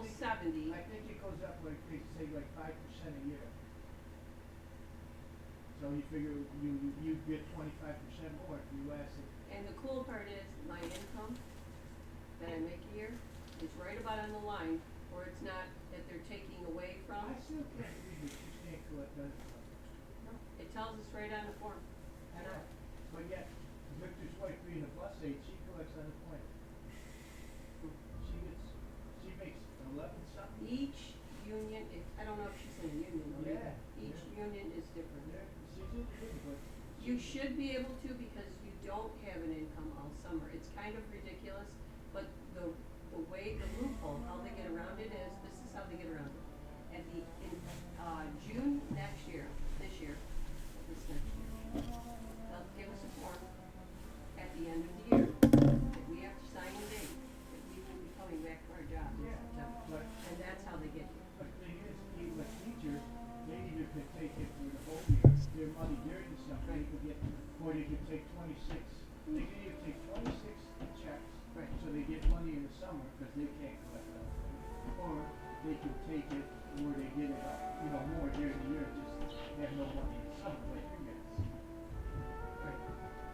70. I think it goes up like, they say like 5% a year. So you figure you get 25% more if you ask it. And the cool part is my income that I make a year is right about on the line where it's not that they're taking away from. I still can't believe that you can't collect that. No, it tells us right on the form. I know, but yet, Victor's wife being a bus aide, she collects unemployment. She makes 11 something. Each union, I don't know if she's in a union or Yeah, each union is different. Yeah, she's in the but. You should be able to because you don't have an income all summer. It's kind of ridiculous, but the way, the loophole, how they get around it is, this is how they get around it. In June next year, this next year, they'll give us a form at the end of the year that we have to sign a date that we will be coming back to our jobs in September. And that's how they get you. But the thing is, even with teachers, they either could take it for the whole year, their money during the summer, they could get, or they could take 26, they could either take 26 checks, Right. so they get money in the summer, because they can't collect that. Or they could take it where they get it, more during the year, just have no money in the summer, like you guys. Right.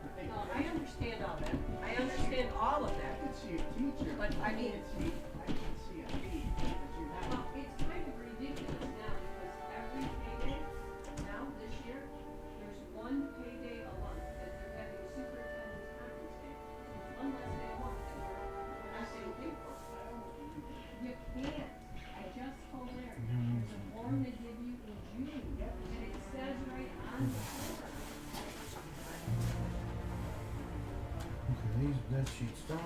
But they No, could- I understand all that. I understand all of I that. could see a teacher, But, I mean- I can see a need, because you have. Well, it's kind of ridiculous now because every payday, now this year, there's one payday a month that they're having a superintendent's conference day. So it's one less day a month that we're not getting paid for. You can't. I just told Larry, there's a form they give you in June, and it says right on the form. Okay, that sheet's done.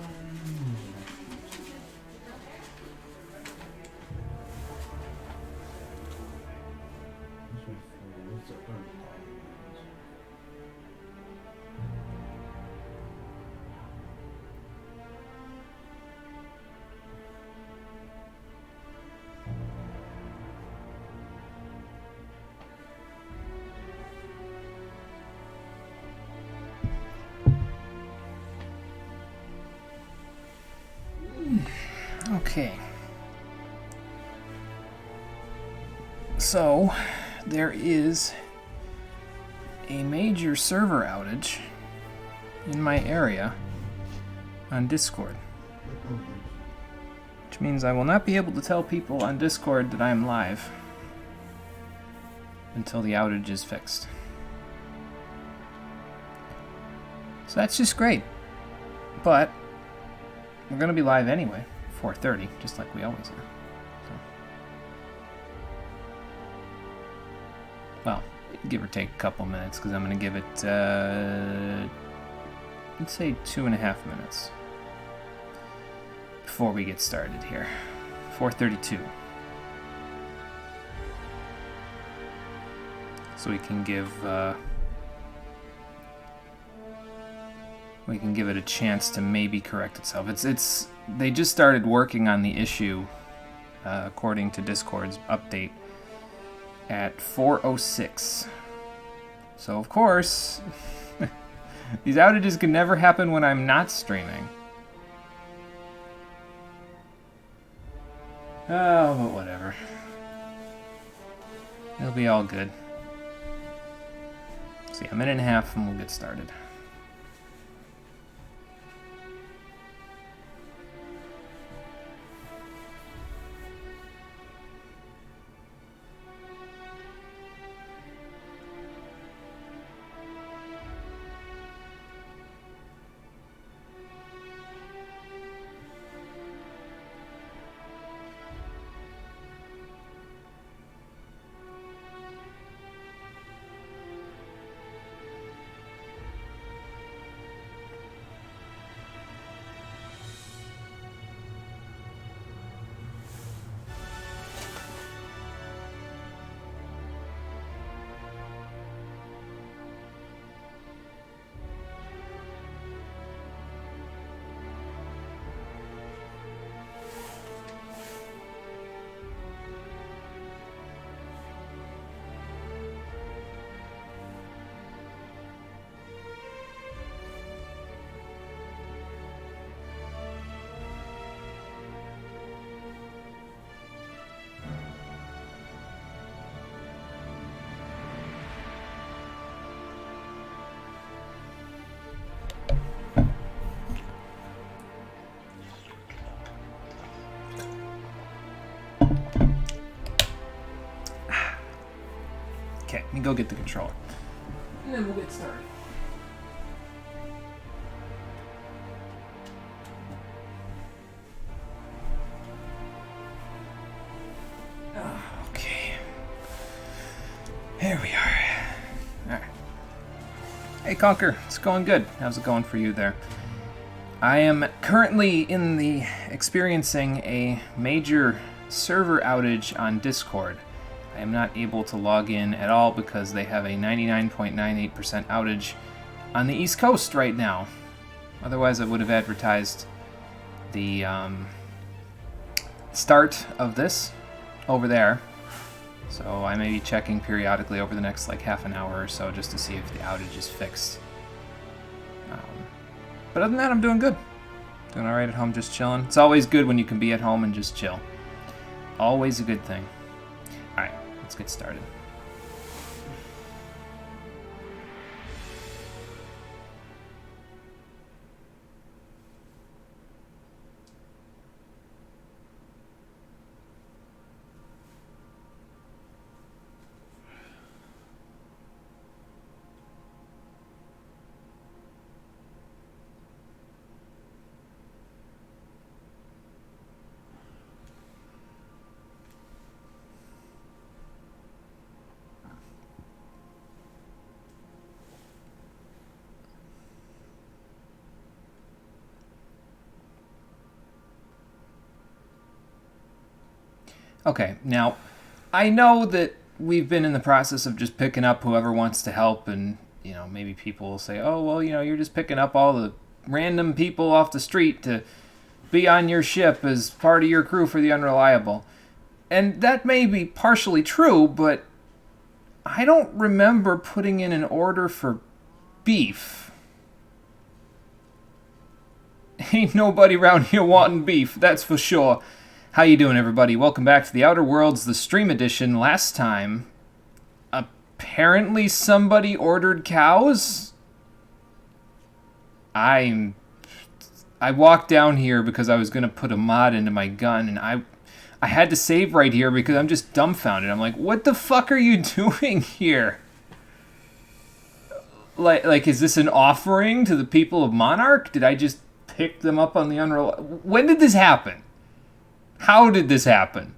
This one's for, what's up, Okay. So, there is a major server outage in my area on Discord, which means I will not be able to tell people on Discord that I am live until the outage is fixed. So that's just great. But we're going to be live anyway, 4:30, just like we always are. So. Well, give or take a couple minutes, because I'm going to give it, let's say 2.5 minutes before we get started here. 4:32. So we can give it a chance to maybe correct itself. It's they just started working on the issue, according to Discord's update, at 4:06. So of course, these outages can never happen when I'm not streaming. Oh, but whatever. It'll be all good. See, a minute and a half and we'll get started. go get the controller. And then we'll get started. Okay. Here we are. Alright. Hey Conker, it's going good. How's it going for you there? I am currently experiencing a major server outage on Discord. I am not able to log in at all because they have a 99.98% outage on the East Coast right now. Otherwise, I would have advertised the start of this over there. So I may be checking periodically over the next like half an hour or so just to see if the outage is fixed. But other than that, I'm doing good. Doing alright at home, just chilling. It's always good when you can be at home and just chill. Always a good thing. Alright, let's get started. Okay, now, I know that we've been in the process of just picking up whoever wants to help, and, you know, maybe people will say, oh, well, you know, you're just picking up all the random people off the street to be on your ship as part of your crew for the Unreliable. And that may be partially true, but I don't remember putting in an order for beef. Ain't nobody around here wanting beef, that's for sure. How you doing, everybody? Welcome back to The Outer Worlds, the stream edition. Last time, apparently somebody ordered cows? I walked down here because I was going to put a mod into my gun, and I had to save right here because I'm just dumbfounded. I'm like, what the fuck are you doing here? Like, is this an offering to the people of Monarch? Did I just pick them up on the Unreliable? When did this happen? How did this happen?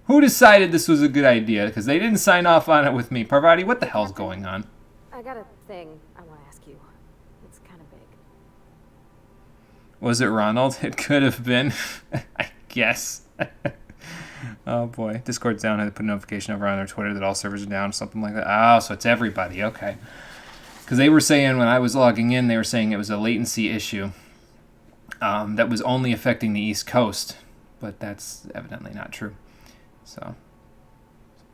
Who decided this was a good idea? Because they didn't sign off on it with me. Parvati, what the hell's going on? I got a thing I want to ask you. It's kind of big. Was it Ronald? It could have been. I guess. Oh boy. Discord's down. I had to put a notification over on their Twitter that all servers are down. Something like that. Oh, so it's everybody. Okay. Because they were saying when I was logging in, they were saying it was a latency issue that was only affecting the East Coast. But that's evidently not true. So,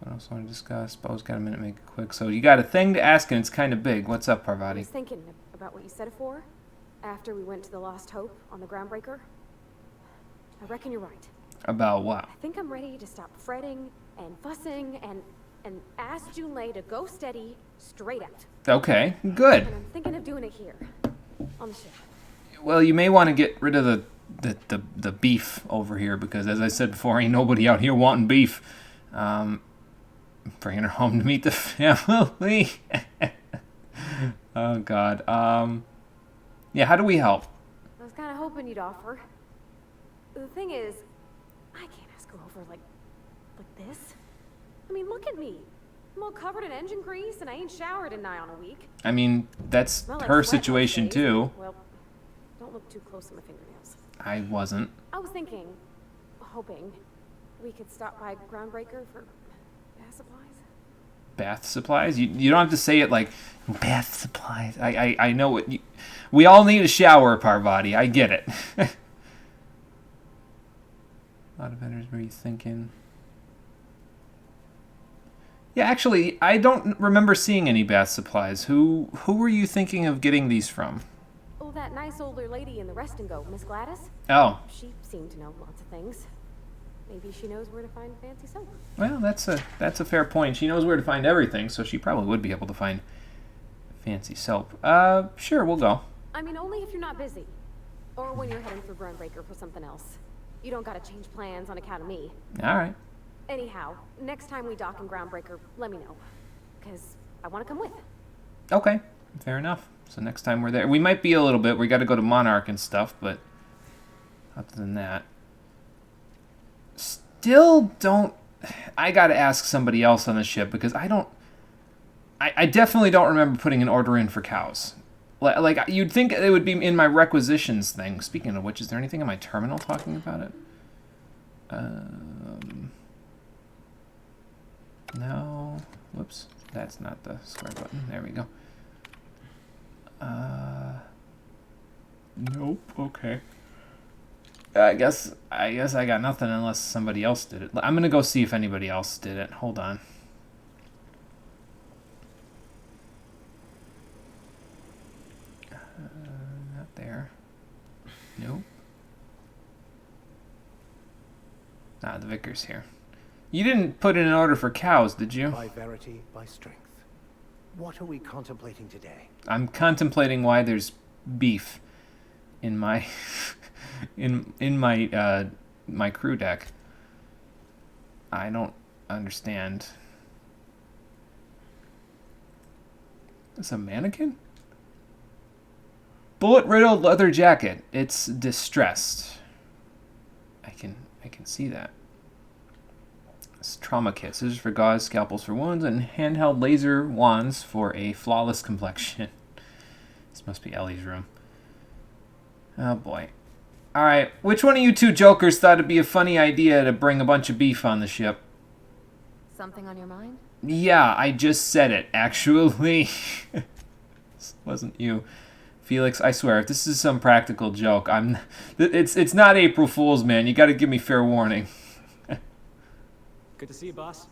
what else I want to discuss? Bo's got a minute, make it quick. So, you got a thing to ask, and it's kind of big. What's up, I Parvati? was thinking about what you said before, after we went to the Lost Hope on the Groundbreaker. I reckon you're right. About what? I think I'm ready to stop fretting and fussing and ask Junlei to go steady, straight out. Okay, good. And I'm thinking of doing it here, on the ship. Well, you may want to get rid of the beef over here because, as I said before, ain't nobody out here wanting beef. Bringing her home to meet the family. Oh God. Yeah. How do we help? I was kind of hoping you'd offer. The thing is, I can't ask her over like this. I mean, look at me. I'm all covered in engine grease, and I ain't showered in nigh on a week. I mean, that's Smell like her sweat most situation days. too. Well, don't look too close at my fingernails. I wasn't. I was hoping, we could stop by Groundbreaker for bath supplies. Bath supplies? You don't have to say it like bath supplies. I know what we all need a shower, Parvati. I get it. A lot of vendors were you thinking? Yeah, actually, I don't remember seeing any bath supplies. Who were you thinking of getting these from? Oh, that nice older lady in the rest and go, Miss Gladys. Oh, She seemed to know lots of things. Maybe she knows where to find fancy soap. well, that's a fair point. She knows where to find everything, so she probably would be able to find fancy soap. Sure, we'll go. I mean, only if you're not busy. Or when you're heading for Groundbreaker for something else. You don't gotta change plans on account of me. All right. Anyhow, next time we dock in Groundbreaker, let me know. because I want to come with. Okay, fair enough. So next time we're there, we might be a little bit. We got to go to Monarch and stuff, but other than that, still don't. I got to ask somebody else on the ship because I don't. I definitely don't remember putting an order in for cows. Like you'd think it would be in my requisitions thing. Speaking of which, is there anything in my terminal talking about it? No. Whoops. That's not the square button. There we go. Nope. Okay. I guess I got nothing unless somebody else did it. I'm gonna go see if anybody else did it. Hold on. Not there. Nope. Ah, the vicar's here. You didn't put in an order for cows, did you? By verity, by strength. What are we contemplating today? I'm contemplating why there's beef in my in my my crew deck. I don't understand. It's a mannequin? Bullet riddled leather jacket. It's distressed. I can see that. It's trauma kit. Scissors for gauze, scalpels for wounds, and handheld laser wands for a flawless complexion. This must be Ellie's room. Oh boy. Alright, which one of you two jokers thought it'd be a funny idea to bring a bunch of beef on the ship? Something on your mind? Yeah, I just said it, actually. This wasn't you. Felix, I swear, if this is some practical joke, it's not April Fool's, man. You gotta give me fair warning. Good to see you, boss.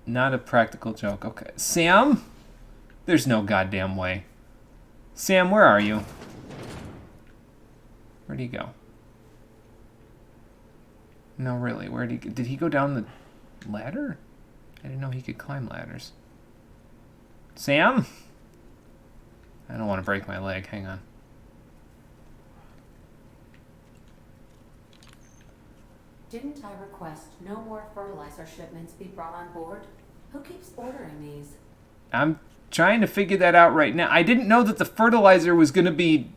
Not a practical joke. Okay. Sam? There's no goddamn way. Sam, where are you? Where'd he go? No, really. Where'd he go? Did he go down the ladder? I didn't know he could climb ladders. Sam? I don't want to break my leg. Hang on. Didn't I request no more fertilizer shipments be brought on board? Who keeps ordering these? I'm trying to figure that out right now. I didn't know that the fertilizer was going to be,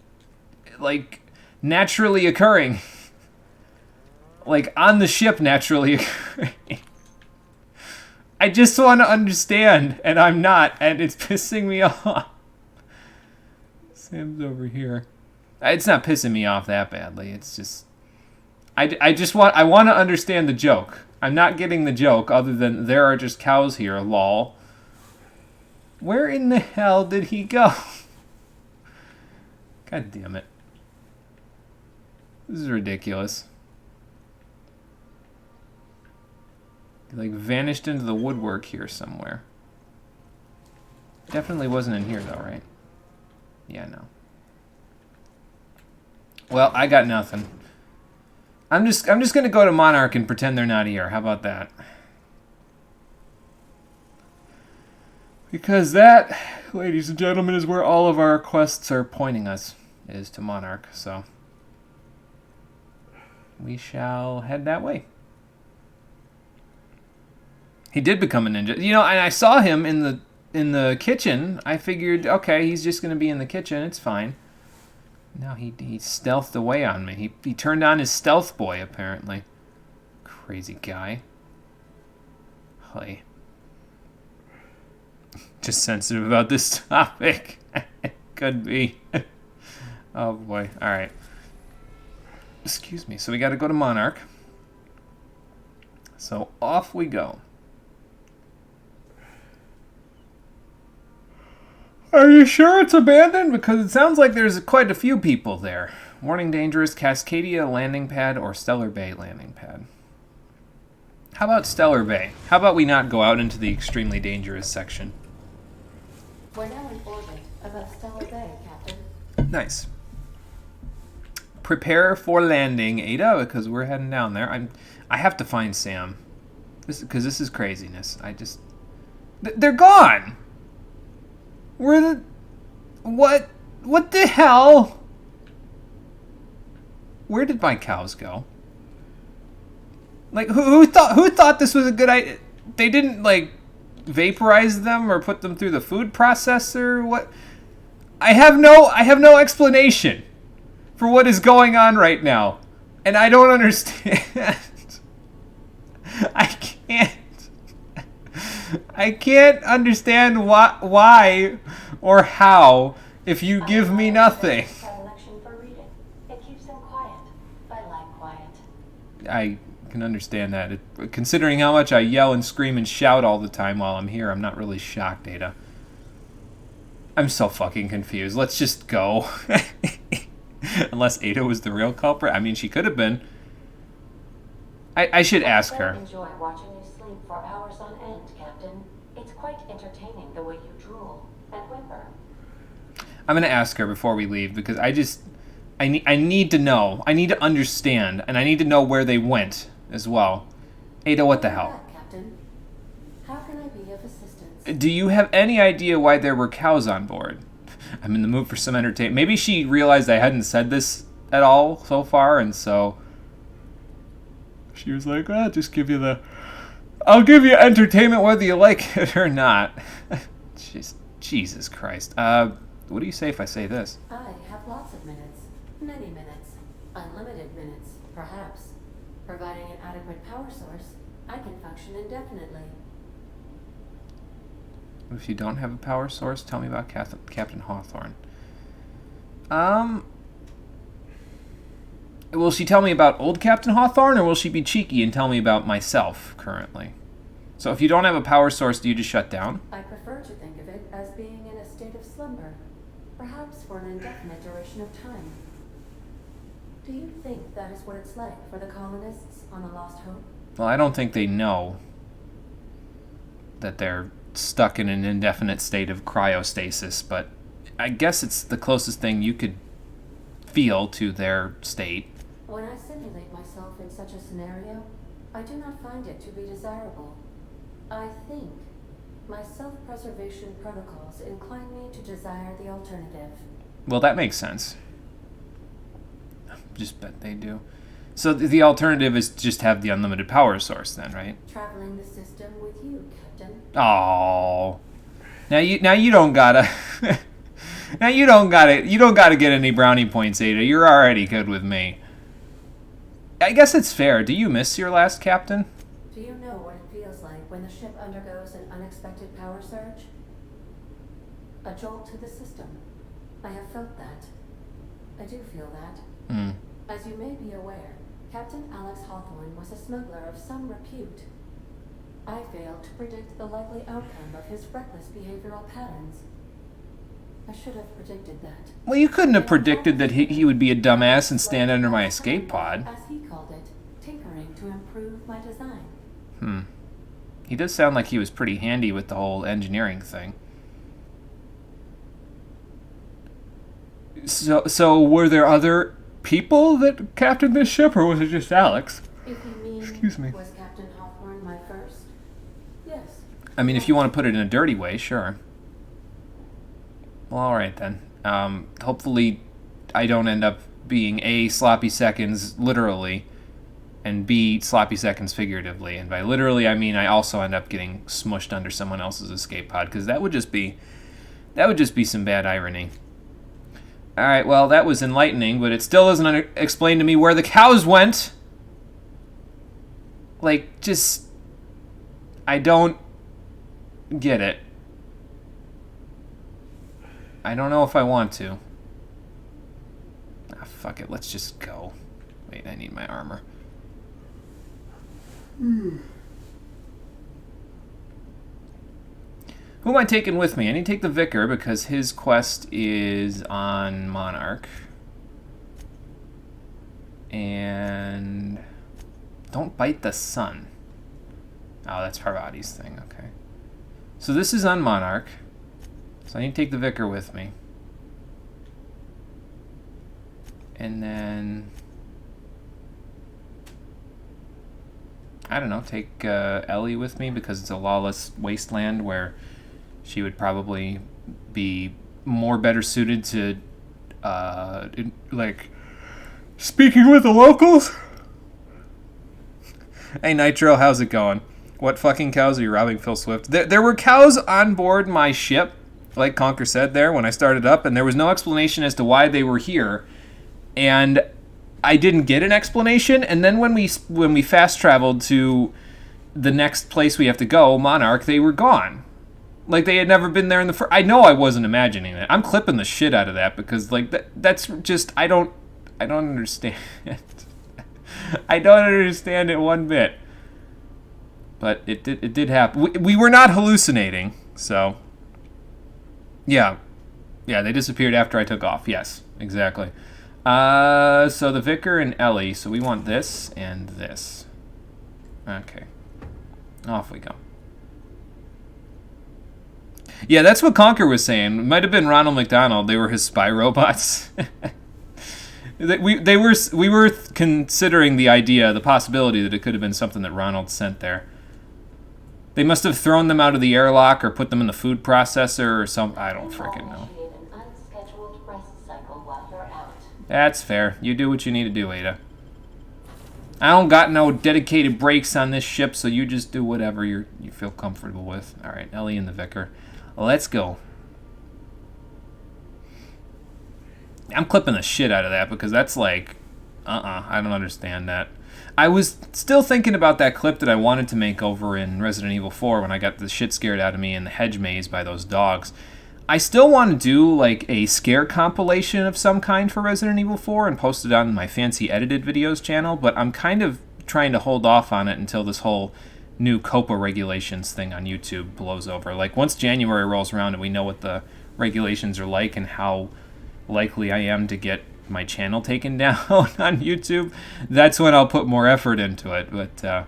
like, naturally occurring. Like, on the ship naturally occurring. I just want to understand, and I'm not, and it's pissing me off. Sam's over here. It's not pissing me off that badly. It's just... I want to understand the joke. I'm not getting the joke other than there are just cows here, lol. Where in the hell did he go? God damn it. This is ridiculous. He, like, vanished into the woodwork here somewhere. Definitely wasn't in here though, right? Yeah, no. Well, I got nothing. I'm just gonna go to Monarch and pretend they're not here. How about that? Because that, ladies and gentlemen, is where all of our quests are pointing us, is to Monarch. So we shall head that way. He did become a ninja. You know, and I saw him in the kitchen. I figured, okay, he's just gonna be in the kitchen. It's fine. No, he stealthed away on me. He turned on his stealth boy, apparently. Crazy guy. Hi. Just sensitive about this topic. Could be. Oh boy. Alright. Excuse me. So we gotta go to Monarch. So off we go. Are you sure it's abandoned? Because it sounds like there's quite a few people there. Warning dangerous, Cascadia landing pad or Stellar Bay landing pad. How about Stellar Bay? How about we not go out into the extremely dangerous section? We're now in orbit above Stellar Bay, Captain. Nice. Prepare for landing, Ada, because we're heading down there. I have to find Sam. Because this is craziness. They're gone! Where the... What? What the hell? Where did my cows go? Like, who thought this was a good idea? They didn't, like, vaporize them or put them through the food processor? What? I have no explanation for what is going on right now, and I don't understand. I can't understand why or how if you give me nothing. Predilection for reading. It keeps them quiet. I like quiet. I can understand that. Considering how much I yell and scream and shout all the time while I'm here, I'm not really shocked, Ada. I'm so fucking confused. Let's just go. Unless Ada was the real culprit. I mean, she could have been. I should ask her. I enjoy watching you sleep for hours on end, Captain. It's quite entertaining the way you drool and whimper. I'm gonna ask her before we leave because I need to know. I need to understand, and I need to know where they went as well. Ada, what the hell? Welcome back, Captain. How can I be of assistance? Do you have any idea why there were cows on board? I'm in the mood for some entertainment. Maybe she realized I hadn't said this at all so far, and so she was like, "I'll just give you I'll give you entertainment whether you like it or not." Just Jesus Christ. What do you say if I say this? I have lots of minutes. Many minutes. Unlimited minutes, perhaps. Providing an adequate power source, I can function indefinitely. If you don't have a power source, tell me about Captain Hawthorne. Will she tell me about old Captain Hawthorne, or will she be cheeky and tell me about myself currently? So if you don't have a power source, do you just shut down? I prefer to think of it as being in a state of slumber, perhaps for an indefinite duration of time. Do you think that is what it's like for the colonists on the Lost Hope? Well, I don't think they know that they're stuck in an indefinite state of cryostasis, but I guess it's the closest thing you could feel to their state. When I simulate myself in such a scenario, I do not find it to be desirable. I think my self-preservation protocols incline me to desire the alternative. Well, that makes sense. Just bet they do. So the alternative is just have the unlimited power source then, right? Traveling the system with you, Captain. Oh, now you don't gotta. Now you don't gotta get any brownie points, Ada. You're already good with me. I guess it's fair. Do you miss your last captain? Do you know what it feels like when the ship undergoes an unexpected power surge? A jolt to the system. I have felt that. I do feel that. As you may be aware, Captain Alex Hawthorne was a smuggler of some repute. I failed to predict the likely outcome of his reckless behavioral patterns. I should have predicted that. Well, you couldn't have predicted that he would be a dumbass and stand under my escape pod. As he called it, tinkering to improve my design. He does sound like he was pretty handy with the whole engineering thing. So were there other people that captained this ship, or was it just Alex? If you mean, Excuse me. was Captain Hawthorne my first? Yes. I mean, if you want to put it in a dirty way, sure. Well, alright then. Hopefully I don't end up being A, sloppy seconds literally, and B, sloppy seconds figuratively. And by literally, I mean I also end up getting smushed under someone else's escape pod, because that would just be some bad irony. Alright, well, that was enlightening, but it still doesn't explain to me where the cows went. Like, just... I don't get it. I don't know if I want to. Ah, fuck it, let's just go. Wait, I need my armor. Who am I taking with me? I need to take the Vicar because his quest is on Monarch. And don't bite the sun. Oh, that's Parvati's thing, okay. So this is on Monarch. So I need to take the Vicar with me. And then... I don't know, take Ellie with me because it's a lawless wasteland where she would probably be better suited to, like, speaking with the locals. Hey Nitro, how's it going? What fucking cows are you robbing, Phil Swift? There were cows on board my ship, like Conker said there when I started up, and there was no explanation as to why they were here. And I didn't get an explanation. And then when we fast traveled to the next place we have to go, Monarch, they were gone. Like they had never been there in the first. I know I wasn't imagining it. I'm clipping the shit out of that because like that's just I don't understand it. I don't understand it one bit. But it did happen. We were not hallucinating, so yeah, they disappeared after I took off. Yes, exactly. So the Vicar and Ellie. So we want this and this. Okay, off we go. Yeah, that's what Conker was saying. It might have been Ronald McDonald. They were his spy robots. we were considering the idea, the possibility that it could have been something that Ronald sent there. They must have thrown them out of the airlock or put them in the food processor or something. I don't freaking know. That's fair. You do what you need to do, Ada. I don't got no dedicated brakes on this ship, so you just do whatever you feel comfortable with. All right, Ellie and the Vicar. Let's go. I'm clipping the shit out of that because that's like, I don't understand that. I was still thinking about that clip that I wanted to make over in Resident Evil 4 when I got the shit scared out of me in the hedge maze by those dogs. I still want to do like a scare compilation of some kind for Resident Evil 4 and post it on my fancy edited videos channel, but I'm kind of trying to hold off on it until this whole new COPA regulations thing on YouTube blows over. Like once January rolls around and we know what the regulations are like and how likely I am to get my channel taken down on YouTube, that's when I'll put more effort into it. But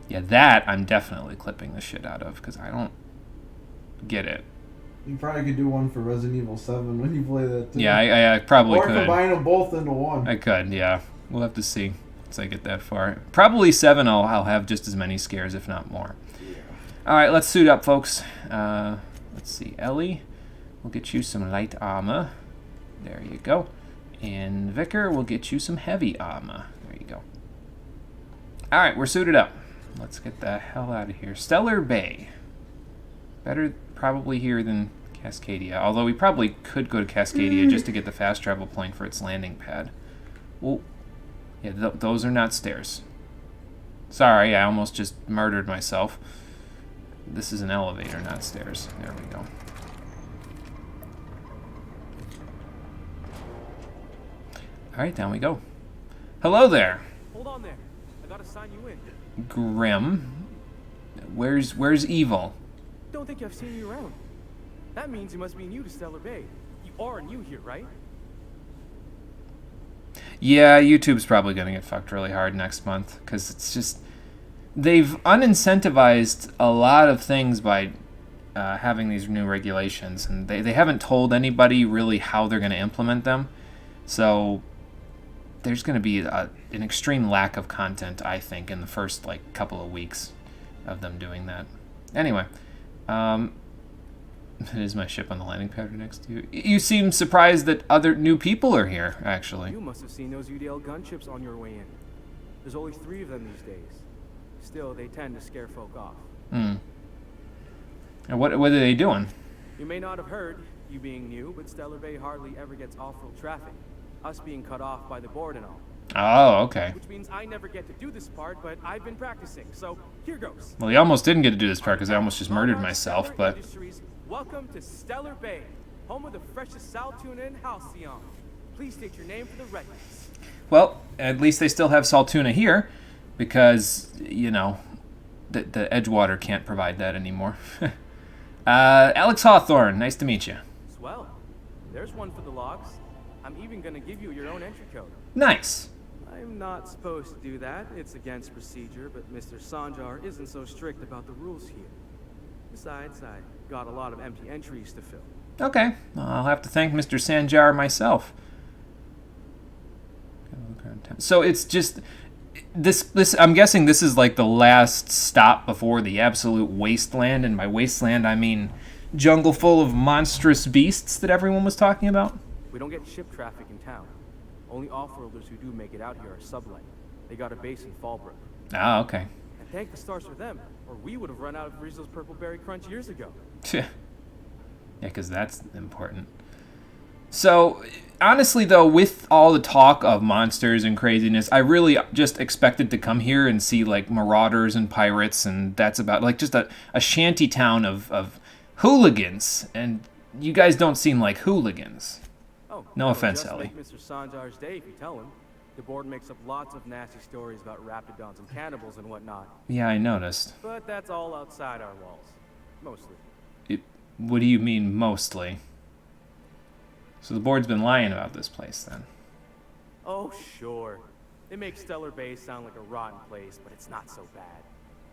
yeah, that I'm definitely clipping the shit out of because I don't get it. You probably could do one for Resident Evil 7 when you play that too. Yeah, I probably could. Or combine them both into one. I could, yeah. We'll have to see once I get that far. Probably 7 I'll have just as many scares, if not more. Yeah. Alright, let's suit up, folks. Let's see. Ellie, we'll get you some light armor. There you go. And Vicar, we'll get you some heavy armor. There you go. Alright, we're suited up. Let's get the hell out of here. Stellar Bay. Better probably here than Cascadia. Although we probably could go to Cascadia just to get the fast travel point for its landing pad. Oh, yeah, those are not stairs. Sorry, I almost just murdered myself. This is an elevator, not stairs. There we go. Alright, down we go. Hello there. Hold on there. I gotta sign you in. Grim. Where's Evil? Don't think I've seen you around. That means you must be new to Stellar Bay. You are new here, right? Yeah, YouTube's probably gonna get fucked really hard next month because it's just they've unincentivized a lot of things by having these new regulations, and they haven't told anybody really how they're gonna implement them. So there's gonna be an extreme lack of content, I think, in the first like couple of weeks of them doing that. Anyway. It is my ship on the landing pad next to you. You seem surprised that other new people are here, actually. You must have seen those UDL gunships on your way in. There's only 3 of them these days. Still, they tend to scare folk off. Hmm. And what are they doing? You may not have heard, you being new, but Stellar Bay hardly ever gets off-road traffic. Us being cut off by the board and all. Oh, okay. Which means I never get to do this part, but I've been practicing, so here goes. Well, you almost didn't get to do this part because I almost just murdered myself, but... Welcome to Stellar Bay, home of the freshest sal tuna in Halcyon. Please state your name for the records. Well, at least they still have salt tuna here, because, you know, the Edgewater can't provide that anymore. Alex Hawthorne, nice to meet you. Swell. There's one for the logs. I'm even going to give you your own entry code. Nice. I'm not supposed to do that. It's against procedure, but Mr. Sanjar isn't so strict about the rules here. Besides, I got a lot of empty entries to fill. Okay. I'll have to thank Mr. Sanjar myself. So it's just... This I'm guessing this is like the last stop before the absolute wasteland, and by wasteland I mean jungle full of monstrous beasts that everyone was talking about? We don't get ship traffic in town. Only off-worlders who do make it out here are sublight. They got a base in Fallbrook. Ah, okay. And Thank the stars for them, or we would have run out of Rizzo's Purple Berry Crunch years ago. Yeah, because that's important. So, honestly, though, with all the talk of monsters and craziness, I really just expected to come here and see, like, marauders and pirates, and that's about, like, just a shanty town of hooligans. And you guys don't seem like hooligans. Oh, No it'll offense, just Ellie. make Mr. Sanjar's day if you tell him. The board makes up lots of nasty stories about raptidons and cannibals and whatnot. Yeah, I noticed. But that's all outside our walls. Mostly. What do you mean, mostly? So the board's been lying about this place, then. Oh, sure. They make Stellar Bay sound like a rotten place, but it's not so bad.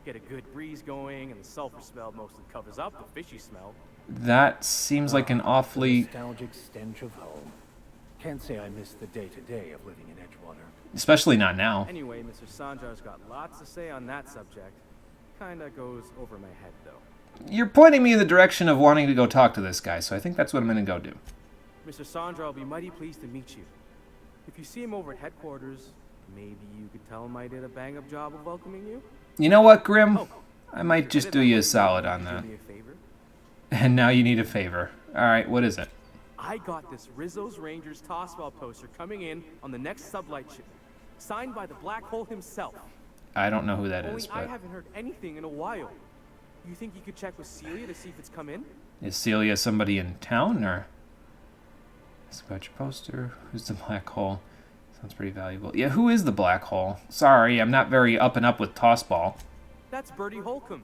Get a good breeze going, and the sulfur smell mostly covers up the fishy smell. That seems like an The awfully... nostalgic stench of home. Can't say I miss the day-to-day of living in Edgewater. Especially not now. Anyway, Mr. Sanjar's got lots to say on that subject. Kinda goes over my head, though. You're pointing me in the direction of wanting to go talk to this guy, so I think that's what I'm going to go do. Mr. Sanjar will be mighty pleased to meet you. If you see him over at headquarters, maybe you could tell him I did a bang-up job of welcoming you? You know what, Grim? Oh, I might just do you a solid on that. Do me a favor? And now you need a favor. Alright, what is it? I got this Rizzo's Rangers Tosswell poster coming in on the next sublight shipment, signed by the Black Hole himself. I don't know who that Only is, I but... haven't heard anything in a while. You think you could check with Celia to see if it's come in? Is Celia somebody in town, or... Ask about your poster. Who's the Black Hole? Sounds pretty valuable. Yeah, who is the Black Hole? Sorry, I'm not very up and up with Tossball. That's Bertie Holcomb.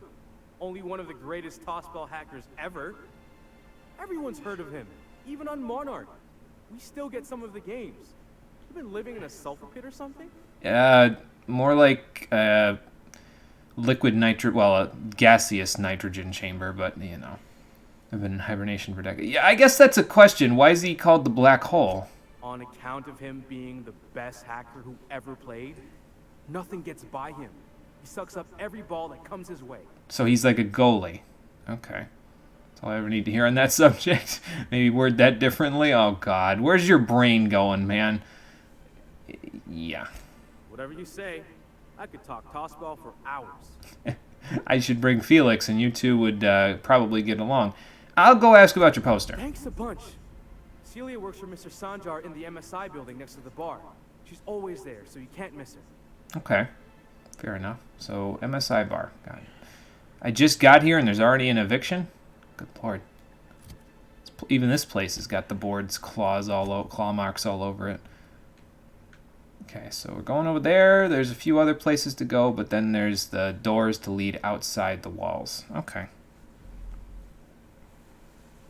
Only one of the greatest Tossball hackers ever. Everyone's heard of him, even on Monarch. We still get some of the games. You've been living in a sulfur pit or something? More like, liquid nitrogen, well, a gaseous nitrogen chamber, but, you know. I've been in hibernation for decades. Yeah, I guess that's a question. Why is he called the Black Hole? On account of him being the best hacker who ever played, nothing gets by him. He sucks up every ball that comes his way. So he's like a goalie. Okay. That's all I ever need to hear on that subject. Maybe word that differently. Oh, God. Where's your brain going, man? Yeah. Whatever you say, I could talk tossball for hours. I should bring Felix, and you two would probably get along. I'll go ask about your poster. Thanks a bunch. Celia works for Mr. Sanjar in the MSI building next to the bar. She's always there, so you can't miss her. Okay. Fair enough. So, MSI bar. Got it. I just got here, and there's already an eviction? Good lord. Even this place has got the board's claw marks all over it. Okay, so we're going over there. There's a few other places to go, but then there's the doors to lead outside the walls. Okay.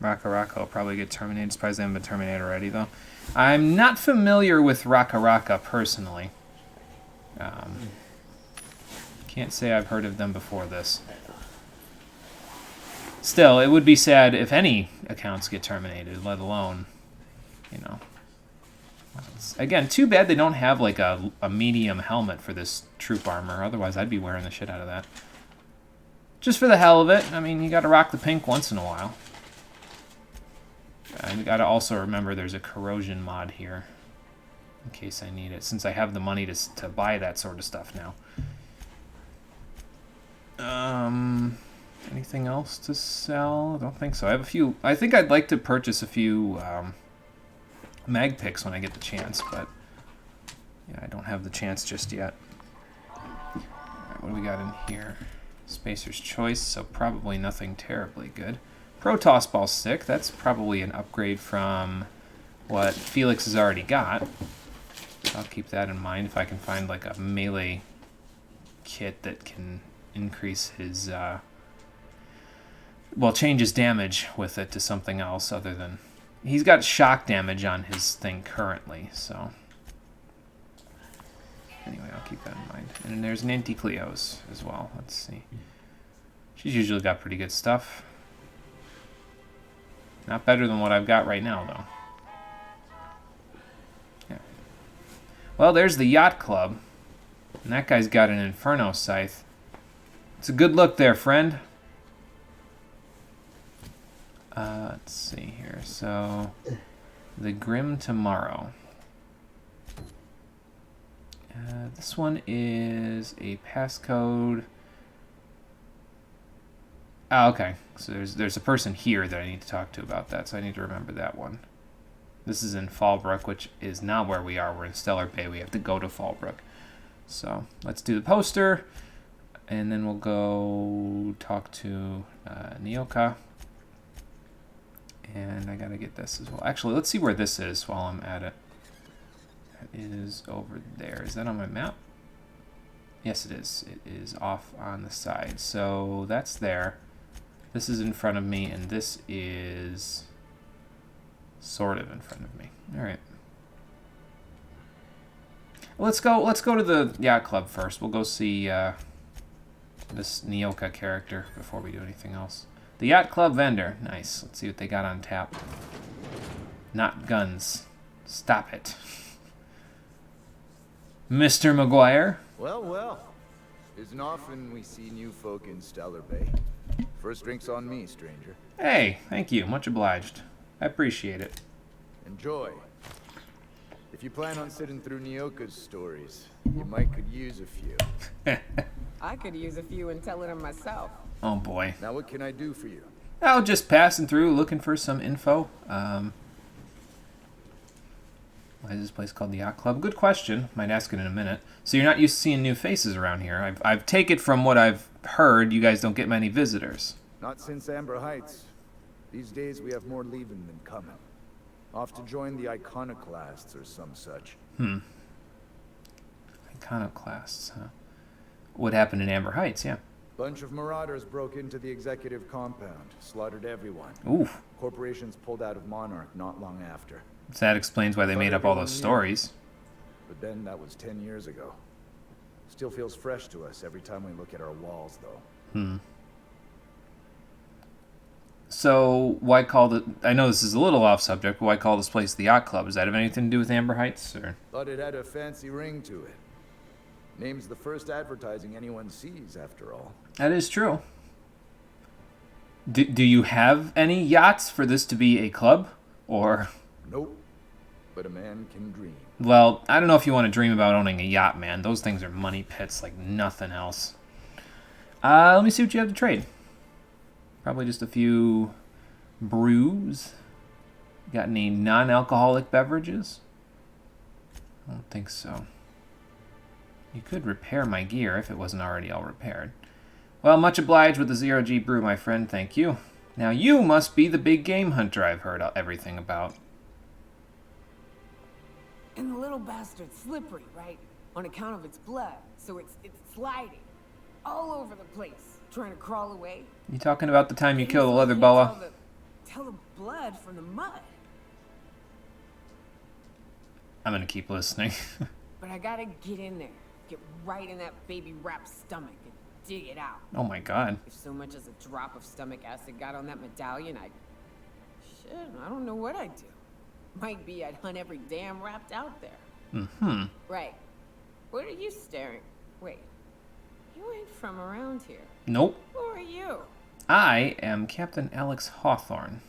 Raka Raka will probably get terminated. Surprised they haven't been terminated already, though. I'm not familiar with Raka Raka personally. Can't say I've heard of them before this. Still, it would be sad if any accounts get terminated, let alone, you know. Again, too bad they don't have like a medium helmet for this troop armor. Otherwise, I'd be wearing the shit out of that. Just for the hell of it. I mean, you gotta rock the pink once in a while. I gotta also remember there's a corrosion mod here. In case I need it, since I have the money to buy that sort of stuff now. Anything else to sell? I don't think so. I have a few... I think I'd like to purchase a few... mag picks when I get the chance, but yeah, I don't have the chance just yet. Alright, what do we got in here? Spacer's Choice, so probably nothing terribly good. Pro Tossball Stick, that's probably an upgrade from what Felix has already got. So I'll keep that in mind if I can find like a melee kit that can increase his, well, change his damage with it to something else other than... He's got shock damage on his thing currently, so... Anyway, I'll keep that in mind. And then there's Nanty Cleo's as well. Let's see. She's usually got pretty good stuff. Not better than what I've got right now, though. Yeah. Well, there's the Yacht Club. And that guy's got an Inferno Scythe. It's a good look there, friend. Let's see here. So, the Grim Tomorrow. This one is a passcode Oh, okay. So there's a person here that I need to talk to about that, so I need to remember that one. This is in Fallbrook, which is not where we are. We're in Stellar Bay. We have to go to Fallbrook. So let's do the poster, and then we'll go talk to Nyoka. And I gotta get this as well. Actually, let's see where this is while I'm at it. That is over there. Is that on my map? Yes, it is. It is off on the side. So that's there. This is in front of me, and this is sort of in front of me. All right. Let's go to the yacht club first. We'll go see this Nyoka character before we do anything else. The yacht club vendor. Nice. Let's see what they got on tap. Not guns. Stop it. Mr. McGuire. Well. Isn't often we see new folk in Stellar Bay. First drink's on me, stranger. Hey, thank you. Much obliged. I appreciate it. Enjoy. If you plan on sitting through Nyoka's stories, you might could use a few. I could use a few and telling them myself. Oh boy. Now what can I do for you? Oh, just passing through, looking for some info. Why is this place called the Yacht Club? Good question. Might ask it in a minute. So you're not used to seeing new faces around here. I've taken from what I've heard, you guys don't get many visitors. Not since Amber Heights. These days we have more leaving than coming. Off to join the Iconoclasts or some such. Iconoclasts, huh? What happened in Amber Heights, yeah. Bunch of marauders broke into the executive compound, slaughtered everyone. Oof. Corporations pulled out of Monarch not long after. So that explains why they made up all those stories. But then that was 10 years ago. Still feels fresh to us every time we look at our walls, though. So why call it? I know this is a little off subject, but why call this place the Yacht Club? Does that have anything to do with Amber Heights, or? Thought it had a fancy ring to it. Name's the first advertising anyone sees, after all. That is true. Do you have any yachts for this to be a club, or? Nope. But a man can dream. Well, I don't know if you want to dream about owning a yacht, man. Those things are money pits like nothing else. Let me see what you have to trade. Probably just a few brews. Got any non-alcoholic beverages? I don't think so. You could repair my gear if it wasn't already all repaired. Well, much obliged with the Zero-G brew, my friend. Thank you. Now you must be the big game hunter I've heard everything about. And the little bastard's slippery, right? On account of its blood. So it's sliding all over the place, trying to crawl away. You talking about the time you killed the So leather can't boa? Tell the blood from the mud. I'm gonna keep listening. But I gotta get in there, get right in that baby rap's stomach and dig it out. Oh my god. If so much as a drop of stomach acid got on that medallion, I don't know what I'd do. Might be I'd hunt every damn rapt out there. Right. What are you staring? Wait. You ain't from around here. Nope. Who are you? I am Captain Alex Hawthorne.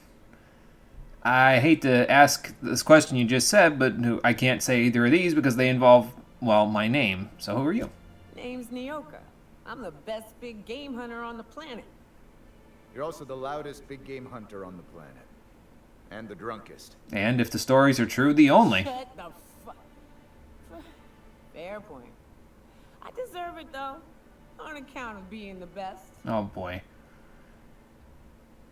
I hate to ask this question you just said, but I can't say either of these because they involve, well, my name. So who are you? Name's Nyoka. I'm the best big game hunter on the planet. You're also the loudest big game hunter on the planet. And the drunkest. And if the stories are true, the only. Shut the fuck. Fair point. I deserve it though, on account of being the best. Oh boy.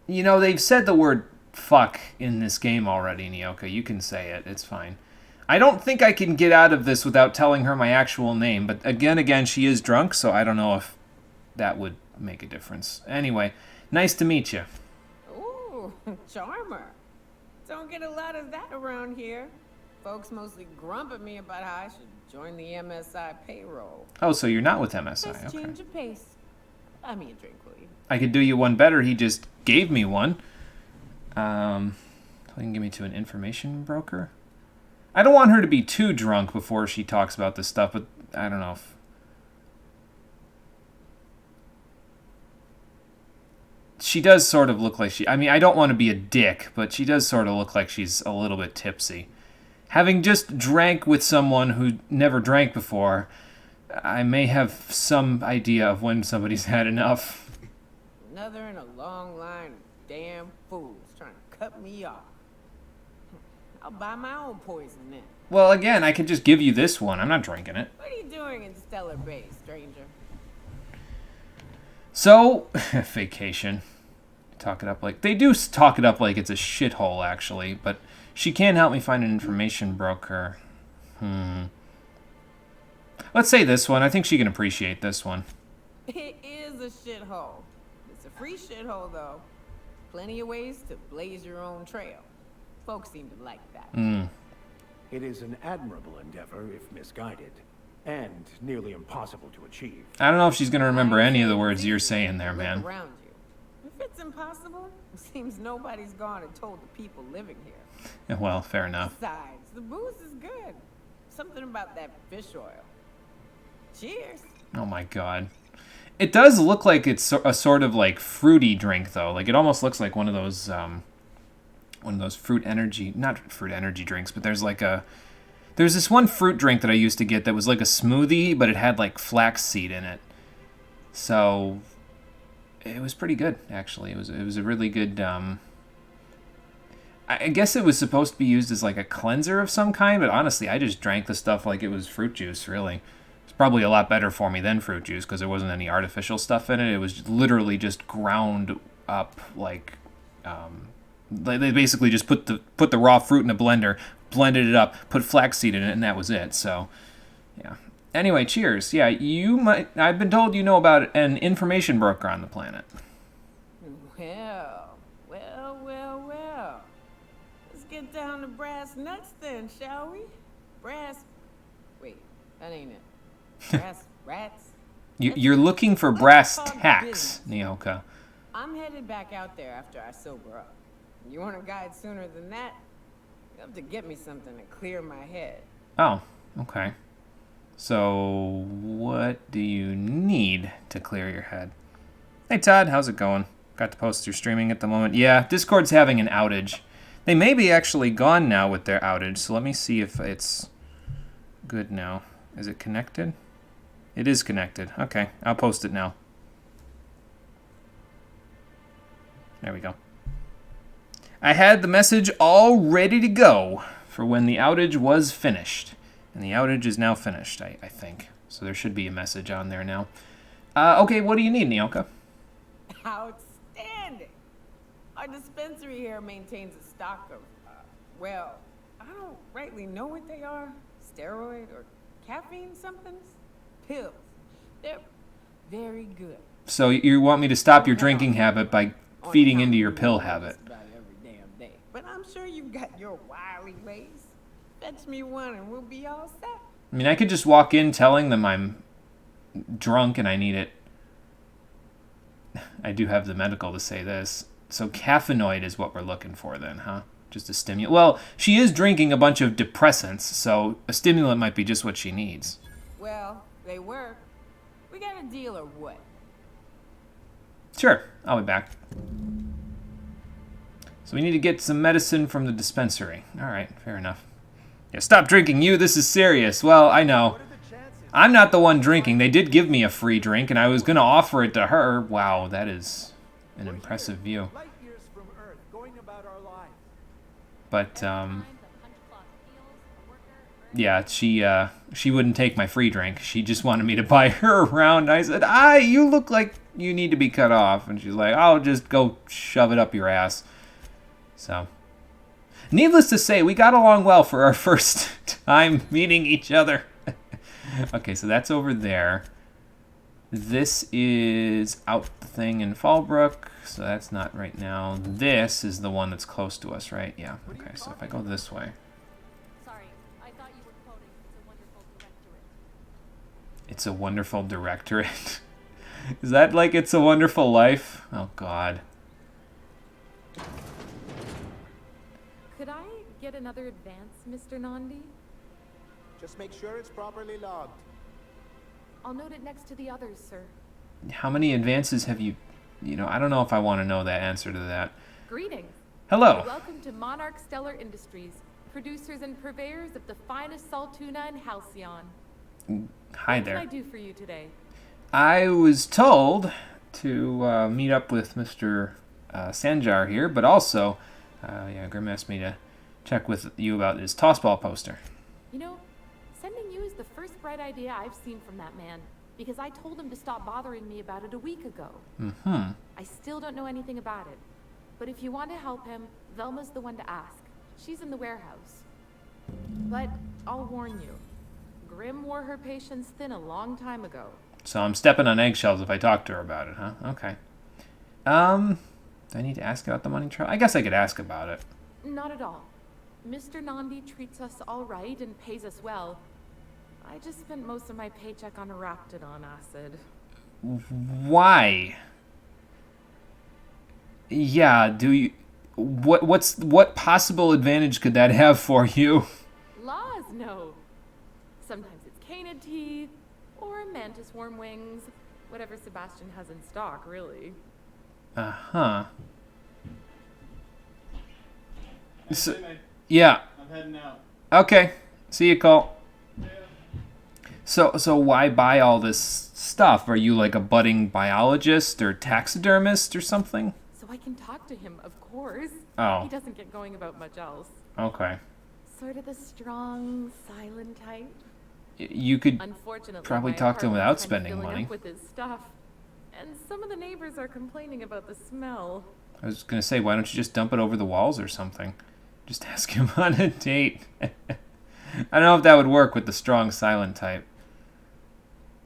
You know, they've said the word fuck in this game already, Nyoka. You can say it. It's fine. I don't think I can get out of this without telling her my actual name, but again, she is drunk, so I don't know if that would make a difference. Anyway, nice to meet you. Ooh, charmer. Don't get a lot of that around here. Folks mostly grump at me about how I should join the MSI payroll. Oh, so you're not with MSI, Let's okay. change of pace. Buy me a drink, will you? I could do you one better. He just gave me one. He can give me to an information broker. I don't want her to be too drunk before she talks about this stuff, but I don't know if... She does sort of look like she... I mean, I don't want to be a dick, but she does sort of look like she's a little bit tipsy. Having just drank with someone who never drank before, I may have some idea of when somebody's had enough. Another in a long line of damn fools trying to cut me off. I'll buy my own poison then. Well, again, I could just give you this one. I'm not drinking it. What are you doing in Stellar Bay, stranger? So, vacation. Talk it up like... They do talk it up like it's a shithole, actually. But she can help me find an information broker. Let's say this one. I think she can appreciate this one. It is a shithole. It's a free shithole, though. Plenty of ways to blaze your own trail. Folks seem to like that. It is an admirable endeavor, if misguided, and nearly impossible to achieve. I don't know if she's going to remember any of the words you're saying there, man. Look around you. If it's impossible, it seems nobody's gone and told the people living here. Well, fair enough. Besides, the booze is good. Something about that fish oil. Cheers. Oh my god. It does look like it's a sort of like fruity drink, though. Like it almost looks like one of those not fruit energy drinks, but there's this one fruit drink that I used to get that was like a smoothie, but it had like flaxseed in it. So it was pretty good, actually. It was a really good. I guess it was supposed to be used as like a cleanser of some kind, but honestly, I just drank the stuff like it was fruit juice. Really, it's probably a lot better for me than fruit juice because there wasn't any artificial stuff in it. It was literally just ground up like. They basically just put the raw fruit in a blender, blended it up, put flaxseed in it, and that was it. So, yeah. Anyway, cheers. Yeah, I've been told you know about an information broker on the planet. Well. Let's get down to brass nuts then, shall we? Wait, that ain't it. Brass rats? You're looking for brass tacks, Nyoka. I'm headed back out there after I sober up. You want a guide sooner than that? You have to get me something to clear my head. Oh, okay. So, what do you need to clear your head? Hey, Todd, how's it going? Got to post through streaming at the moment. Yeah, Discord's having an outage. They may be actually gone now with their outage, so let me see if it's good now. Is it connected? It is connected. Okay, I'll post it now. There we go. I had the message all ready to go for when the outage was finished. And the outage is now finished, I think. So there should be a message on there now. Okay, what do you need, Nyoka? Outstanding! Our dispensary here maintains a stock of, well, I don't rightly know what they are. Steroid or caffeine somethings? Pills. They're very good. So you want me to stop your drinking habit by feeding into your pill habit? But I'm sure you've got your wily ways. Fetch me one and we'll be all set. I mean, I could just walk in telling them I'm drunk and I need it. I do have the medical to say this. So caffeinoid is what we're looking for then, huh? Just a stimulant. Well, she is drinking a bunch of depressants, so a stimulant might be just what she needs. Well, they work. We got a deal or what? Sure, I'll be back. So we need to get some medicine from the dispensary. All right, fair enough. Yeah, stop drinking, you. This is serious. Well, I know. I'm not the one drinking. They did give me a free drink, and I was going to offer it to her. Wow, that is an impressive view. But, yeah, she wouldn't take my free drink. She just wanted me to buy her around. I said, you look like you need to be cut off. And she's like, I'll just go shove it up your ass. So, needless to say, we got along well for our first time meeting each other. Okay, so that's over there. This is out the thing in Fallbrook, so that's not right now. This is the one that's close to us, right? Yeah, okay, so if I go this way. Sorry, I thought you were quoting It's a Wonderful Directorate. Is that like It's a Wonderful Life? Oh, God. Could I get another advance, Mr. Nandi? Just make sure it's properly logged. I'll note it next to the others, sir. How many advances have you... I don't know if I want to know that answer to that. Greetings. Hello. Welcome to Monarch Stellar Industries, producers and purveyors of the finest salt tuna in Halcyon. Hi there. What can I do for you today? I was told to meet up with Mr. Sanjar here, but also, Grim asked me to check with you about his tossball poster. You know, sending you is the first bright idea I've seen from that man, because I told him to stop bothering me about it a week ago. Mm-hmm. I still don't know anything about it, but if you want to help him, Velma's the one to ask. She's in the warehouse. But I'll warn you, Grim wore her patience thin a long time ago. So I'm stepping on eggshells if I talk to her about it, huh? Okay. Do I need to ask about the money trial? I guess I could ask about it. Not at all. Mr. Nandi treats us all right and pays us well. I just spent most of my paycheck on Raptidon acid. Why? Yeah, do you... What possible advantage could that have for you? Laws, no. Sometimes it's canid teeth, or mantis worm wings. Whatever Sebastian has in stock, really. Uh-huh. So, Hey, yeah. I'm heading out. Okay. See you, Cole. Yeah. So why buy all this stuff? Are you like a budding biologist or taxidermist or something? So I can talk to him, of course. Oh. He doesn't get going about much else. Okay. Sort of the strong, silent type. You could Unfortunately, probably my talk to him without apartment's kinda spending filling money. up with his stuff. And some of the neighbors are complaining about the smell. I was going to say, why don't you just dump it over the walls or something? Just ask him on a date. I don't know if that would work with the strong, silent type.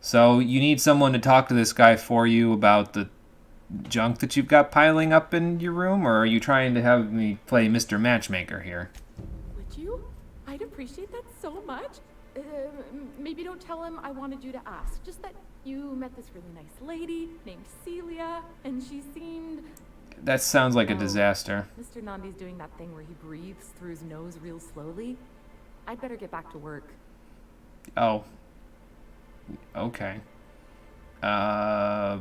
So you need someone to talk to this guy for you about the junk that you've got piling up in your room, or are you trying to have me play Mr. Matchmaker here? Would you? I'd appreciate that so much. Maybe don't tell him I wanted you to ask. Just that you met this really nice lady named Celia, and she seemed... That sounds like a Oh, disaster. Mr. Nandi's doing that thing where he breathes through his nose real slowly. I'd better get back to work. Oh. Okay. Yeah,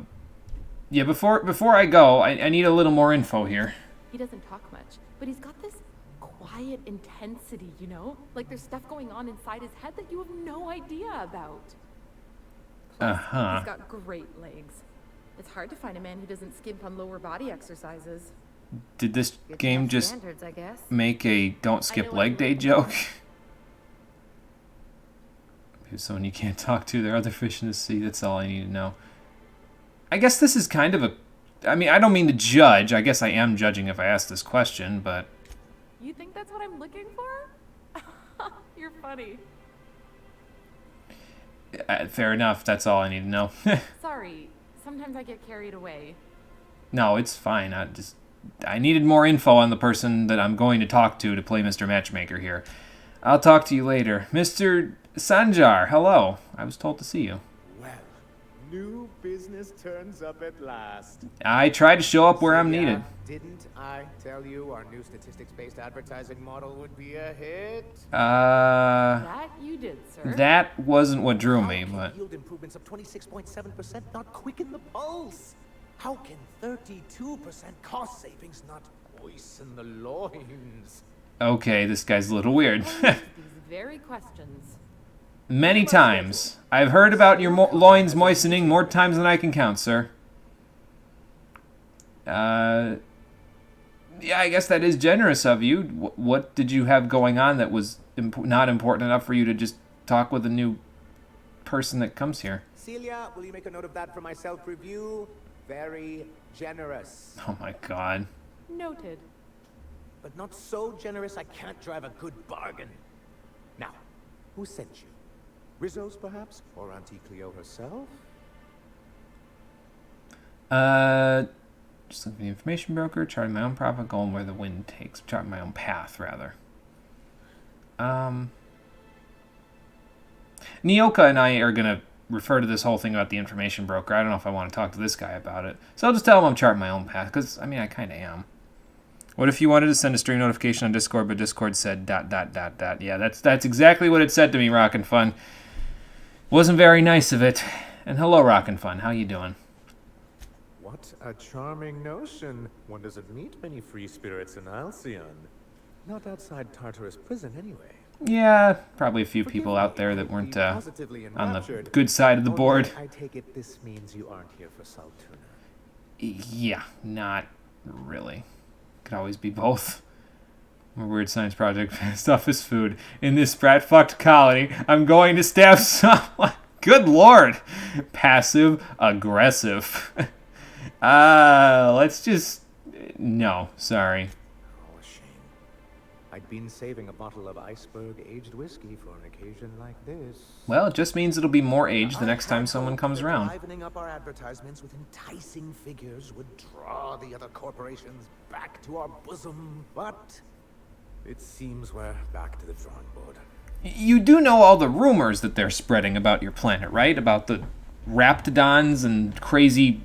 before I go, I need a little more info here. He doesn't talk much, but he's got this quiet intensity, you know? Like there's stuff going on inside his head that you have no idea about. Plus, Uh-huh. he's got great legs. It's hard to find a man who doesn't skimp on lower body exercises. Did this game just standards, I guess. make a don't skip leg day joke? Maybe someone you can't talk to, there are other fish in the sea, that's all I need to know. I guess this is kind of a... I mean, I don't mean to judge. I guess I am judging if I ask this question, but... You think that's what I'm looking for? You're funny. Fair enough, that's all I need to know. Sorry, sometimes I get carried away. No, it's fine. I needed more info on the person that I'm going to talk to play Mr. Matchmaker here. I'll talk to you later. Mr. Sanjar, hello. I was told to see you. Well, new business turns up at last. I try to show up where I'm Yeah, needed. Didn't I tell you our new statistics-based advertising model would be a hit? That you did, sir. That wasn't what drew me, How but... can yield improvements of 26.7% not quicken the pulse? How can 32% cost savings not moisten the loins? Okay, this guy's a little weird. These very questions. Many times. I've heard about your loins moistening more times than I can count, sir. Yeah, I guess that is generous of you. What did you have going on that was not important enough for you to just talk with a new person that comes here? Celia, will you make a note of that for my self-review? Very generous. Oh my god. Noted. But not so generous I can't drive a good bargain. Now, who sent you? Rizzo's, perhaps? Or Auntie Cleo herself? Just looking at the information broker, charting my own profit, going where the wind takes, charting my own path, rather. Nyoka and I are gonna refer to this whole thing about the information broker. I don't know if I want to talk to this guy about it. So I'll just tell him I'm charting my own path, because, I mean, I kind of am. What if you wanted to send a stream notification on Discord, but Discord said ... Yeah, that's exactly what it said to me, Rockin' Fun. Wasn't very nice of it. And hello, Rockin' Fun. How you doing? What a charming notion. One doesn't meet many free spirits in Alcyon. Not outside Tartarus prison, anyway. Yeah, probably a few people out there that weren't on the good side of the board. I take it this means you aren't here for Saltuna. Yeah, not really. Could always be both. My weird science project stuff is food. In this brat-fucked colony, I'm going to stab someone. Good lord. Passive aggressive. Let's just... No, sorry. Oh, a shame. I'd been saving a bottle of iceberg aged whiskey for an occasion like this. Well, it just means it'll be more aged the next time someone comes around. Livening up our advertisements with enticing figures would draw the other corporations back to our bosom, but it seems we're back to the drawing board. You do know all the rumors that they're spreading about your planet, right? About the raptidons and crazy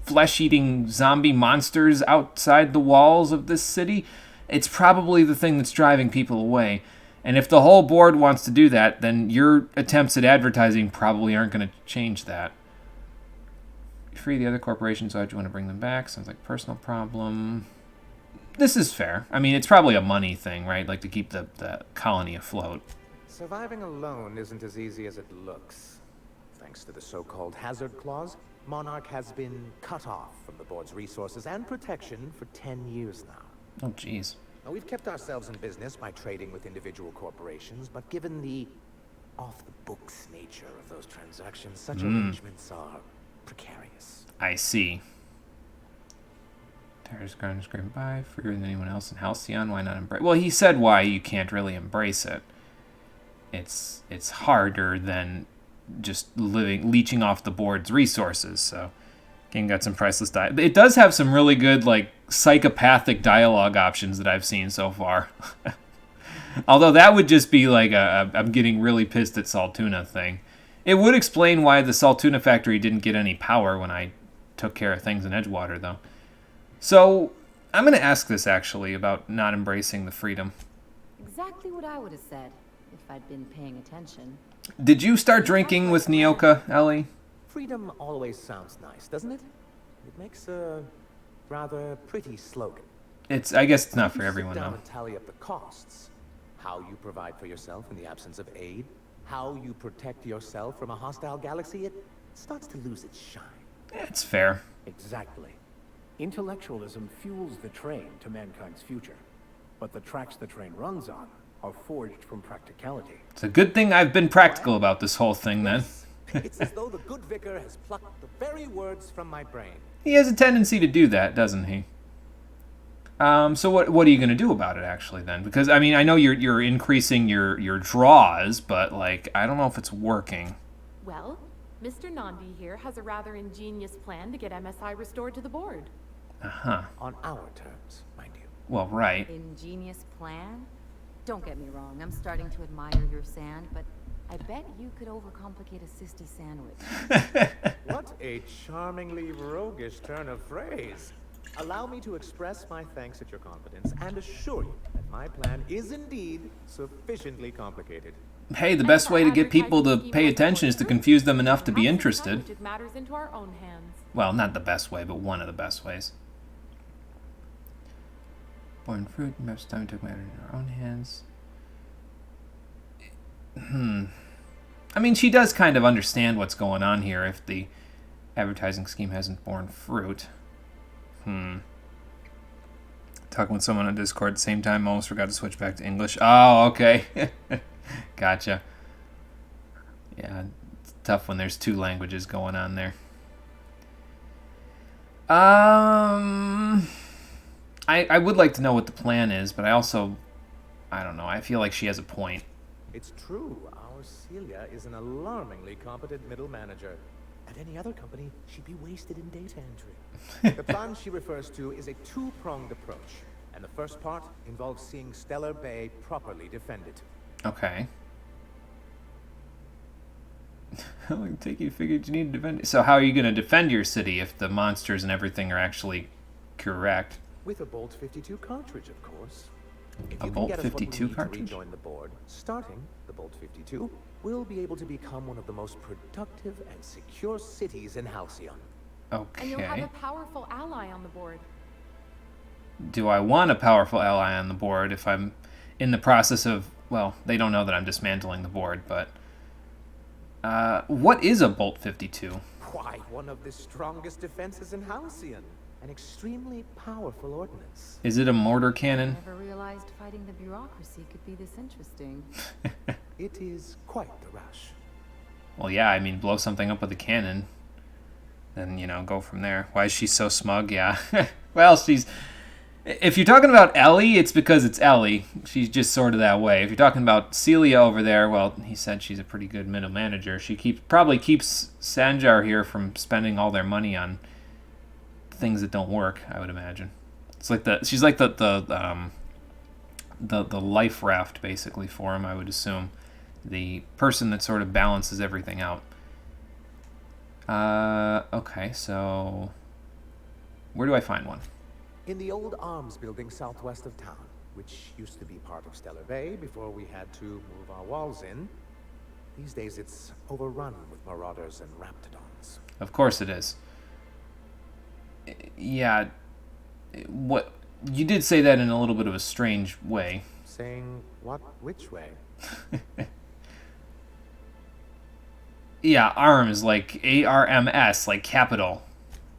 flesh-eating zombie monsters outside the walls of this city. It's probably the thing that's driving people away. And if the whole board wants to do that, then your attempts at advertising probably aren't going to change that. Free the other corporations, why'd you want to bring them back? Sounds like a personal problem. This is fair. I mean, it's probably a money thing, right? Like to keep the colony afloat. Surviving alone isn't as easy as it looks. Thanks to the so-called hazard clause, Monarch has been cut off from the board's resources and protection for 10 years now. Oh, jeez. Now, we've kept ourselves in business by trading with individual corporations, but given the off-the-books nature of those transactions, such arrangements are precarious. I see. Tara's ground is great by freer than anyone else in Halcyon. Why not embrace? Well, he said why you can't really embrace it. It's harder than just leeching off the board's resources. So, game got some priceless dialogue. It does have some really good, like, psychopathic dialogue options that I've seen so far. Although that would just be like a I'm getting really pissed at Saltuna thing. It would explain why the Saltuna factory didn't get any power when I took care of things in Edgewater, though. So, I'm going to ask this, actually, about not embracing the freedom. Exactly what I would have said if I'd been paying attention. Did you start drinking with Nyoka, Ellie? Freedom always sounds nice, doesn't it? It makes a rather pretty slogan. I guess it's not for everyone, though. Sit down though. and tally up the costs. How you provide for yourself in the absence of aid. How you protect yourself from a hostile galaxy. It starts to lose its shine. It's fair. Exactly. Intellectualism fuels the train to mankind's future, but the tracks the train runs on are forged from practicality. It's a good thing I've been practical about this whole thing, then. It's as though the good vicar has plucked the very words from my brain. He has a tendency to do that, doesn't he? So what are you going to do about it, actually, then? Because, I mean, I know you're increasing your draws, but, like, I don't know if it's working. Well, Mr. Nandi here has a rather ingenious plan to get MSI restored to the board. Uh-huh. On our terms, mind you. Well, right. Ingenious plan? Don't get me wrong, I'm starting to admire your sand, but I bet you could overcomplicate a sisty sandwich. What a charmingly roguish turn of phrase. Allow me to express my thanks at your confidence and assure you that my plan is indeed sufficiently complicated. Hey, the best way to get people to pay attention is to confuse them enough to be interested. It matters into our own hands. Well, not the best way, but one of the best ways. Born fruit, most time took matter in our own hands. I mean, she does kind of understand what's going on here if the advertising scheme hasn't borne fruit. Talking with someone on Discord at the same time, almost forgot to switch back to English. Oh, okay. Gotcha. Yeah, it's tough when there's two languages going on there. I would like to know what the plan is, but I don't know. I feel like she has a point. It's true. Our Celia is an alarmingly competent middle manager. At any other company, she'd be wasted in data entry. The plan she refers to is a two-pronged approach, and the first part involves seeing Stellar Bay properly defended. Okay. How long did it take you to figure you need to defend it? So how are you going to defend your city if the monsters and everything are actually correct? With a Bolt 52 cartridge, of course. If A you Bolt can get us what we 52 need cartridge? to rejoin the board, starting the Bolt 52, we'll be able to become one of the most productive and secure cities in Halcyon. And you'll have Okay. a powerful ally on the board. Do I want a powerful ally on the board if I'm in the process of... Well, they don't know that I'm dismantling the board, but... what is a Bolt 52? quite one of the strongest defenses in Halcyon. An extremely powerful ordnance. Is it a mortar cannon? Never realized fighting the bureaucracy could be this interesting. It is quite the rush. Well, yeah, I mean, blow something up with a cannon. Then, you know, go from there. Why is she so smug? Yeah. Well, she's... If you're talking about Ellie, it's because it's Ellie. She's just sort of that way. If you're talking about Celia over there, well, he said she's a pretty good middle manager. She probably keeps Sanjar here from spending all their money on things that don't work, I would imagine. It's like she's like the life raft, basically, for him, I would assume. The person that sort of balances everything out. Okay, so where do I find one? In the old arms building southwest of town, which used to be part of Stellar Bay before we had to move our walls in. These days it's overrun with marauders and raptidons. Of course it is. Yeah, what you did say that in a little bit of a strange way. Saying what? Which way? Yeah, ARMS, like ARMS, like capital.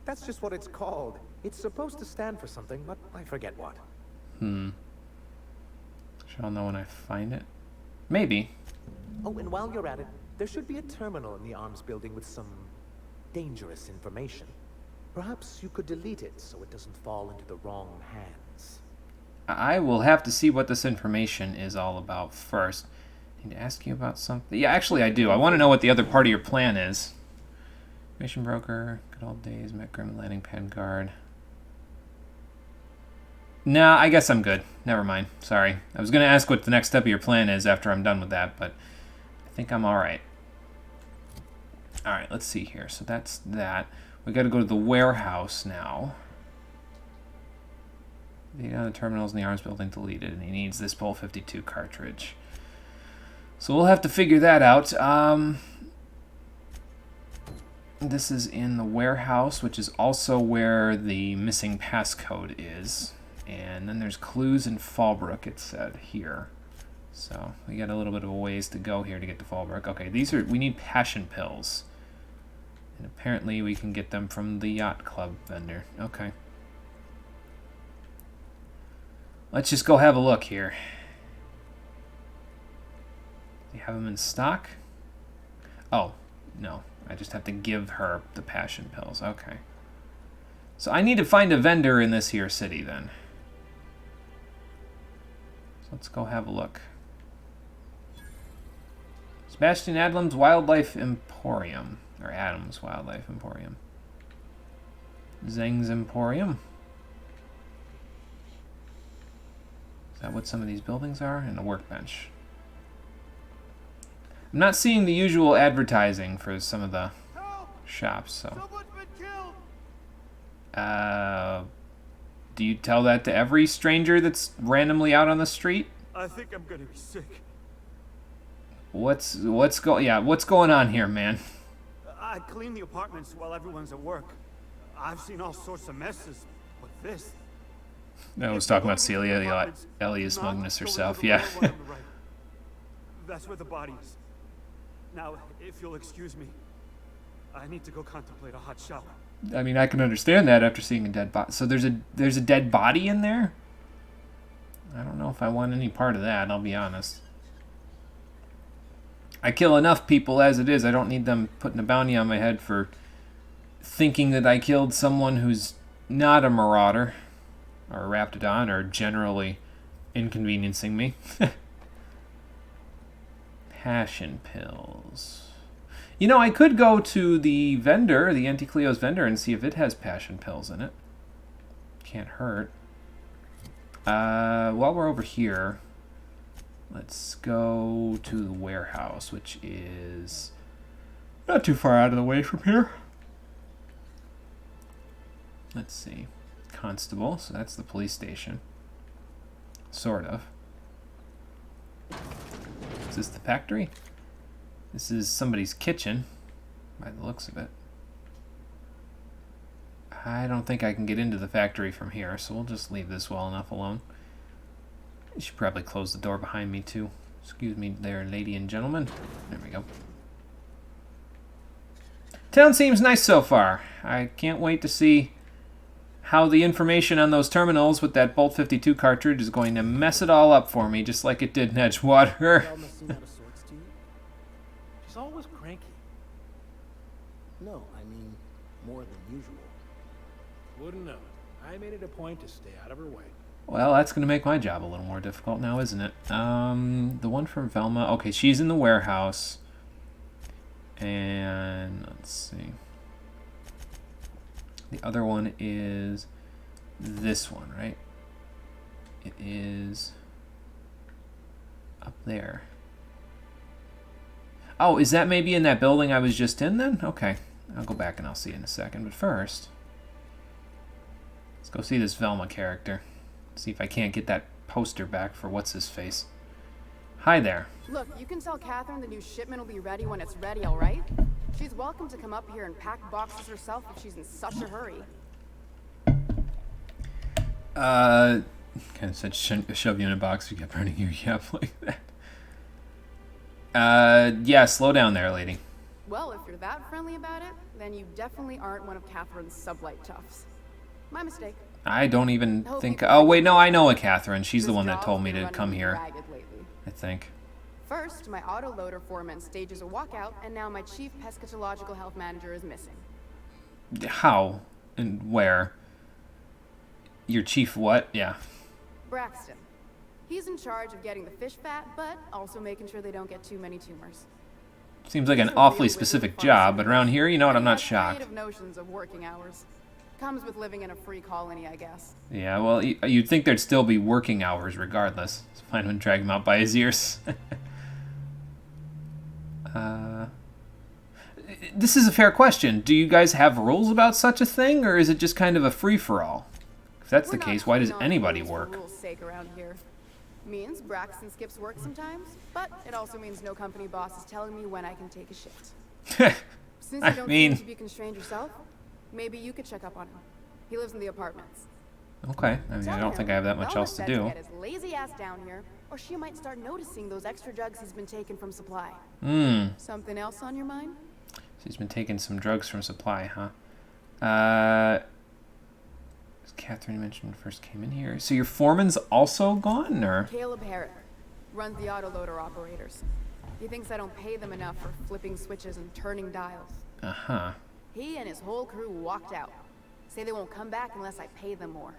That's just what it's called. It's supposed to stand for something, but I forget what. Shall I know when I find it? Maybe. Oh, and while you're at it, there should be a terminal in the arms building with some dangerous information. Perhaps you could delete it so it doesn't fall into the wrong hands. I will have to see what this information is all about first. I need to ask you about something. Yeah, actually I do. I want to know what the other part of your plan is. Mission broker, good old days, met Grim landing pad guard. Nah, I guess I'm good. Never mind. Sorry. I was going to ask what the next step of your plan is after I'm done with that, but I think I'm alright. Alright, let's see here. So that's that. We got to go to the warehouse now. The terminals in the arms building deleted, and he needs this Bull 52 cartridge. So we'll have to figure that out. This is in the warehouse, which is also where the missing passcode is. And then there's clues in Fallbrook, it said here. So we got a little bit of a ways to go here to get to Fallbrook. Okay, we need passion pills. And apparently we can get them from the yacht club vendor. Okay. Let's just go have a look here. Do you have them in stock? Oh, no. I just have to give her the passion pills. Okay. So I need to find a vendor in this here city then. So let's go have a look. Sebastian Adlam's Wildlife Emporium. Or Adams Wildlife Emporium. Zeng's Emporium. Is that what some of these buildings are? And a workbench. I'm not seeing the usual advertising for some of the shops, so. Do you tell that to every stranger that's randomly out on the street? I think I'm gonna be sick. What's going on here, man? I clean the apartments while everyone's at work. I've seen all sorts of messes, but this. No, I was talking about Celia. Ellie is smugness herself. Yeah. That's where the body is. Now, if you'll excuse me, I need to go contemplate a hot shower. I mean, I can understand that after seeing a dead body. So there's a dead body in there? I don't know if I want any part of that, I'll be honest. I kill enough people as it is. I don't need them putting a bounty on my head for thinking that I killed someone who's not a marauder or a raptidon or generally inconveniencing me. Passion pills. You know, I could go to the vendor, the Anti-Cleo's vendor, and see if it has passion pills in it. Can't hurt. While we're over here, let's go to the warehouse, which is not too far out of the way from here. Let's see. Constable, so that's the police station. Sort of. Is this the factory? This is somebody's kitchen, by the looks of it. I don't think I can get into the factory from here, so we'll just leave this well enough alone. I should probably close the door behind me, too. Excuse me there, lady and gentlemen. There we go. Town seems nice so far. I can't wait to see how the information on those terminals with that Bolt 52 cartridge is going to mess it all up for me, just like it did in Edgewater. Velma seem out of sorts to you? She's always cranky. No, I mean more than usual. Wouldn't know. I made it a point to stay out of her way. Well, that's going to make my job a little more difficult now, isn't it? The one from Velma. Okay, she's in the warehouse. And let's see. The other one is this one, right? It is up there. Oh, is that maybe in that building I was just in then? Okay. I'll go back and I'll see it in a second. But first, let's go see this Velma character. See if I can't get that poster back for what's-his-face. Hi there. Look, you can tell Catherine the new shipment will be ready when it's ready, all right? She's welcome to come up here and pack boxes herself if she's in such a hurry. Kind of said shove you in a box. You kept running your yap like that. Yeah, slow down there, lady. Well, if you're that friendly about it, then you definitely aren't one of Catherine's sublight toughs. My mistake. I don't even think... Oh, wait, no, I know a Catherine. She's the one that told me to come here, I think. First, my autoloader foreman stages a walkout, and now my chief pescatological health manager is missing. How? And where? Your chief what? Yeah. Braxton. He's in charge of getting the fish fat, but also making sure they don't get too many tumors. Seems like an awfully specific job, but around here, you know what, I'm not shocked. Creative notions of working hours. Comes with living in a free colony, I guess. Yeah, well, you'd think there'd still be working hours regardless. It's fine when drag him out by his ears. This is a fair question. Do you guys have rules about such a thing, or is it just kind of a free-for-all? If that's the case, why does anybody work? For rules' sake around here. Means Braxton skips work sometimes, but it also means no company boss is telling me when I can take a shift. Since you don't seem to be constrained yourself, maybe you could check up on him. He lives in the apartments. Okay, I mean, I don't think I have that much else to do. Get his lazy ass down here, or she might start noticing those extra drugs he's been taking from supply. Something else on your mind? So he's been taking some drugs from supply, huh? As Catherine mentioned when first came in here. So your foreman's also gone, or? Caleb Herrick runs the autoloader operators. He thinks I don't pay them enough for flipping switches and turning dials. Uh-huh. He and his whole crew walked out. Say they won't come back unless I pay them more.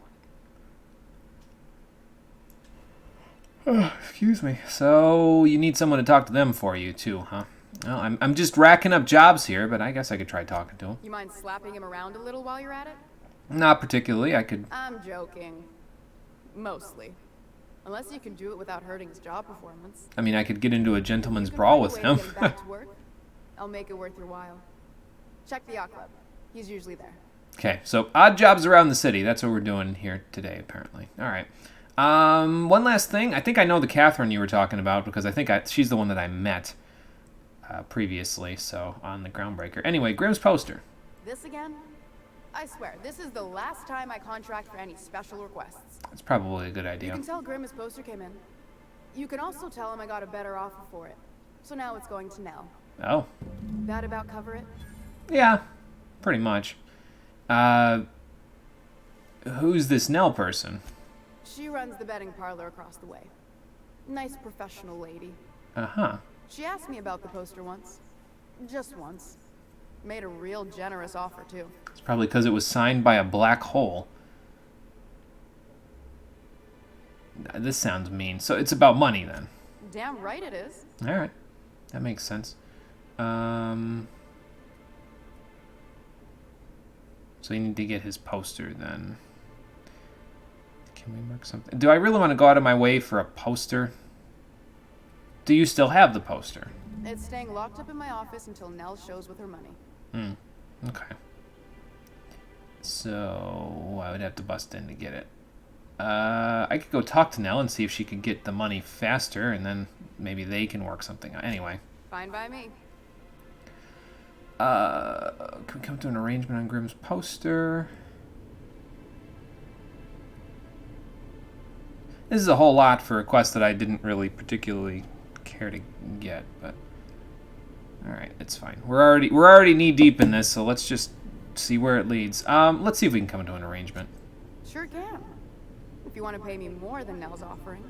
Oh, excuse me. So you need someone to talk to them for you too, huh? Well, I'm just racking up jobs here, but I guess I could try talking to him. You mind slapping him around a little while you're at it? Not particularly. I could... I'm joking. Mostly. Unless you can do it without hurting his job performance. I mean, I could get into a gentleman's brawl with him. Back to work, I'll make it worth your while. Check the yacht club. He's usually there. Okay, so odd jobs around the city. That's what we're doing here today, apparently. All right. One last thing. I think I know the Catherine you were talking about because I think she's the one that I met previously, so on the Groundbreaker. Anyway, Grimm's poster. This again? I swear, this is the last time I contract for any special requests. That's probably a good idea. You can tell Grimm his poster came in. You can also tell him I got a better offer for it. So now it's going to Nell. Oh. That about cover it? Yeah, pretty much. Who's this Nell person? She runs the betting parlor across the way. Nice professional lady. Uh-huh. She asked me about the poster once. Just once. Made a real generous offer, too. It's probably because it was signed by a black hole. This sounds mean. So it's about money, then. Damn right it is. All right. That makes sense. So you need to get his poster, then. Can we mark something? Do I really want to go out of my way for a poster? Do you still have the poster? It's staying locked up in my office until Nell shows with her money. Okay. So I would have to bust in to get it. I could go talk to Nell and see if she could get the money faster, and then maybe they can work something out. Anyway. Fine by me. Can we come to an arrangement on Grimm's poster? This is a whole lot for a quest that I didn't really particularly care to get, but All right, it's fine. We're already knee deep in this, so let's just see where it leads. Let's see if we can come to an arrangement. Sure can. If you want to pay me more than Nell's offering.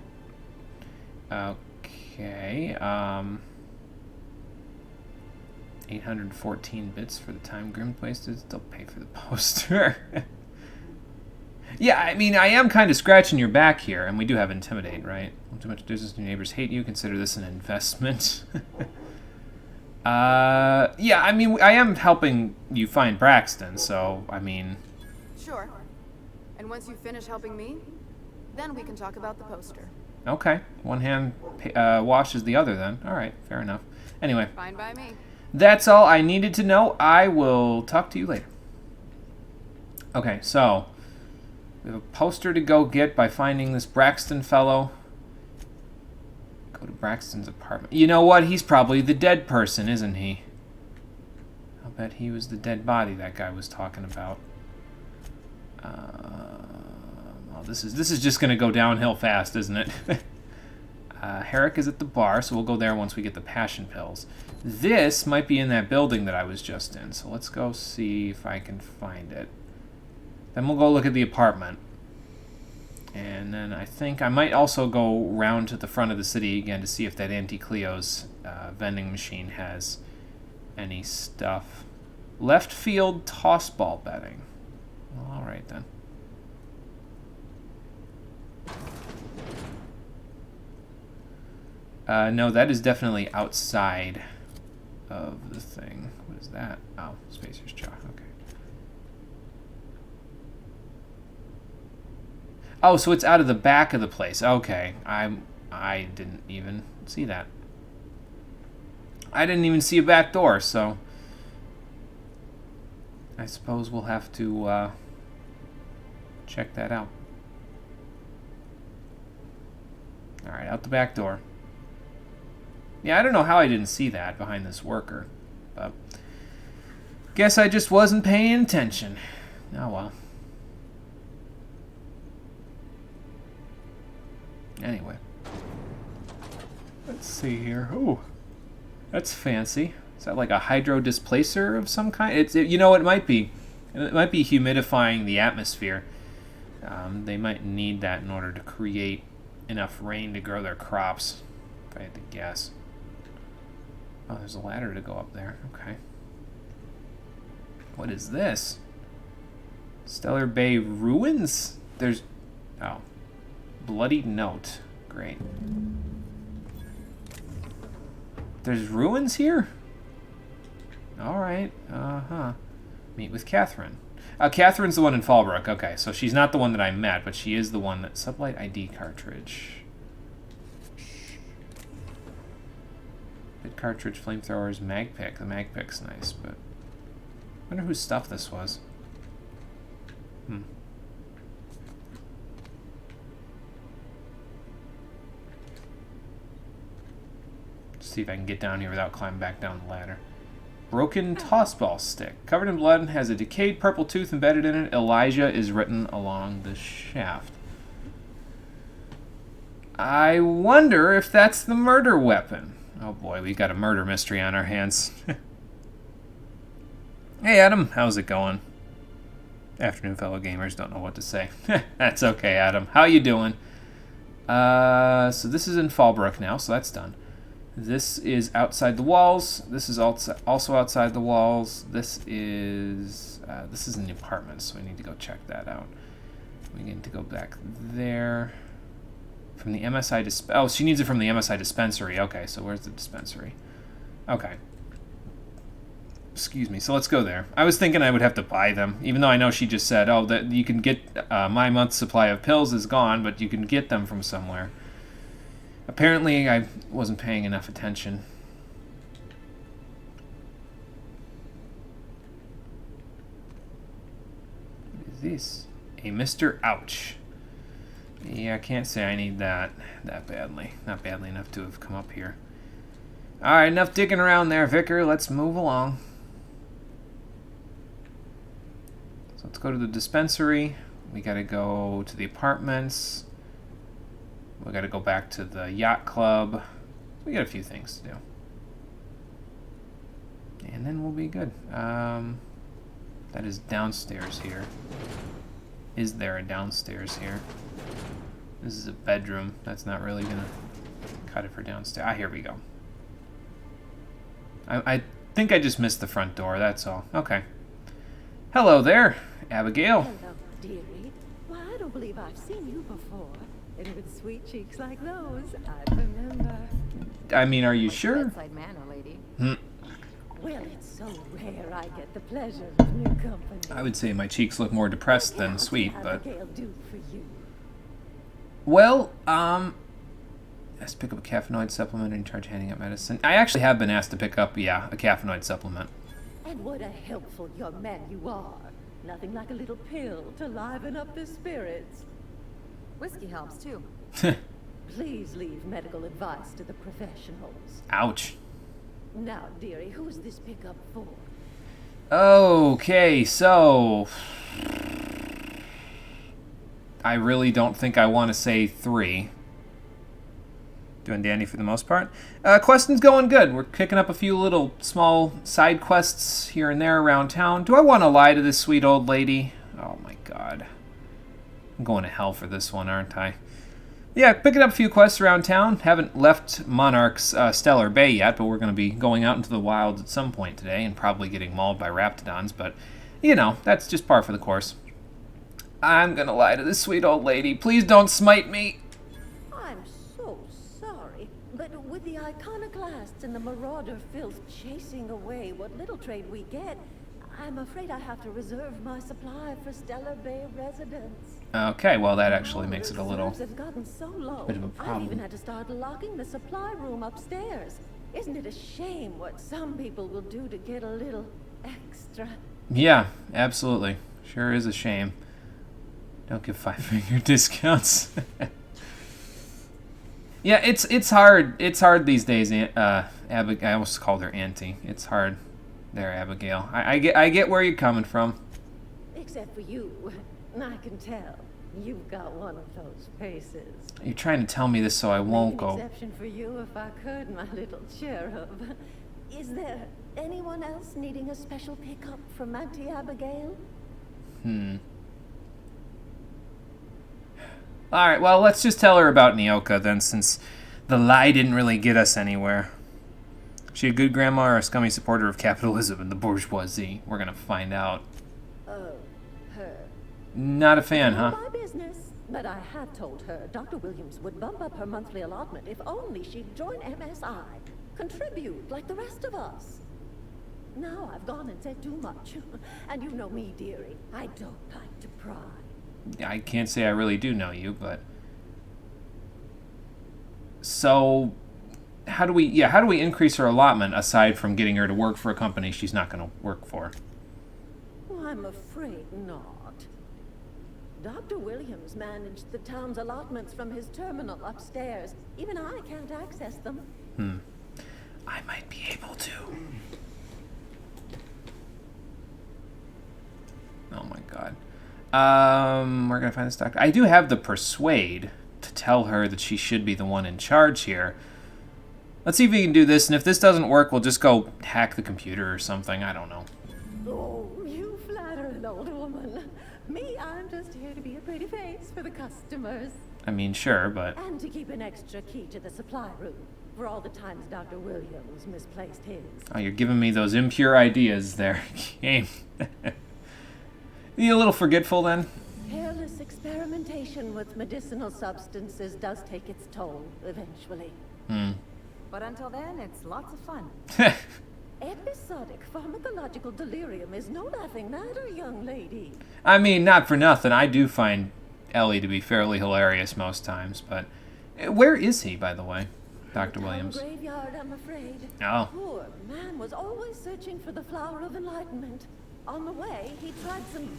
Okay. 814 bits for the time Grim wasted. Still pay for the poster. Yeah, I mean, I am kind of scratching your back here, and we do have Intimidate, right? Too much business, your neighbors hate you. Consider this an investment. Yeah, I mean, I am helping you find Braxton, so, I mean... Sure. And once you finish helping me, then we can talk about the poster. Okay. One hand washes the other, then. All right, fair enough. Anyway. Fine by me. That's all I needed to know. I will talk to you later. Okay, so... we have a poster to go get by finding this Braxton fellow. Go to Braxton's apartment. You know what? He's probably the dead person, isn't he? I'll bet he was the dead body that guy was talking about. Well, this is just going to go downhill fast, isn't it? Herrick is at the bar, so we'll go there once we get the passion pills. This might be in that building that I was just in, so let's go see if I can find it. Then we'll go look at the apartment. And then I think I might also go round to the front of the city again to see if that Auntie Cleo's vending machine has any stuff. Left field toss ball betting. Well, all right then. No, that is definitely outside of the thing. What is that? Oh, Spacer's Jaw. Okay. Oh, so it's out of the back of the place. Okay. I didn't even see that. I didn't even see a back door, so I suppose we'll have to check that out. Alright, out the back door. Yeah, I don't know how I didn't see that behind this worker, but guess I just wasn't paying attention. Oh well. Anyway, let's see here. Ooh, that's fancy. Is that like a hydro displacer of some kind? You know, it might be. It might be humidifying the atmosphere. They might need that in order to create enough rain to grow their crops, if I had to guess. Oh, there's a ladder to go up there. Okay. What is this? Stellar Bay Ruins? There's... oh. Bloody Note. Great. There's ruins here? Alright. Uh-huh. Meet with Catherine. Catherine's the one in Fallbrook. Okay, so she's not the one that I met, but she is the one that... Sublight ID cartridge. Bit cartridge, flamethrowers, mag pick. The mag pick's nice, but... I wonder whose stuff this was. See if I can get down here without climbing back down the ladder. Broken tossball stick. Covered in blood and has a decayed purple tooth embedded in it. Elijah is written along the shaft. I wonder if that's the murder weapon. Oh boy, we got a murder mystery on our hands. Hey Adam, how's it going? Afternoon, fellow gamers. Don't know what to say. That's okay, Adam. How you doing? So this is in Fallbrook now, so that's done. This is outside the walls. This is also outside the walls. This is in the apartment, so we need to go check that out. We need to go back there. From the MSI oh, she needs it from the MSI dispensary. Okay, so where's the dispensary? Okay. Excuse me. So let's go there. I was thinking I would have to buy them, even though I know she just said, oh, that you can get my month's supply of pills is gone, but you can get them from somewhere. Apparently, I wasn't paying enough attention. What is this? A Mr. Ouch. Yeah, I can't say I need that badly. Not badly enough to have come up here. Alright, enough digging around there, Vicar. Let's move along. So let's go to the dispensary. We gotta go to the apartments. We gotta go back to the yacht club. We got a few things to do. And then we'll be good. That is downstairs here. Is there a downstairs here? This is a bedroom. That's not really gonna cut it for downstairs. Ah, here we go. I think I just missed the front door, that's all. Okay. Hello there, Abigail. Hello, dearie. Why, I don't believe I've seen you before. And with sweet cheeks like those, I remember. I mean, are you sure? Bedside manner, lady. Well, it's so rare I get the pleasure of new company. I would say my cheeks look more depressed than sweet, but... Abigail do for you? Well, let's pick up a caffeinoid supplement and charge handing out medicine. I actually have been asked to pick up, yeah, a caffeinoid supplement. And what a helpful young man you are. Nothing like a little pill to liven up the spirits. Whiskey helps, too. Please leave medical advice to the professionals. Ouch. Now, dearie, who's this pickup for? Okay, so... I really don't think I want to say 3. Doing dandy for the most part. Questing's going good. We're picking up a few little small side quests here and there around town. Do I want to lie to this sweet old lady? Oh my god. I'm going to hell for this one, aren't I? Yeah, picking up a few quests around town. Haven't left Monarch's Stellar Bay yet, but we're going to be going out into the wilds at some point today and probably getting mauled by raptidons, but, you know, that's just par for the course. I'm going to lie to this sweet old lady. Please don't smite me. I'm so sorry, but with the iconoclasts and the marauder filth chasing away what little trade we get, I'm afraid I have to reserve my supply for Stellar Bay residents. Okay, well that actually makes it a little Reserves have gotten so low, bit of a I've problem. even had to start locking the supply room upstairs. Isn't it a shame what some people will do to get a little extra? Yeah, absolutely. Sure is a shame. Don't give 5-finger discounts. Yeah, it's hard. It's hard these days. Abigail, I almost called her Auntie. It's hard. There, Abigail. I get where you're coming from. Except for you, I can tell you've got one of those faces. You're trying to tell me this so I won't Make go. an exception for you if I could, my little cherub. Is there anyone else needing a special pickup from Auntie Abigail? Alright, well, let's just tell her about Nyoka then, since the lie didn't really get us anywhere. She a good grandma or a scummy supporter of capitalism and the bourgeoisie? We're gonna find out. Oh, her. Not a fan, huh? Not my business. But I have told her Dr. Williams would bump up her monthly allotment if only she'd join MSI. Contribute like the rest of us. Now I've gone and said too much. And you know me, dearie. I don't like to pry. I can't say I really do know you, but... So... How do we increase her allotment aside from getting her to work for a company she's not going to work for? Well, I'm afraid not. Dr. Williams managed the town's allotments from his terminal upstairs. Even I can't access them. I might be able to. Oh my god. We're going to find this doctor. I do have the persuade to tell her that she should be the one in charge here. Let's see if we can do this, and if this doesn't work, we'll just go hack the computer or something. I don't know. Oh, you flatter an old woman. Me, I'm just here to be a pretty face for the customers. I mean, sure, but... And to keep an extra key to the supply room for all the times Dr. Williams misplaced his. Oh, you're giving me those impure ideas there, game. You a little forgetful, then? Careless experimentation with medicinal substances does take its toll, eventually. But until then, it's lots of fun. Episodic pharmacological delirium is no laughing matter, young lady. I mean, not for nothing. I do find Ellie to be fairly hilarious most times, but... Where is he, by the way? Dr. Williams. Graveyard, I'm afraid. Oh. Poor man was always searching for the flower of enlightenment. On the way, he tried some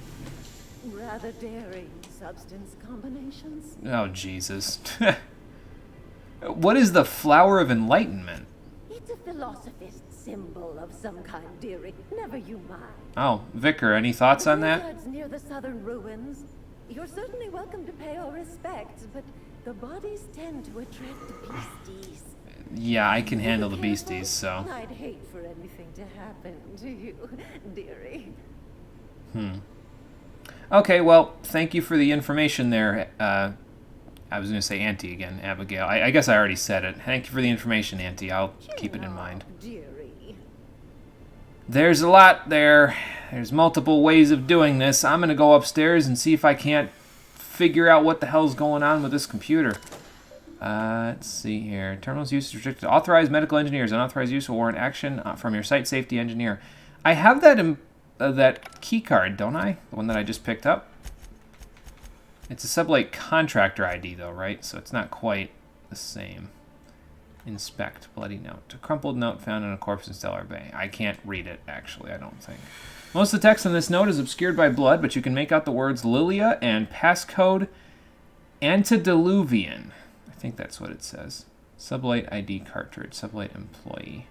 rather daring substance combinations. Oh, Jesus. What is the Flower of Enlightenment? It's a philosophist symbol of some kind, dearie. Never you mind. Oh, Vicar, any thoughts on that? Graveyard's near the southern ruins. You're certainly welcome to pay our respects, but the bodies tend to attract beasties. yeah, I can handle the beasties, so. I'd hate for anything to happen to you, dearie. Okay, well, thank you for the information there. I was going to say Auntie again, Abigail. I guess I already said it. Thank you for the information, Auntie. I'll keep it in mind. Dearie. There's a lot there. There's multiple ways of doing this. I'm going to go upstairs and see if I can't figure out what the hell's going on with this computer. Let's see here. Terminal's use is restricted. Authorized medical engineers. Unauthorized use will warrant action from your site safety engineer. I have that that key card, don't I? The one that I just picked up. It's a Sublight contractor ID, though, right? So it's not quite the same. Inspect. Bloody note. A crumpled note found in a corpse in Stellar Bay. I can't read it, actually, I don't think. Most of the text on this note is obscured by blood, but you can make out the words Lilia and passcode Antediluvian. I think that's what it says. Sublight ID cartridge. Sublight employee.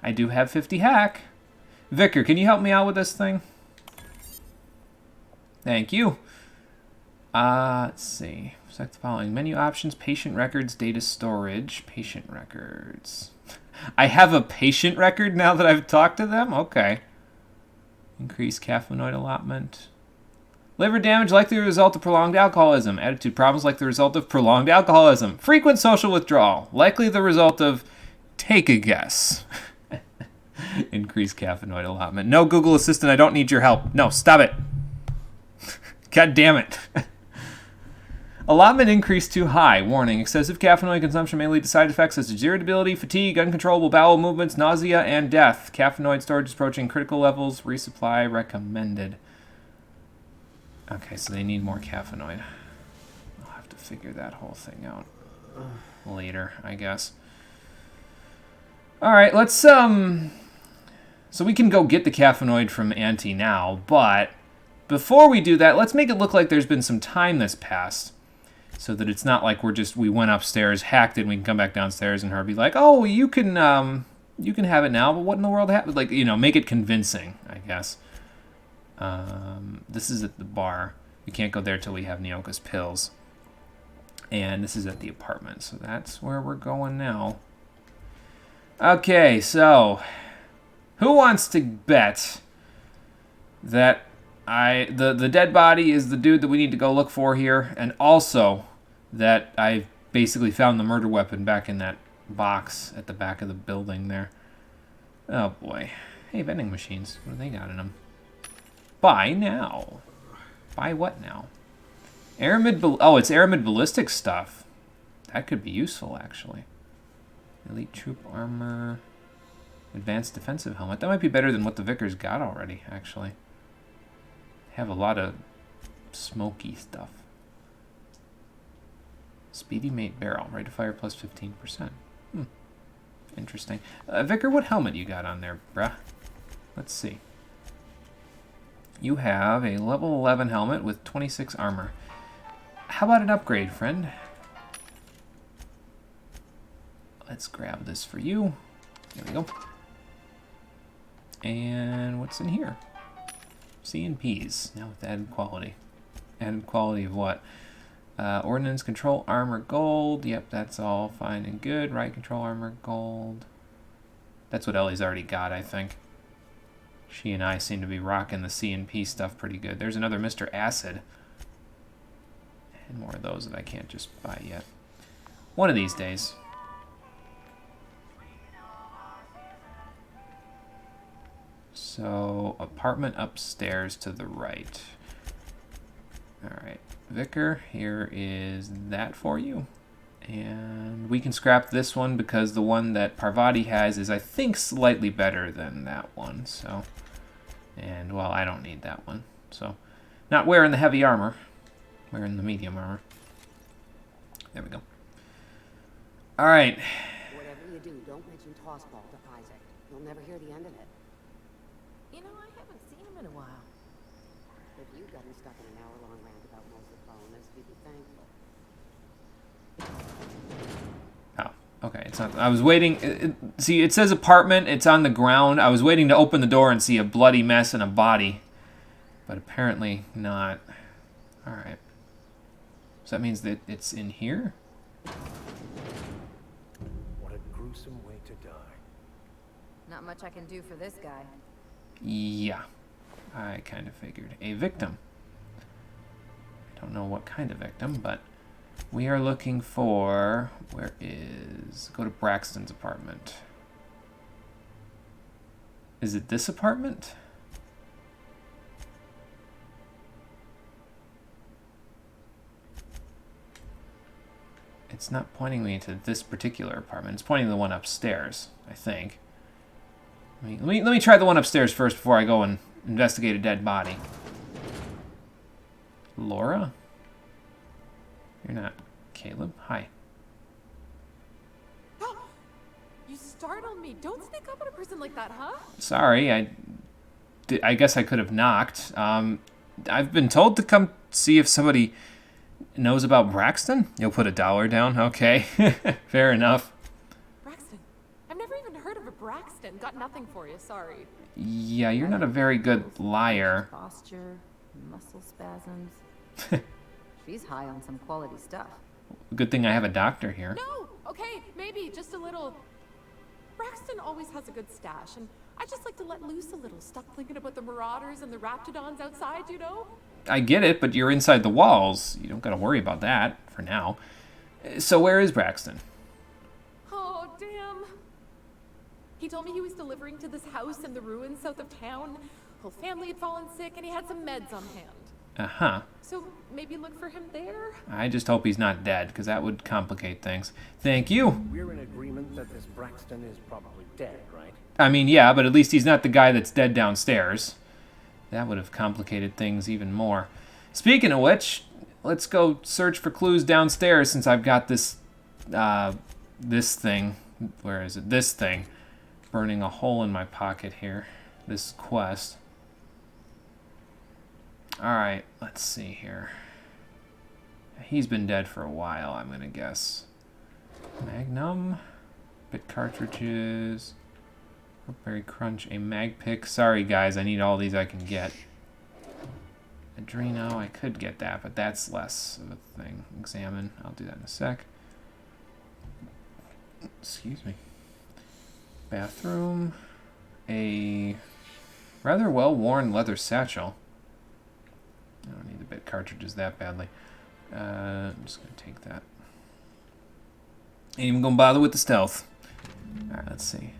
I do have 50 hack. Vicar, can you help me out with this thing? Thank you. Let's see. Select the following menu options: patient records, data storage, patient records. I have a patient record now that I've talked to them? Okay. Increase caffeinoid allotment. Liver damage likely the result of prolonged alcoholism. Attitude problems like the result of prolonged alcoholism. Frequent social withdrawal. Likely the result of, take a guess. Increase caffeinoid allotment. No, Google Assistant, I don't need your help. No, stop it. God damn it. Allotment increase too high. Warning, excessive caffeinoid consumption may lead to side effects such as irritability, fatigue, uncontrollable bowel movements, nausea, and death. Caffeinoid storage is approaching critical levels. Resupply recommended. Okay, so they need more caffeinoid. I'll have to figure that whole thing out later, I guess. All right, let's so we can go get the caffeinoid from Auntie now, but before we do that, let's make it look like there's been some time that's passed, so that it's not like we went upstairs, hacked it, and we can come back downstairs and her be like, oh, you can have it now, but what in the world happened? Like, you know, make it convincing, I guess. This is at the bar. We can't go there till we have Nyoka's pills. And this is at the apartment, so that's where we're going now. Okay, so who wants to bet that the dead body is the dude that we need to go look for here, and also that I basically found the murder weapon back in that box at the back of the building there. Oh boy. Hey, vending machines. What do they got in them? Buy now. Buy what now? Oh, it's Aramid ballistic stuff. That could be useful, actually. Elite troop armor. Advanced defensive helmet. That might be better than what the Vicar's got already, actually. Have a lot of smoky stuff. Speedy mate barrel. Rate of fire plus 15%. Interesting. Vicar, what helmet you got on there, bruh? Let's see. You have a level 11 helmet with 26 armor. How about an upgrade, friend? Let's grab this for you. There we go. And what's in here? C&Ps, now with added quality. Added quality of what? Ordnance control armor gold. Yep, that's all fine and good. Right control armor gold. That's what Ellie's already got, I think. She and I seem to be rocking the C&P stuff pretty good. There's another Mr. Acid. And more of those that I can't just buy yet. One of these days. So, apartment upstairs to the right. Alright, Vicar, here is that for you. And we can scrap this one because the one that Parvati has is, I think, slightly better than that one. So, and, well, I don't need that one. So, not wearing the heavy armor. Wearing the medium armor. There we go. Alright. Whatever you do, don't mention Tossball to Isaac. You'll never hear the end of it. You know, I haven't seen him in a while. If you got him stuck in an hour-long rant about mostly bonus, we'd be thankful. Oh, okay. It's not. I was waiting. See, it says apartment. It's on the ground. I was waiting to open the door and see a bloody mess and a body. But apparently not. Alright. So that means that it's in here? What a gruesome way to die. Not much I can do for this guy. Yeah. I kind of figured. A victim. I don't know what kind of victim, but we are looking for... Where is... Go to Braxton's apartment. Is it this apartment? It's not pointing me to this particular apartment. It's pointing to the one upstairs, I think. Let me try the one upstairs first before I go and investigate a dead body. Laura? You're not Caleb? Hi. You startled me. Don't sneak up on a person like that, huh? Sorry, I guess I could have knocked. I've been told to come see if somebody knows about Braxton. You'll put $1 down? Okay. Fair enough. Braxton. I've never even heard of a Braxton. Got nothing for you, sorry. Yeah, you're not a very good liar. Posture, muscle spasms. She's high on some quality stuff. Good thing I have a doctor here. No! Okay, maybe just a little. Braxton always has a good stash, and I just like to let loose a little. Stop thinking about the marauders and the raptidons outside, you know? I get it, but you're inside the walls. You don't gotta worry about that for now. So where is Braxton? Oh, damn. He told me he was delivering to this house in the ruins south of town. Whole family had fallen sick, and he had some meds on hand. Uh-huh. So maybe look for him there? I just hope he's not dead, because that would complicate things. Thank you. We're in agreement that this Braxton is probably dead, right? I mean, yeah, but at least he's not the guy that's dead downstairs. That would have complicated things even more. Speaking of which, let's go search for clues downstairs since I've got this, this thing. Where is it? This thing. Burning a hole in my pocket here. This quest. Alright, let's see here. He's been dead for a while, I'm gonna guess. Magnum. Bit cartridges. Berry Crunch, a mag pick. Sorry guys, I need all these I can get. Adreno, I could get that, but that's less of a thing. Examine, I'll do that in a sec. Excuse me. Bathroom. A rather well-worn leather satchel. I don't need the bit cartridges that badly. I'm just going to take that. Ain't even going to bother with the stealth. Alright, let's see.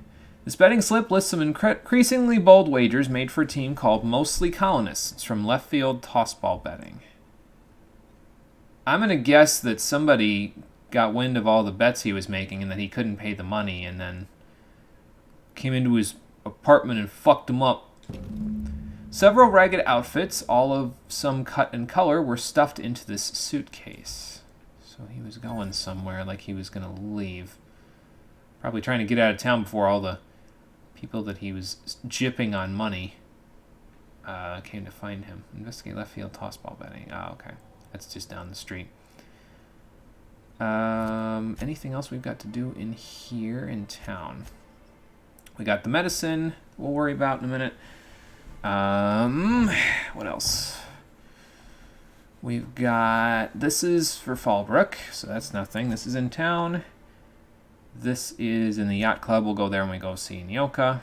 This betting slip lists some increasingly bold wagers made for a team called Mostly Colonists. It's from Left Field Tossball Betting. I'm going to guess that somebody got wind of all the bets he was making and that he couldn't pay the money and then came into his apartment and fucked him up. Several ragged outfits, all of some cut and color, were stuffed into this suitcase. So he was going somewhere like he was going to leave. Probably trying to get out of town before all the people that he was gypping on money came to find him. Investigate Left Field Tossball Betting. Oh, okay. That's just down the street. Anything else we've got to do in here in town? We got the medicine we'll worry about in a minute. What else? We've got... This is for Fallbrook, so that's nothing. This is in town. This is in the yacht club. We'll go there when we go see Nyoka.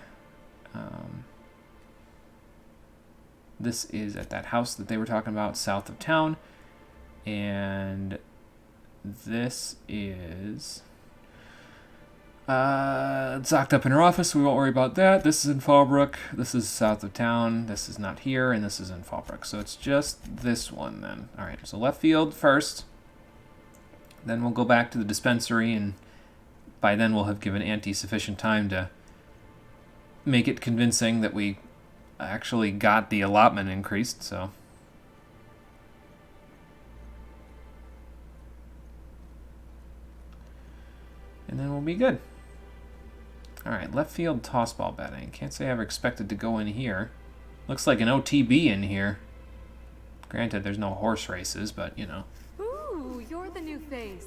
This is at that house that they were talking about south of town. And this is... it's locked up in her office, so we won't worry about that. This is in Fallbrook. This is south of town. This is not here, and this is in Fallbrook. So it's just this one then. Alright, so Left Field first. Then we'll go back to the dispensary, and by then we'll have given Auntie sufficient time to make it convincing that we actually got the allotment increased, so... And then we'll be good. Alright, Left Field Tossball Betting. Can't say I ever expected to go in here. Looks like an OTB in here. Granted, there's no horse races, but, you know. Ooh, you're the new face.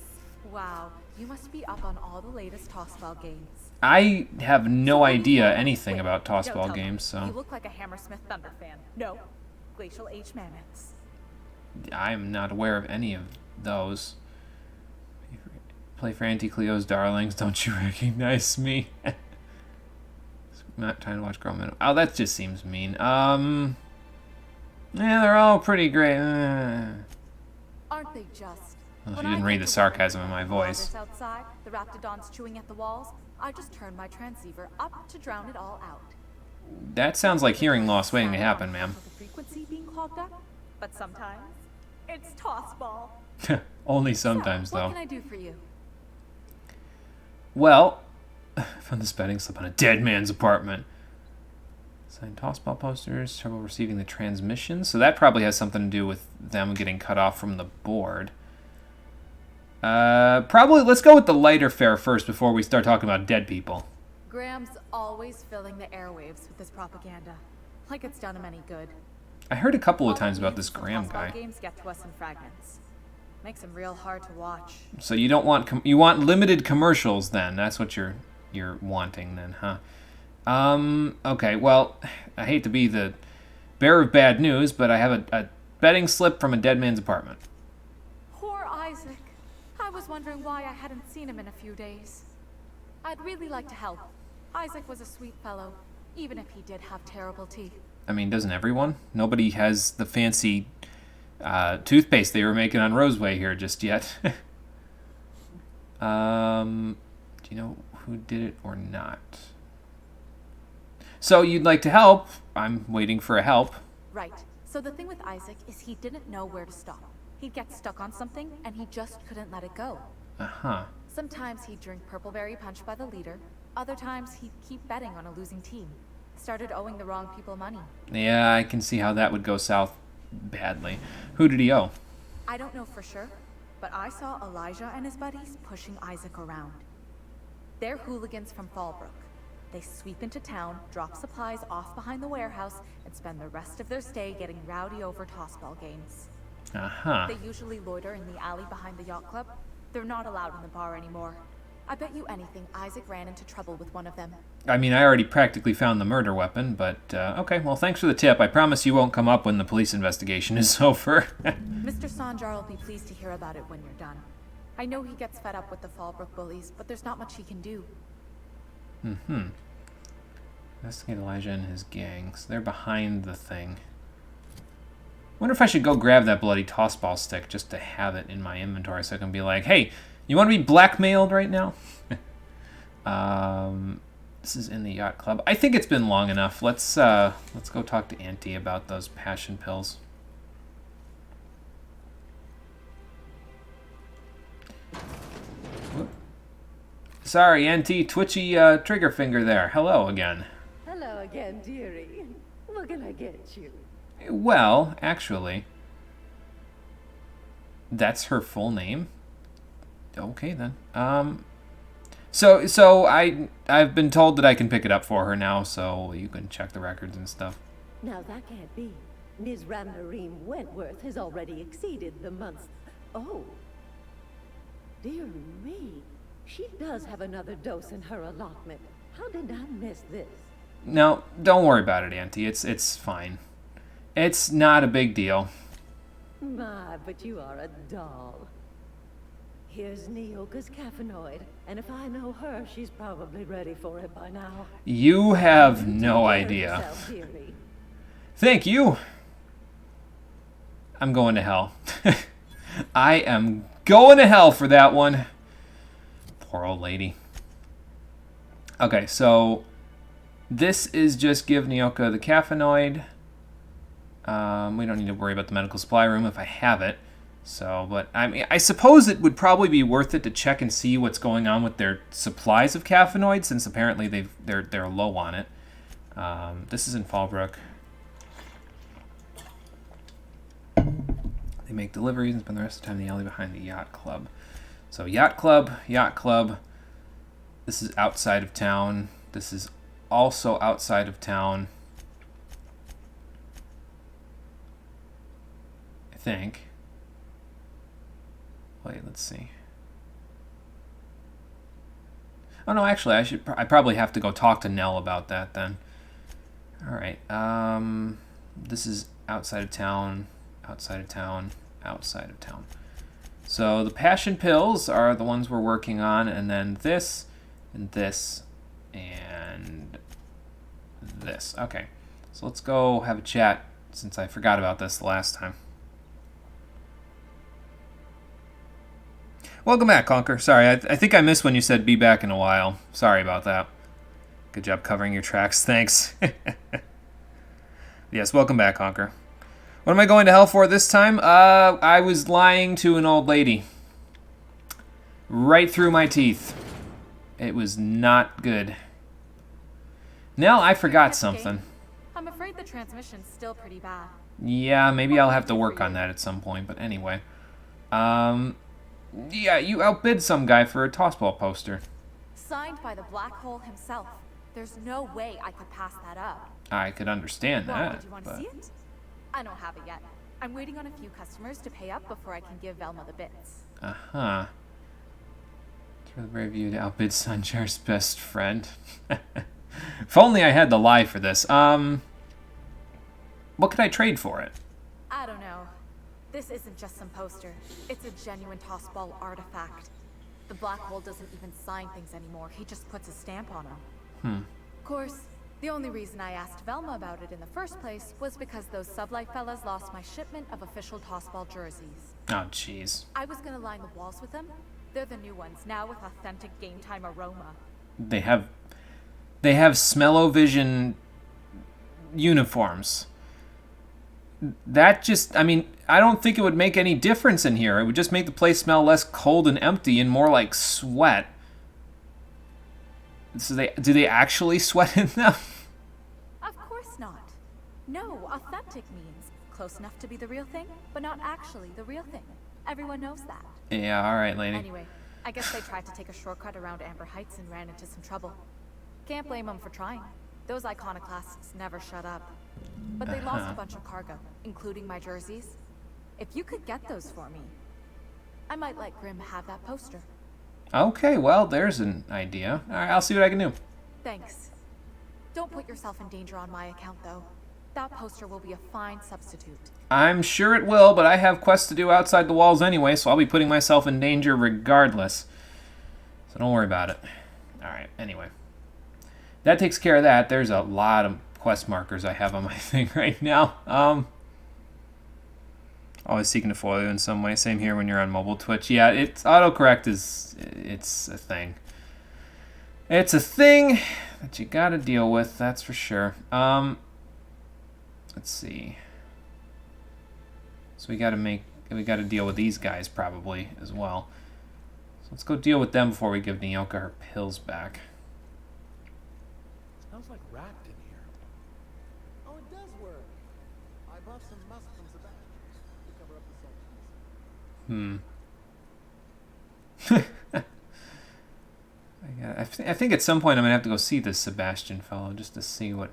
Wow, you must be up on all the latest Tossball games. I have no idea anything about Tossball games, You so... look like a Hammersmith Thunder fan. No. glacial age mammoths. I'm not aware of any of those. Play for Auntie Cleo's darlings. Don't you recognize me? I'm not trying to watch Girl Minute. Oh, that just seems mean. Yeah, they're all pretty great. Aren't they just? Well, When you didn't I read get the to sarcasm in my witness voice. this outside, the raptidons chewing at the walls, I just turn my transceiver up to drown it all out. That sounds like hearing loss waiting to happen, ma'am. The frequency being clogged up, but sometimes it's toss ball. Only sometimes, So, though. what can I do for you? Well, I found this betting slip on a dead man's apartment. Signed tossball posters, trouble receiving the transmission. So that probably has something to do with them getting cut off from the board. Probably, let's go with the lighter fare first before we start talking about dead people. Graham's always filling the airwaves with this propaganda, like it's done him any good. I heard a couple of All times the about news this from Graham tossball guy. games get to us in fragments. Makes them real hard to watch. So you don't want you want limited commercials then? That's what you're wanting then, huh? Okay. Well, I hate to be the bearer of bad news, but I have a betting slip from a dead man's apartment. Poor Isaac. I was wondering why I hadn't seen him in a few days. I'd really like to help. Isaac was a sweet fellow, even if he did have terrible teeth. I mean, doesn't everyone? Nobody has the fancy toothpaste they were making on Roseway here just yet. Do you know who did it or not? So you'd like to help. I'm waiting for a help. Right. So the thing with Isaac is he didn't know where to stop. He'd get stuck on something, and he just couldn't let it go. Uh-huh. Sometimes he'd drink Purpleberry Punch by the liter. Other times he'd keep betting on a losing team. Started owing the wrong people money. Yeah, I can see how that would go south badly. Who did he owe? I don't know for sure, but I saw Elijah and his buddies pushing Isaac around. They're hooligans from Fallbrook. They sweep into town, drop supplies off behind the warehouse, and spend the rest of their stay getting rowdy over tossball games. Uh-huh. They usually loiter in the alley behind the yacht club. They're not allowed in the bar anymore. I bet you anything Isaac ran into trouble with one of them. I mean, I already practically found the murder weapon, but okay, well, thanks for the tip. I promise you won't come up when the police investigation is over. Mr. Sanjar will be pleased to hear about it when you're done. I know he gets fed up with the Fallbrook bullies, but there's not much he can do. Mm-hmm. Investigate Elijah and his gangs. They're behind the thing. Wonder if I should go grab that bloody tossball stick just to have it in my inventory so I can be like, hey, you want to be blackmailed right now? This is in the yacht club. I think it's been long enough. Let's go talk to Auntie about those passion pills. Whoop. Sorry, Auntie, twitchy trigger finger there. Hello again. Hello again, dearie. What can I get you? Well, actually, that's her full name. Okay then. So I've been told that I can pick it up for her now, so you can check the records and stuff. Now that can't be. Ms. Ramnarine Wentworth has already exceeded the month's... Oh. Dear me. She does have another dose in her allotment. How did I miss this? No, don't worry about it, Auntie. It's fine. It's not a big deal. My, but you are a doll. Here's Neoka's caffeinoid, and if I know her, she's probably ready for it by now. You have no idea. Yourself, dearie. Thank you. I'm going to hell. I am going to hell for that one. Poor old lady. Okay, so this is just give Neoka the caffeinoid. We don't need to worry about the medical supply room if I have it. So, but I mean, I suppose it would probably be worth it to check and see what's going on with their supplies of caffeinoid, since apparently they're low on it. This is in Fallbrook. They make deliveries and spend the rest of the time in the alley behind the yacht club. So yacht club. This is outside of town. This is also outside of town. I think. Wait, let's see. Oh no, actually, I probably have to go talk to Nell about that then. All right. This is outside of town, outside of town, outside of town. So the passion pills are the ones we're working on, and then this, and this, and this. Okay, so let's go have a chat since I forgot about this the last time. Welcome back, Conker. Sorry, I think I missed when you said be back in a while. Sorry about that. Good job covering your tracks. Thanks. Yes, welcome back, Conker. What am I going to hell for this time? I was lying to an old lady. Right through my teeth. It was not good. Nell, I forgot something. I'm afraid the transmission's still pretty bad. Yeah, maybe I'll have to work on that at some point, but anyway. Yeah, you outbid some guy for a tossball poster. Signed by the Black Hole himself. There's no way I could pass that up. I could understand that, Would you want to but... see it? I don't have it yet. I'm waiting on a few customers to pay up before I can give Velma the bits. Uh-huh. For the brave you to outbid Sanjar's best friend. If only I had the lie for this. What could I trade for it? I don't know. This isn't just some poster. It's a genuine tossball artifact. The Black Hole doesn't even sign things anymore. He just puts a stamp on them. Of course, the only reason I asked Velma about it in the first place was because those Sublight fellas lost my shipment of official tossball jerseys. Oh, jeez. I was gonna line the walls with them. They're the new ones, now with authentic game time aroma. They have smell-o-vision uniforms. That just, I mean, I don't think it would make any difference in here. It would just make the place smell less cold and empty and more like sweat. So do they actually sweat in them? Of course not. No, authentic means close enough to be the real thing, but not actually the real thing. Everyone knows that. Yeah, alright, lady. Anyway, I guess they tried to take a shortcut around Amber Heights and ran into some trouble. Can't blame them for trying. Those iconoclasts never shut up. But they lost a bunch of cargo, including my jerseys. If you could get those for me, I might let Grim have that poster. Okay, well, there's an idea. Alright, I'll see what I can do. Thanks. Don't put yourself in danger on my account, though. That poster will be a fine substitute. I'm sure it will, but I have quests to do outside the walls anyway, so I'll be putting myself in danger regardless. So don't worry about it. Alright, anyway. That takes care of that. There's a lot of quest markers I have on my thing right now. Always seeking to foil you in some way. Same here when you're on mobile Twitch. Yeah, it's autocorrect it's a thing. It's a thing that you gotta deal with, that's for sure. Let's see. So we gotta deal with these guys probably as well. So let's go deal with them before we give Nyoka her pills back. Smells like wrapped in here. Oh, it does work. I bought some musk from Sebastian to cover up the salt. I think at some point I'm gonna have to go see this Sebastian fellow just to see what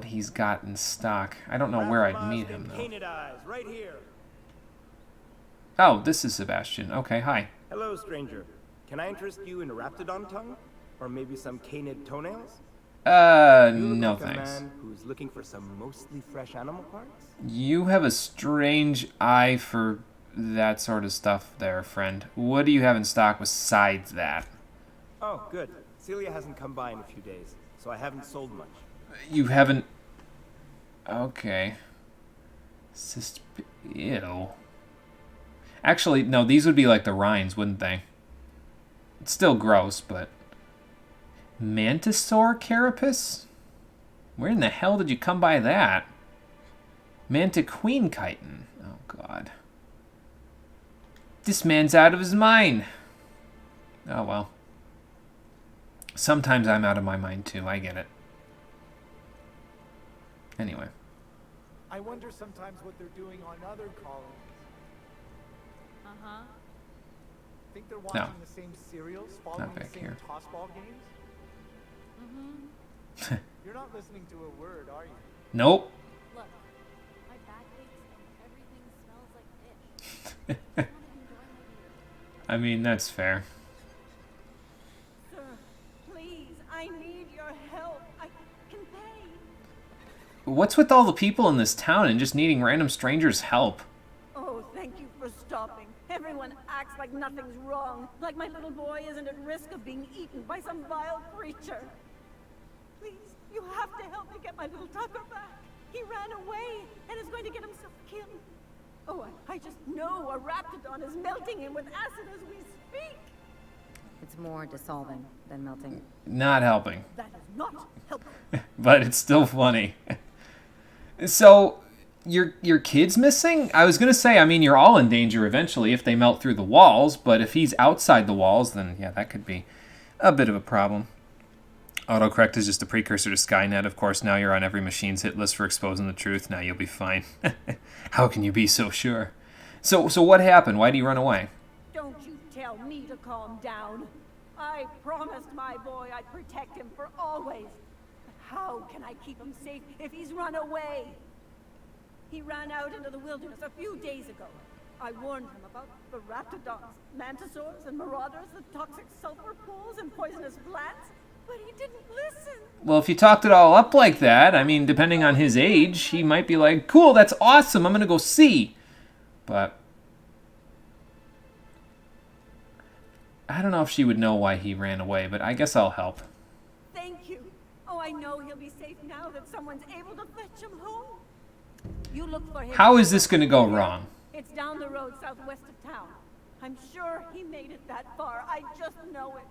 he's got in stock. I don't know where I'd meet him though. Right here. Oh, this is Sebastian. Okay, hi. Hello, stranger. Can I interest you in Raptidon tongue? Or maybe some canid toenails? No like thanks. A man who's looking for some mostly fresh animal parts? You have a strange eye for that sort of stuff there, friend. What do you have in stock besides that? Oh, good. Celia hasn't come by in a few days, so I haven't sold much. You haven't... Okay. Ew. Actually, no, these would be like the rinds, wouldn't they? It's still gross, but... Mantisaur carapace? Where in the hell did you come by that? Mantiqueen chitin. Oh, God. This man's out of his mind. Oh, well. Sometimes I'm out of my mind, too. I get it. Anyway. I wonder sometimes what they're doing on other colonies. Uh-huh. Think they're watching the same serials, following the back same here. tossball games? Mm-hmm. You're not listening to a word, are you? Nope. Look, my back aches and everything smells like fish. I mean, that's fair. Sir, please, I need your help. I can pay. what's with all the people in this town and just needing random strangers' help? Oh, thank you for stopping. Everyone acts like nothing's wrong, like my little boy isn't at risk of being eaten by some vile creature. Please, you have to help me get my little Tucker back. He ran away and is going to get himself killed. Oh, I just know a Raptidon is melting him with acid as we speak. It's more dissolving than melting. Not helping. That is not helping. But it's still funny. So, your kid's missing? I was going to say, I mean, you're all in danger eventually if they melt through the walls, but if he's outside the walls, then yeah, that could be a bit of a problem. Autocorrect is just a precursor to Skynet. Of course, now you're on every machine's hit list for exposing the truth. Now you'll be fine. How can you be so sure? So what happened? Why did he run away? Don't you tell me to calm down. I promised my boy I'd protect him for always. But how can I keep him safe if he's run away? He ran out into the wilderness a few days ago. I warned him about the Raptidons, Mantisaurs, and Marauders, the toxic sulfur pools, and poisonous plants. But he didn't listen. Well, if you talked it all up like that, I mean, depending on his age, he might be like, cool, that's awesome, I'm going to go see. But I don't know if she would know why he ran away, but I guess I'll help. Thank you. Oh, I know he'll be safe now that someone's able to fetch him home. You look for him. How is this going to go wrong? It's down the road southwest of town. I'm sure he made it that far. I just know it.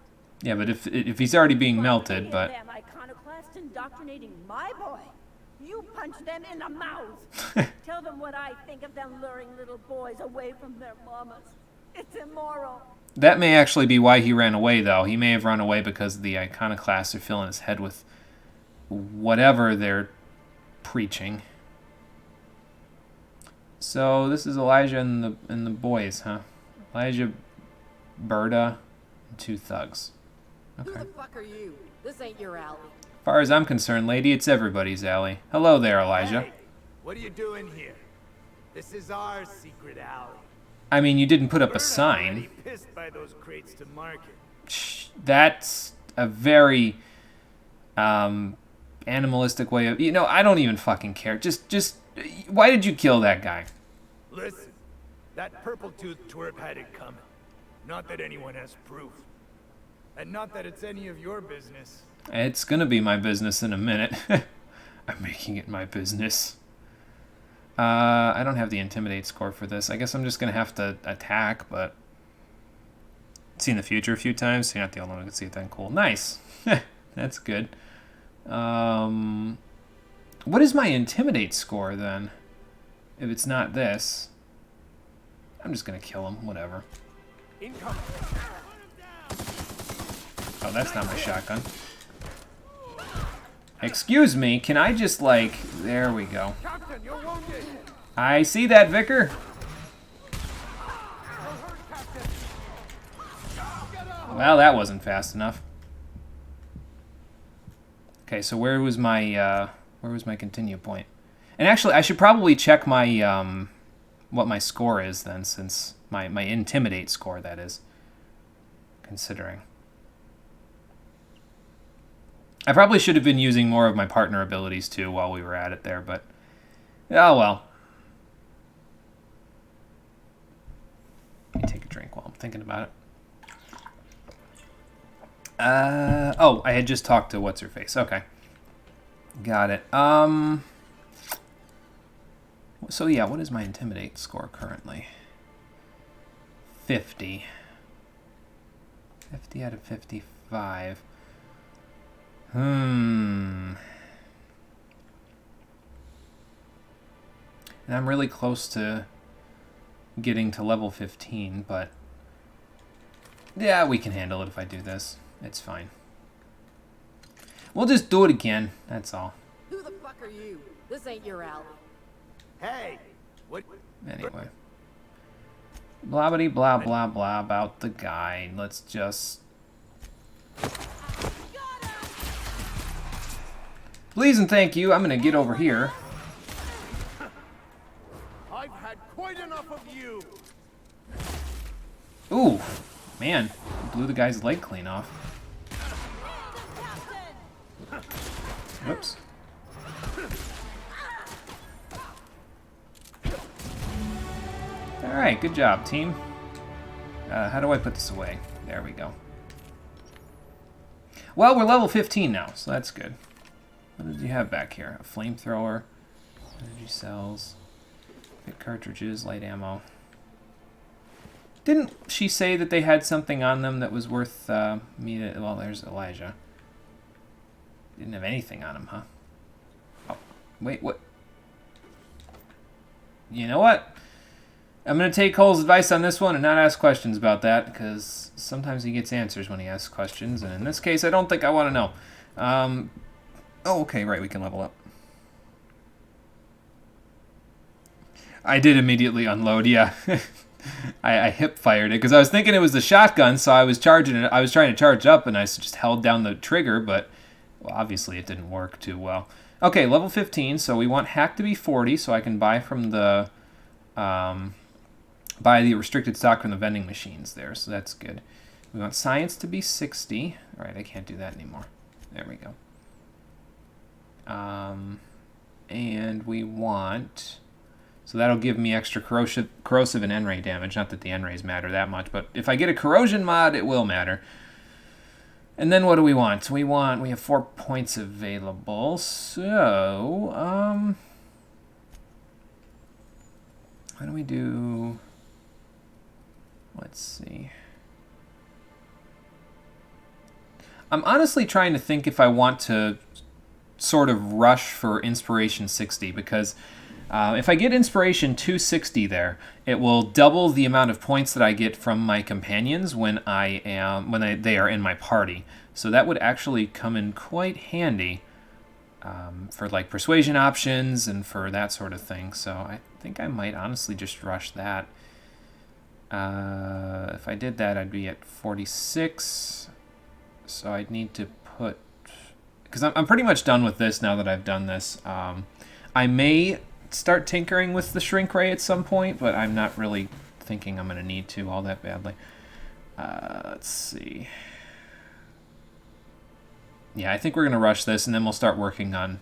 Yeah, but if he's already being melted, but... Them iconoclasts indoctrinating my boy. You punch them in the mouth. Tell them what I think of them luring little boys away from their mamas. It's immoral. That may actually be why he ran away, though. He may have run away because the iconoclasts are filling his head with whatever they're preaching. So this is Elijah and the boys, huh? Elijah, Berta, and 2 thugs. Okay. Who the fuck are you? This ain't your alley. As far as I'm concerned, lady, it's everybody's alley. Hello there, Elijah. Hey, what are you doing here? This is our secret alley. I mean, you didn't put up a sign. Pissed by those crates to market. That's a very animalistic way of... You know, I don't even fucking care. Just why did you kill that guy? Listen, that purple-toothed twerp had it coming. Not that anyone has proof. And not that it's any of your business. It's gonna be my business in a minute. I'm making it my business. I don't have the Intimidate score for this. I guess I'm just gonna have to attack, but... Seen the future a few times, so you're not the only one who can see it then. Cool. Nice. That's good. What is my Intimidate score, then? If it's not this. I'm just gonna kill him. Whatever. Incoming. Oh, that's not my shotgun. Excuse me, can I just, like... There we go. Captain, you're wounded. I see that, Vicar. Well, that wasn't fast enough. Okay, so where was my continue point? And actually, I should probably check my, what my score is then, since my Intimidate score, that is. Considering. I probably should have been using more of my partner abilities, too, while we were at it there, but... Oh, well. Let me take a drink while I'm thinking about it. Oh, I had just talked to What's-Her-Face. Okay. Got it. So, yeah, what is my Intimidate score currently? 50. 50 out of 55. And I'm really close to getting to level 15, but yeah, we can handle it if I do this. It's fine. We'll just do it again, that's all. Who the fuck are you? This ain't your alley. Hey, what? Anyway. Blah-bitty blah blah blah about the guy. Let's just... Please and thank you. I'm gonna get over here. I've had quite enough of you. Ooh, man, blew the guy's leg clean off. Whoops. Alright, good job, team. How do I put this away? There we go. Well, we're level 15 now, so that's good. What did you have back here? A flamethrower, energy cells, big cartridges, light ammo. Didn't she say that they had something on them that was worth me to... Well, there's Elijah. Didn't have anything on him, huh? Oh, wait, what? You know what? I'm going to take Cole's advice on this one and not ask questions about that, because sometimes he gets answers when he asks questions, and in this case, I don't think I want to know. Oh, okay, right, we can level up. I did immediately unload, yeah. I hip-fired it, because I was thinking it was the shotgun, so I was charging it. I was trying to charge up, and I just held down the trigger, but well, obviously it didn't work too well. Okay, level 15, so we want hack to be 40, so I can buy from the... buy the restricted stock from the vending machines there, so that's good. We want science to be 60. All right, I can't do that anymore. There we go. And we want... So that'll give me extra corrosive and N-ray damage. Not that the N-rays matter that much, but if I get a corrosion mod, it will matter. And then what do we want? We have 4 points available, so... Why don't we do... Let's see. I'm honestly trying to think if I want to sort of rush for Inspiration 60, because if I get Inspiration 260 there, it will double the amount of points that I get from my companions when they are in my party. So that would actually come in quite handy for like persuasion options and for that sort of thing. So I think I might honestly just rush that. If I did that, I'd be at 46. So I'd need to put... Because I'm pretty much done with this now that I've done this. I may start tinkering with the shrink ray at some point, but I'm not really thinking I'm going to need to all that badly. Let's see. Yeah, I think we're going to rush this, and then we'll start working on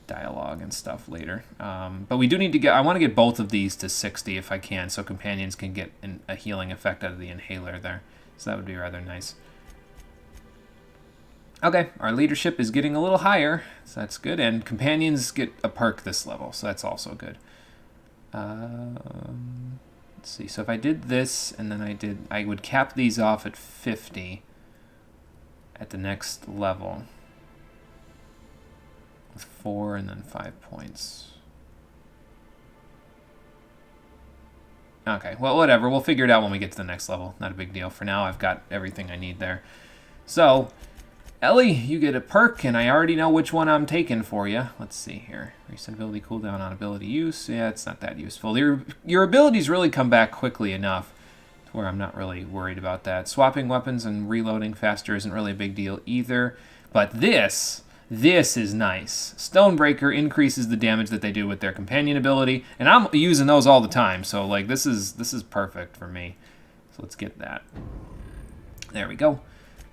dialogue and stuff later. But we do need to get... I want to get both of these to 60 if I can, so companions can get a healing effect out of the inhaler there. So that would be rather nice. Okay, our leadership is getting a little higher, so that's good. And companions get a perk this level, so that's also good. Let's see, so if I did this, and then I would cap these off at 50 at the next level. With 4 and then 5 points. Okay, well, whatever. We'll figure it out when we get to the next level. Not a big deal. For now, I've got everything I need there. So... Ellie, you get a perk, and I already know which one I'm taking for you. Let's see here. Reset ability cooldown on ability use. Yeah, it's not that useful. Your abilities really come back quickly enough to where I'm not really worried about that. Swapping weapons and reloading faster isn't really a big deal either. But this is nice. Stonebreaker increases the damage that they do with their companion ability, and I'm using those all the time. So like this is perfect for me. So let's get that. There we go.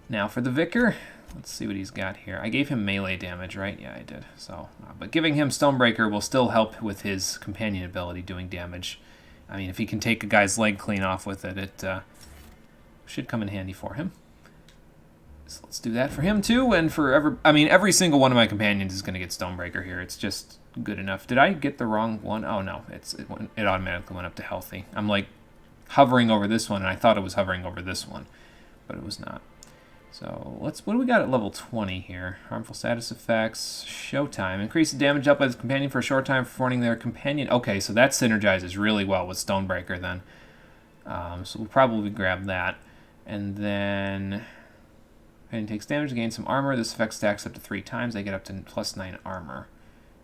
Now for the Vicar. Let's see what he's got here. I gave him melee damage, right? Yeah, I did. So, but giving him Stonebreaker will still help with his companion ability doing damage. I mean, if he can take a guy's leg clean off with it, it should come in handy for him. So let's do that for him too, and for every single one of my companions is going to get Stonebreaker here. It's just good enough. Did I get the wrong one? Oh no, it automatically went up to healthy. I'm like hovering over this one, and I thought it was hovering over this one, but it was not. So what do we got at level 20 here? Harmful status effects, showtime. Increase the damage up by the companion for a short time for warning their companion. Okay, so that synergizes really well with Stonebreaker then. So we'll probably grab that. And then companion takes damage, gain some armor. This effect stacks up to 3 times. They get up to +9 armor.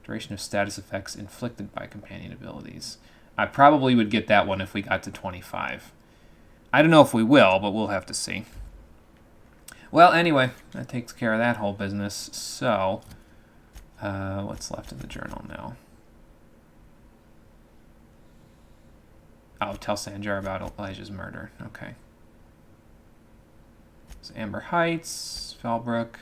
Duration of status effects inflicted by companion abilities. I probably would get that one if we got to 25. I don't know if we will, but we'll have to see. Well, anyway, that takes care of that whole business. So, what's left of the journal now? Oh, tell Sanjar about Elijah's murder. Okay. It's Amber Heights, Fellbrook.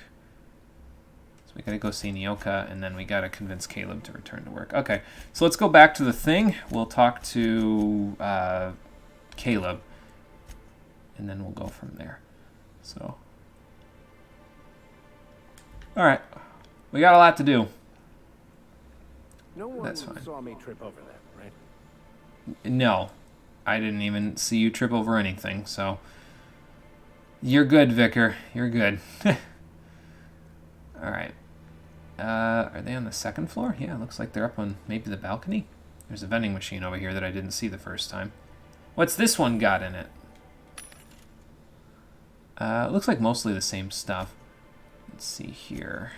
So we gotta go see Nyoka, and then we gotta convince Caleb to return to work. Okay, so let's go back to the thing. We'll talk to Caleb, and then we'll go from there. So, all right, we got a lot to do. No one That's fine. saw me trip over that, right? No, I didn't even see you trip over anything, so you're good, Vicar. You're good. All right. Are they on the second floor? Yeah, it looks like they're up on maybe the balcony. There's a vending machine over here that I didn't see the first time. What's this one got in it? It looks like mostly the same stuff. Let's see here.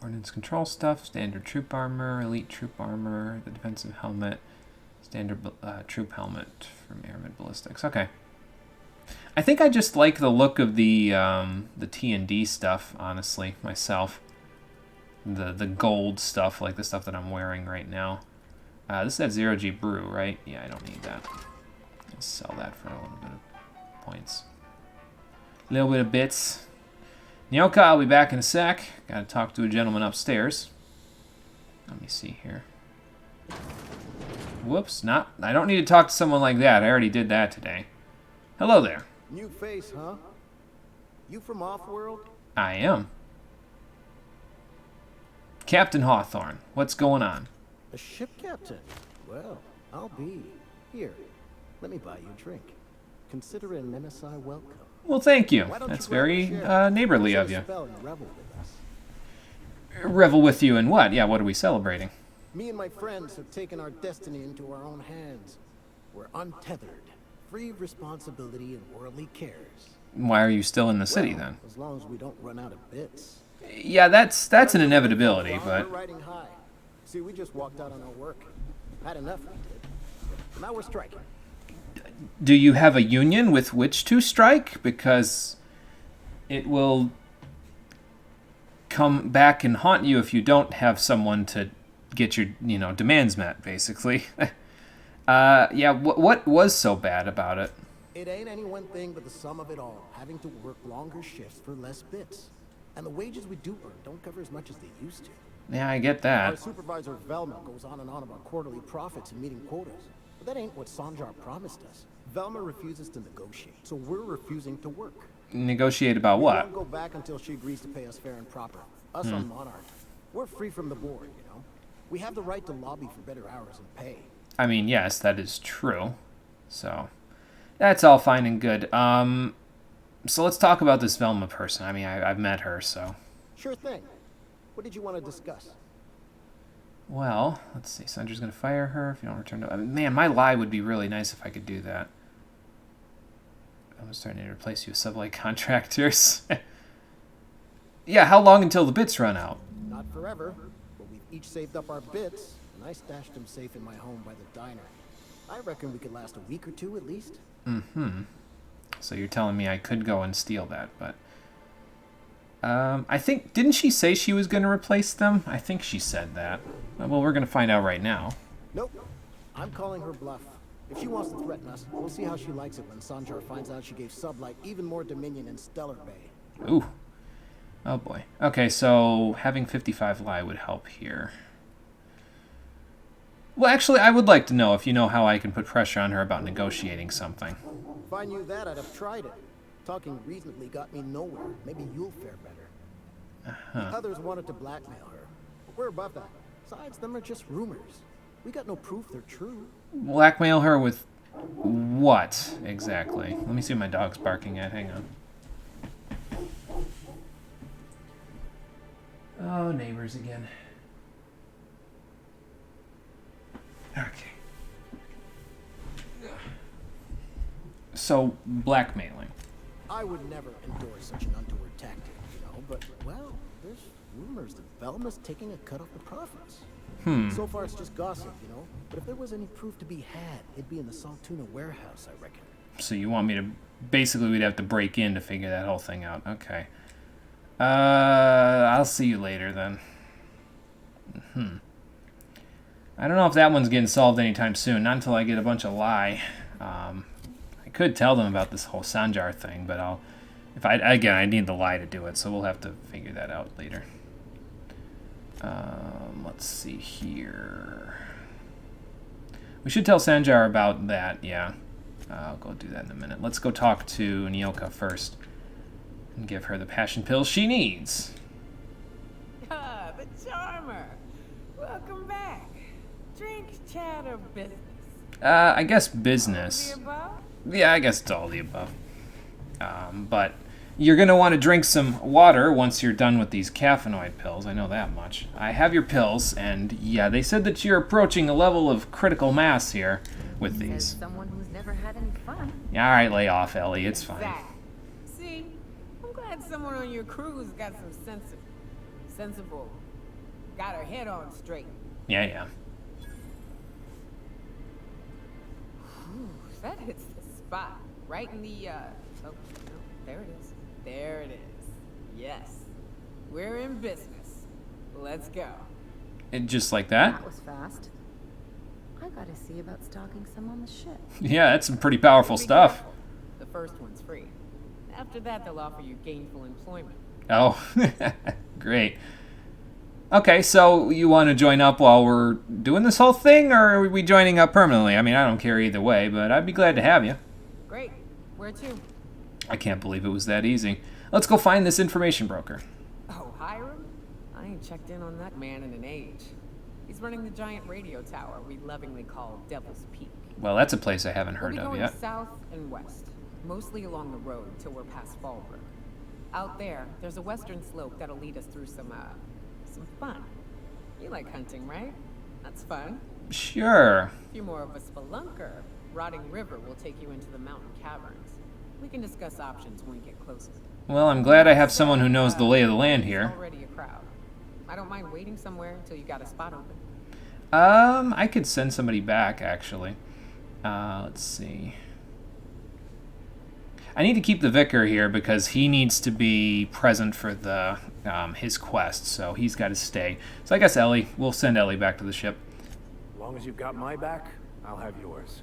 Ordnance control stuff, standard troop armor, elite troop armor, the defensive helmet, standard troop helmet from airman ballistics. Okay. I think I just like the look of the T&D stuff, honestly, myself. The gold stuff, like the stuff that I'm wearing right now. This is that Zero G Brew, right? Yeah, I don't need that. I'll sell that for a little bit of points. A little bit of bits. Nyoka, I'll be back in a sec. Gotta talk to a gentleman upstairs. Let me see here. Whoops, I don't need to talk to someone like that. I already did that today. Hello there. New face, huh? You from Offworld? I am. Captain Hawthorne, what's going on? A ship captain? Well, I'll be. Here, let me buy you a drink. Consider it an MSI welcome. Well, thank you. That's very neighborly of you. Revel with you in what? Yeah, what are we celebrating? Me and my friends have taken our destiny into our own hands. We're untethered, free of responsibility and worldly cares. Why are you still in the city, then? As long as we don't run out of bits. Yeah, that's an inevitability, but... We're riding high. See, we just walked out on our work. Had enough, we did. Now we're striking. Do you have a union with which to strike? Because it will come back and haunt you if you don't have someone to get your, demands met, basically. Yeah, what was so bad about it? It ain't any one thing but the sum of it all, having to work longer shifts for less bits. And the wages we do earn don't cover as much as they used to. Yeah, I get that. Our supervisor Velma goes on and on about quarterly profits and meeting quotas. But that ain't what Sanjar promised us. Velma refuses to negotiate, so we're refusing to work. Negotiate about what? We won't go back until she agrees to pay us fair and proper. Us on Monarch. We're free from the board, We have the right to lobby for better hours and pay. I mean, yes, that is true. So, that's all fine and good. So let's talk about this Velma person. I mean, I've met her, so... Sure thing. What did you want to discuss? Well, let's see. Sandra's going to fire her if you don't return to... man, my lie would be really nice if I could do that. I'm starting to replace you with sublight contractors. Yeah, how long until the bits run out? Not forever, but we've each saved up our bits, and I stashed them safe in my home by the diner. I reckon we could last a week or two at least. Mm-hmm. So you're telling me I could go and steal that, but... I think... Didn't she say she was going to replace them? I think she said that. Well, we're going to find out right now. Nope. I'm calling her bluff. If she wants to threaten us, we'll see how she likes it when Sanjar finds out she gave Sublight even more dominion in Stellar Bay. Ooh. Oh boy. Okay, so having 55 lie would help here. Well, actually, I would like to know if you know how I can put pressure on her about negotiating something. If I knew that, I'd have tried it. Talking reasonably got me nowhere. Maybe you'll fare better. The others wanted to blackmail her. But we're above that. Besides, them are just rumors. We got no proof they're true. Blackmail her with what, exactly? Let me see what my dog's barking at. Hang on. Oh, neighbors again. Okay. So, blackmailing. I would never endorse such an untoward tactic, but, well, there's rumors that Velma's taking a cut off the profits. So far it's just gossip, but if there was any proof to be had, it'd be in the Saltuna warehouse, I reckon. So you want me to... Basically, we'd have to break in to figure that whole thing out. Okay. I'll see you later, then. I don't know if that one's getting solved anytime soon. Not until I get a bunch of lie. I could tell them about this whole Sanjar thing, but I'll Again, I need the lie to do it, so we'll have to figure that out later. Let's see here. We should tell Sanjar about that, yeah. I'll go do that in a minute. Let's go talk to Nyoka first and give her the passion pills she needs. Ah, the charmer. Welcome back. Drink, chat, or business? I guess business. All the above? Yeah, I guess it's all the above. But you're going to want to drink some water once you're done with these caffeinoid pills. I know that much. I have your pills, and yeah, they said that you're approaching a level of critical mass here with these. Says someone who's never had any fun. All right, lay off, Ellie. It's fine. Exactly. See, I'm glad someone on your crew's got some sensible, got her head on straight. Yeah. Ooh, that hits the spot. Right in the, oh, no, there it is. There it is. Yes. We're in business. Let's go. And just like that? That was fast. I gotta see about stalking some on the ship. Yeah, that's some pretty powerful stuff. Careful. The first one's free. After that, they'll offer you gainful employment. Oh, great. Okay, so you want to join up while we're doing this whole thing, or are we joining up permanently? I mean, I don't care either way, but I'd be glad to have you. Great. Where to? I can't believe it was that easy. Let's go find this information broker. Oh, Hiram? I ain't checked in on that man in an age. He's running the giant radio tower we lovingly call Devil's Peak. Well, that's a place I haven't heard We'll be of going yet. south and west, mostly along the road till we're past Fallbrook. Out there, there's a western slope that'll lead us through some fun. You like hunting, right? That's fun. Sure. If you're more of a spelunker, Rotting River will take you into the mountain caverns. We can discuss options when we get closer. Well, I'm glad I have someone who knows the lay of the land here. Already a crowd. I don't mind waiting somewhere until you got a spot open. I could send somebody back, actually. Let's see. I need to keep the vicar here because he needs to be present for the his quest, so he's got to stay. So I guess Ellie, we'll send Ellie back to the ship. As long as you've got my back, I'll have yours.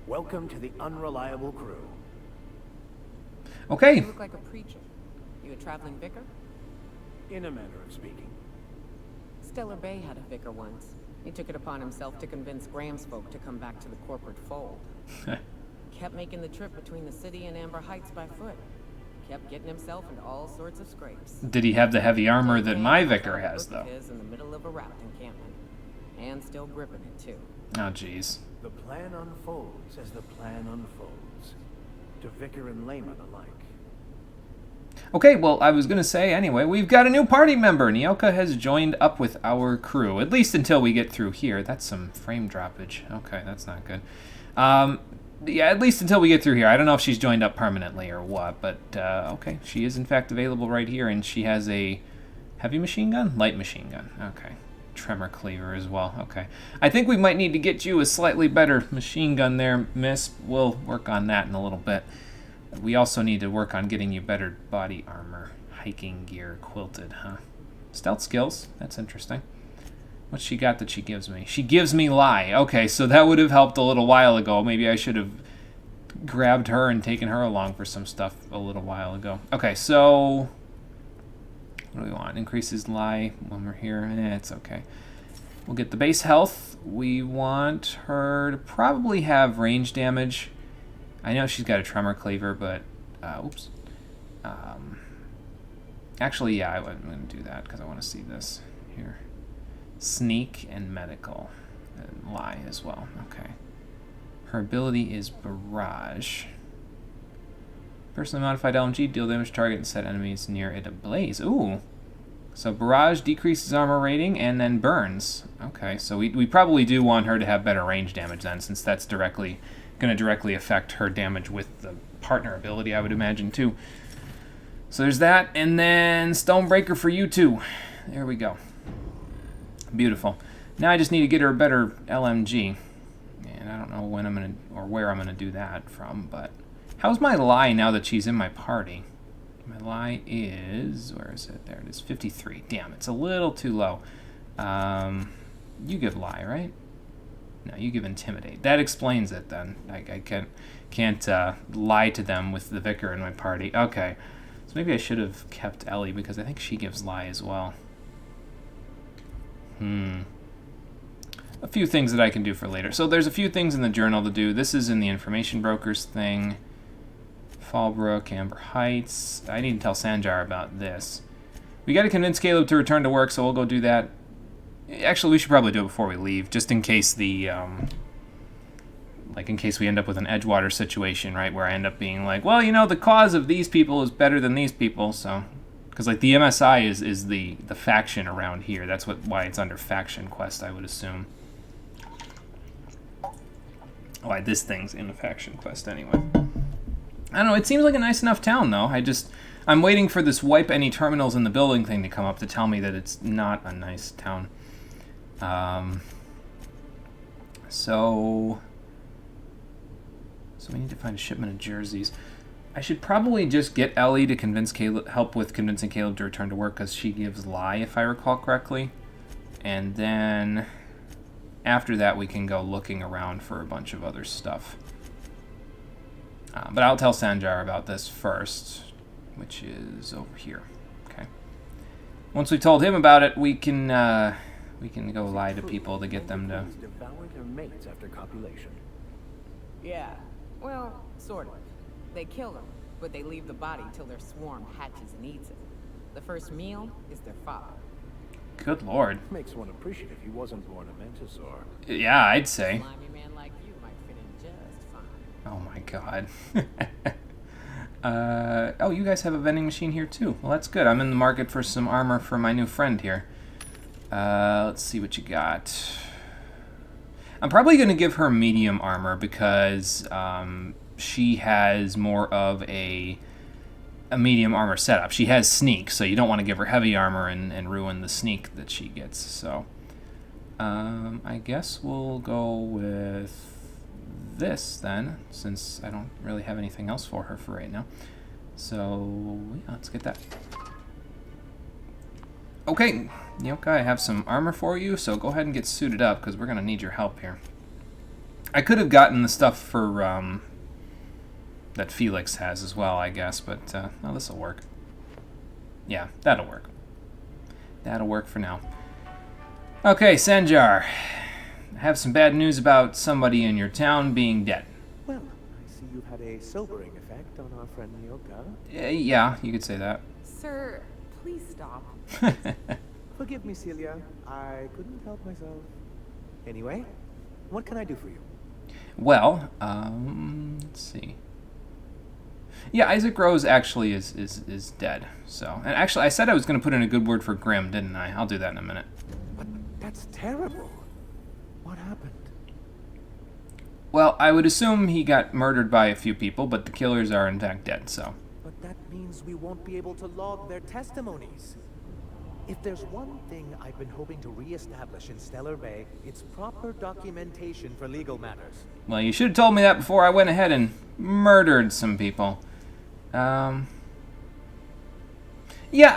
Welcome to the Unreliable Crew. Okay. You look like a preacher. You a traveling vicar? In a manner of speaking. Stellar Bay had a vicar once. He took it upon himself to convince Graham's folk to come back to the corporate fold. Kept making the trip between the city and Amber Heights by foot. Kept getting himself into all sorts of scrapes. Did he have the heavy armor that my vicar has, though? Is in the middle of a raft encampment, and still gripping it too. Oh, jeez. The plan unfolds as the plan unfolds, to vicar and layman alike. Okay, well, I was going to say, anyway, we've got a new party member. Nyoka has joined up with our crew, at least until we get through here. That's some frame droppage. Okay, that's not good. Yeah, at least until we get through here. I don't know if she's joined up permanently or what, but okay. She is, in fact, available right here, and she has a heavy machine gun? Light machine gun. Okay. Tremor cleaver as well. Okay. I think we might need to get you a slightly better machine gun there, miss. We'll work on that in a little bit. We also need to work on getting you better body armor. Hiking gear, quilted, huh? Stealth skills. That's interesting. What's she got that she gives me? She gives me lie. Okay, so that would have helped a little while ago. Maybe I should have grabbed her and taken her along for some stuff a little while ago. Okay, so what do we want? Increases lie when we're here. It's okay. We'll get the base health. We want her to probably have range damage. I know she's got a tremor cleaver, but oops. Actually, yeah, I'm going to do that because I want to see this here. Sneak and medical. And lie as well. Okay. Her ability is barrage. Personally modified LMG, deal damage to target and set enemies near it ablaze. Ooh. So barrage decreases armor rating and then burns. Okay, so we probably do want her to have better range damage then, since that's going to directly affect her damage with the partner ability, I would imagine, too. So there's that, and then Stonebreaker for you, too. There we go. Beautiful. Now I just need to get her a better LMG. And I don't know when I'm going to, or where I'm going to do that from, but how's my lie now that she's in my party? My lie is, where is it? There it is, 53. Damn, it's a little too low. You give lie, right? No, you give intimidate. That explains it then. I can't lie to them with the vicar in my party. Okay. So maybe I should have kept Ellie because I think she gives lie as well. A few things that I can do for later. So there's a few things in the journal to do. This is in the information brokers thing. Fallbrook, Amber Heights. I need to tell Sanjar about this. We got to convince Caleb to return to work, so we'll go do that. Actually, we should probably do it before we leave, just in case the, like, in case we end up with an Edgewater situation, right, where I end up being like, well, you know, the cause of these people is better than these people, so... Because, like, the MSI is the faction around here. That's why it's under Faction Quest, I would assume. Why this thing's in the Faction Quest, anyway. I don't know, it seems like a nice enough town, though. I'm waiting for this wipe any terminals in the building thing to come up to tell me that it's not a nice town. So we need to find a shipment of jerseys. I should probably just get Ellie to help with convincing Caleb to return to work because she gives lie, if I recall correctly. And then after that, we can go looking around for a bunch of other stuff. But I'll tell Sanjar about this first, which is over here. Okay. Once we've told him about it, we can go lie to people to get them to. Devour their mates after copulation. Yeah, well, sort of. They kill them, but they leave the body till their swarm hatches and eats it. The first meal is their father. Good lord. Makes one appreciative he wasn't born a Mantisaur. Yeah, I'd say. A slimy man like you might fit in just fine. Oh my god. Oh, you guys have a vending machine here too. Well, that's good. I'm in the market for some armor for my new friend here. Let's see what you got. I'm probably going to give her medium armor because she has more of a medium armor setup. She has sneak, so you don't want to give her heavy armor and ruin the sneak that she gets. So I guess we'll go with this then, since I don't really have anything else for her for right now. So yeah, let's get that. Okay, Nyoka, I have some armor for you, so go ahead and get suited up because we're gonna need your help here. I could have gotten the stuff for that Felix has as well, I guess, but no, this will work. Yeah, that'll work. That'll work for now. Okay, Sanjar. I have some bad news about somebody in your town being dead. Well, I see you've had a sobering effect on our friend Nyoka. Yeah, you could say that. Sir, please stop. Forgive me, Celia. I couldn't help myself. Anyway, what can I do for you? Well, let's see. Yeah, Isaac Rose actually is dead. So, and actually, I said I was going to put in a good word for Grim, didn't I? I'll do that in a minute. But that's terrible. What happened? Well, I would assume he got murdered by a few people, but the killers are in fact dead, so. But that means we won't be able to log their testimonies. If there's one thing I've been hoping to re-establish in Stellar Bay, it's proper documentation for legal matters. Well, you should have told me that before I went ahead and murdered some people. Yeah,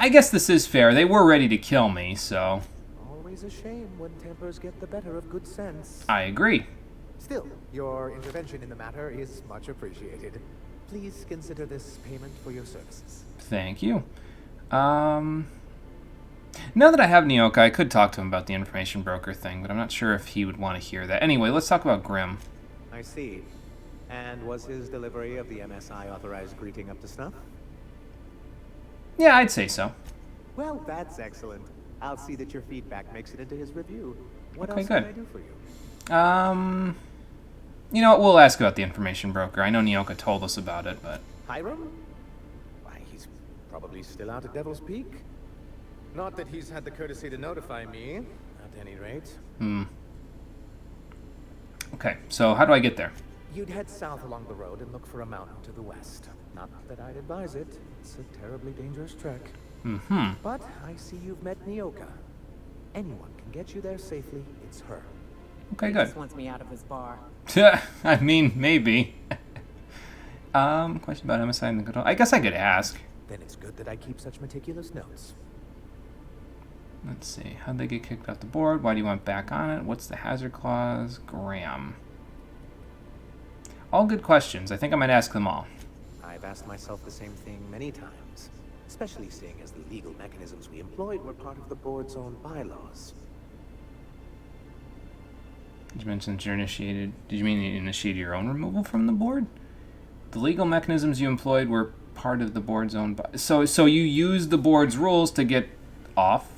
I guess this is fair. They were ready to kill me, so. Always a shame when tempers get the better of good sense. I agree. Still, your intervention in the matter is much appreciated. Please consider this payment for your services. Thank you. Now that I have Nyoka, I could talk to him about the information broker thing, but I'm not sure if he would want to hear that. Anyway, let's talk about Grim. I see. And was his delivery of the MSI authorized greeting up to snuff? Yeah, I'd say so. Well, that's excellent. I'll see that your feedback makes it into his review. What Okay, else good. can I do for you? You know what, we'll ask about the information broker. I know Nyoka told us about it, but... Hiram? Why, he's probably still out at Devil's Peak. Not that he's had the courtesy to notify me, at any rate. Okay, so how do I get there? You'd head south along the road and look for a mountain to the west. Not that I'd advise it. It's a terribly dangerous trek. But I see you've met Nyoka. Anyone can get you there safely. It's her. Okay, He good. just wants me out of his bar. I mean, maybe. Question about MSI and the control. I guess I could ask. Then it's good that I keep such meticulous notes. Let's see. How'd they get kicked off the board? Why do you want back on it? What's the hazard clause? Graham. All good questions. I think I might ask them all. I've asked myself the same thing many times, especially seeing as the legal mechanisms we employed were part of the board's own bylaws. You mentioned you initiated. Did you mean you initiated your own removal from the board? The legal mechanisms you employed were part of the board's own. So you used the board's rules to get off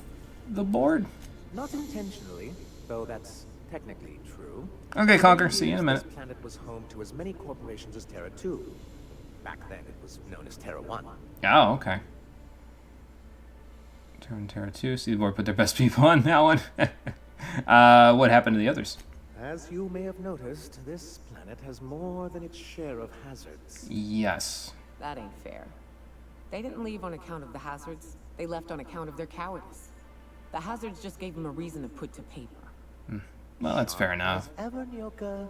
the board? Not intentionally, though that's technically true. Okay, Conker. See you in a minute. This planet was home to as many corporations as Terra 2. Back then, it was known as Terra 1. Oh, okay. Terra and Terra 2. See, the board put their best people on that one. What happened to the others? As you may have noticed, this planet has more than its share of hazards. Yes. That ain't fair. They didn't leave on account of the hazards. They left on account of their cowardice. The hazards just gave them a reason to put to paper. Well, that's fair enough. As ever, Nyoka.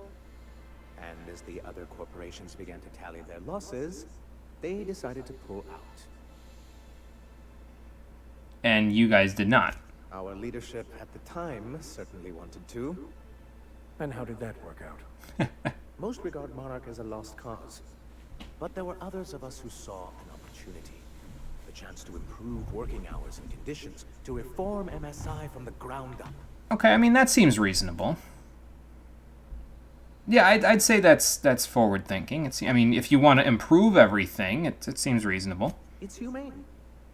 And as the other corporations began to tally their losses, they decided to pull out. And you guys did not. Our leadership at the time certainly wanted to. And how did that work out? Most regard Monarch as a lost cause. But there were others of us who saw an opportunity. The chance to improve working hours and conditions, to reform MSI from the ground up. Okay, I mean, that seems reasonable. Yeah, I'd say that's forward thinking. I mean, if you want to improve everything, it seems reasonable. It's humane,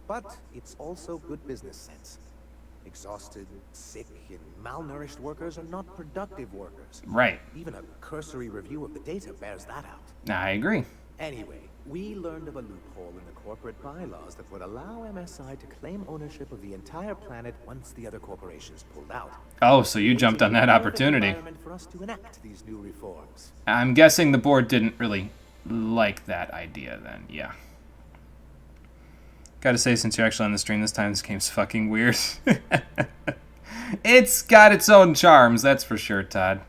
but it's also good business sense. Exhausted, sick, and malnourished workers are not productive workers. Right. Even a cursory review of the data bears that out. I agree. Anyway, we learned of a loophole in the corporate bylaws that would allow MSI to claim ownership of the entire planet once the other corporations pulled out. Oh, so you jumped on that opportunity. For us to enact these new reforms. I'm guessing the board didn't really like that idea then, yeah. Gotta say, since you're actually on the stream this time, this game's fucking weird. It's got its own charms, that's for sure, Todd.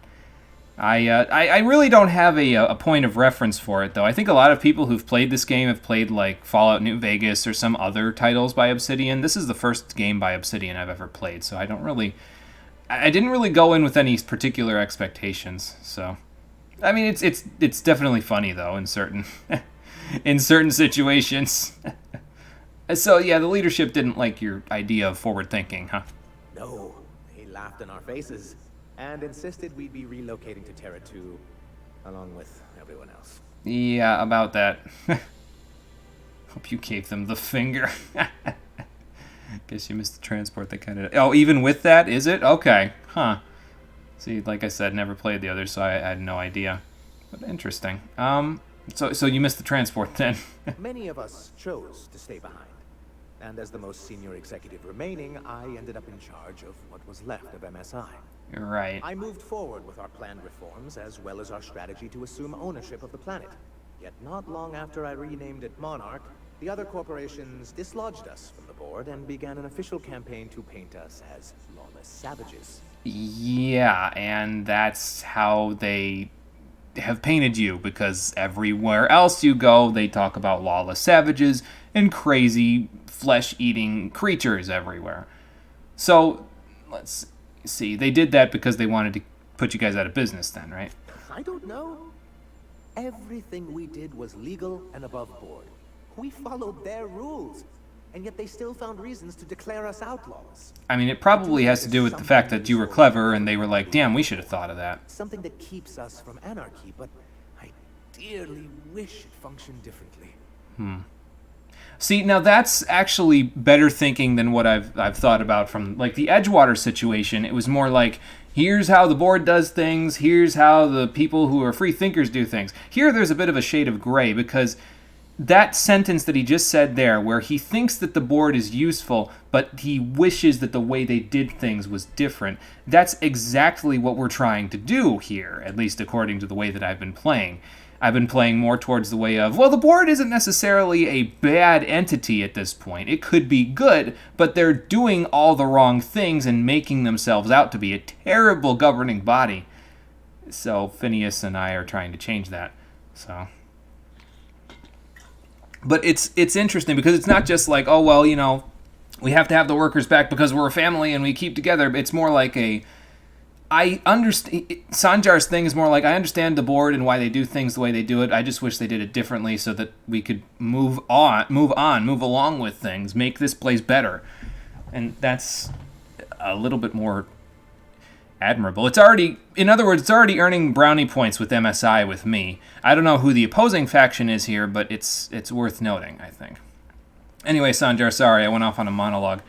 I really don't have a point of reference for it, though. I think a lot of people who've played this game have played, like, Fallout New Vegas or some other titles by Obsidian. This is the first game by Obsidian I've ever played, so I didn't really go in with any particular expectations, so... I mean, it's definitely funny, though, in certain situations. So, yeah, the leadership didn't like your idea of forward thinking, huh? No, they laughed in our faces and insisted we'd be relocating to Terra 2 along with everyone else. Yeah, about that. Hope you gave them the finger. Guess you missed the transport that kind of... Oh, even with that, is it? Okay, huh. See, like I said, never played the others, so I had no idea. But interesting. So you missed the transport then. Many of us chose to stay behind. And as the most senior executive remaining, I ended up in charge of what was left of MSI. Right. I moved forward with our planned reforms, as well as our strategy to assume ownership of the planet. Yet not long after I renamed it Monarch, the other corporations dislodged us from the board and began an official campaign to paint us as lawless savages. Yeah, and that's how they have painted you, because everywhere else you go, they talk about lawless savages and crazy flesh-eating creatures everywhere. So, let's see. They did that because they wanted to put you guys out of business then, right? I don't know. Everything we did was legal and above board. We followed their rules, and yet they still found reasons to declare us outlaws. I mean, it probably has to do with the fact that you were clever and they were like, damn, we should have thought of that. Something that keeps us from anarchy, but I dearly wish it functioned differently. See, now that's actually better thinking than what I've thought about from, like, the Edgewater situation. It was more like, here's how the board does things, here's how the people who are free thinkers do things. Here there's a bit of a shade of gray, because that sentence that he just said there, where he thinks that the board is useful, but he wishes that the way they did things was different, that's exactly what we're trying to do here, at least according to the way that I've been playing. I've been playing more towards the way of, well, the board isn't necessarily a bad entity at this point. It could be good, but they're doing all the wrong things and making themselves out to be a terrible governing body. So Phineas and I are trying to change that. So, but it's interesting because it's not just like, oh, well, you know, we have to have the workers back because we're a family and we keep together. It's more like I understand Sanjar's thing is more like, I understand the board and why they do things the way they do it. I just wish they did it differently so that we could move along with things, make this place better. And that's a little bit more admirable. In other words, it's already earning brownie points with MSI with me. I don't know who the opposing faction is here, but it's worth noting, I think. Anyway, Sanjar, sorry, I went off on a monologue.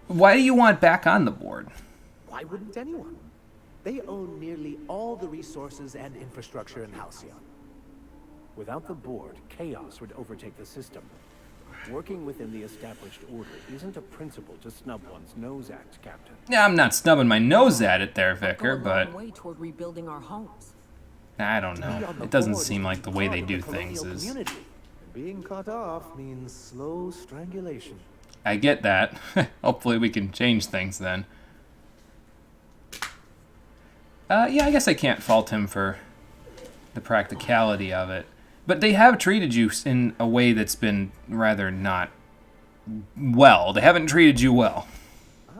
Why do you want back on the board? Why wouldn't anyone? They own nearly all the resources and infrastructure in Halcyon. Without the board, chaos would overtake the system. Working within the established order isn't a principle to snub one's nose at, Captain. Yeah, I'm not snubbing my nose at it there, Vicar, but way toward rebuilding our homes. I don't know. It doesn't seem like the way they do things is... Being cut off means slow strangulation. I get that. Hopefully we can change things then. Yeah, I guess I can't fault him for the practicality of it. But they have treated you in a way that's been rather not well. They haven't treated you well.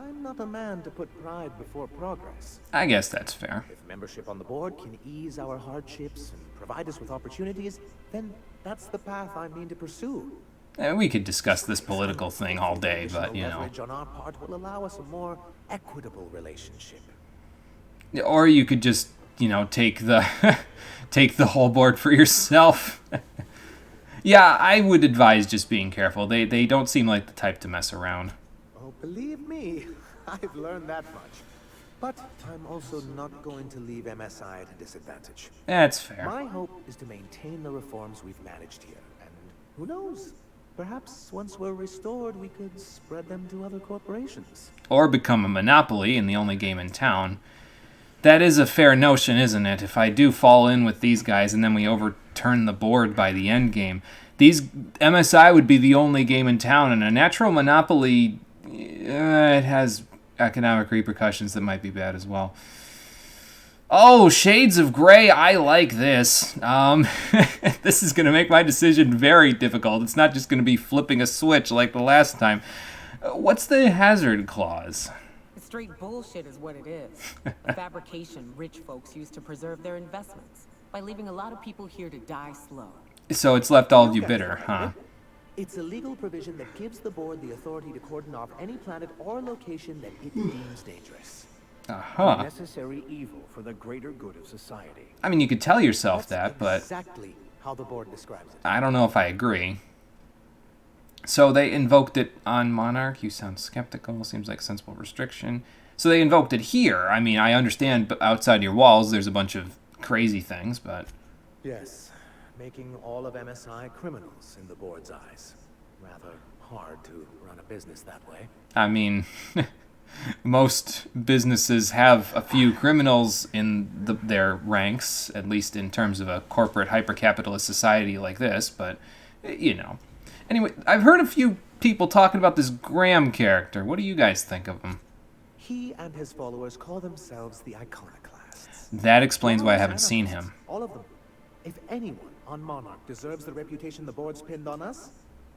I'm not a man to put pride before progress. I guess that's fair. If membership on the board can ease our hardships and provide us with opportunities, then that's the path I mean to pursue. We could discuss this political thing all day, but, you know. Leverage on our part will allow us a more equitable relationship. Or you could just, you know, take the take the whole board for yourself. Yeah, I would advise just being careful. They don't seem like the type to mess around. Oh, believe me, I've learned that much. But I'm also not going to leave MSI at a disadvantage. That's fair. My hope is to maintain the reforms we've managed here. And who knows? Perhaps once we're restored, we could spread them to other corporations. Or become a monopoly and the only game in town. That is a fair notion, isn't it? If I do fall in with these guys and then we overturn the board by the end game, MSI would be the only game in town, and a natural monopoly, it has economic repercussions that might be bad as well. Oh, Shades of Grey, I like this. This is going to make my decision very difficult. It's not just going to be flipping a switch like the last time. What's the hazard clause? Straight bullshit is what it is. Fabrication rich folks use to preserve their investments by leaving a lot of people here to die slow. So it's left all of you bitter, huh? It's a legal provision that gives the board the authority to cordon off any planet or location that it deems dangerous. A necessary evil for the greater good of society. I mean, you could tell yourself that, but exactly how the board describes it. I don't know if I agree. So they invoked it on Monarch. You sound skeptical. Seems like a sensible restriction. So they invoked it here. I mean, I understand, but outside your walls, there's a bunch of crazy things, but... Yes, making all of MSI criminals in the board's eyes. Rather hard to run a business that way. I mean, most businesses have a few criminals in their ranks, at least in terms of a corporate hyper-capitalist society like this, but, you know... Anyway, I've heard a few people talking about this Graham character. What do you guys think of him? He and his followers call themselves the Iconoclasts. That explains why I haven't seen him. All of them. If anyone on Monarch deserves the reputation the board's pinned on us,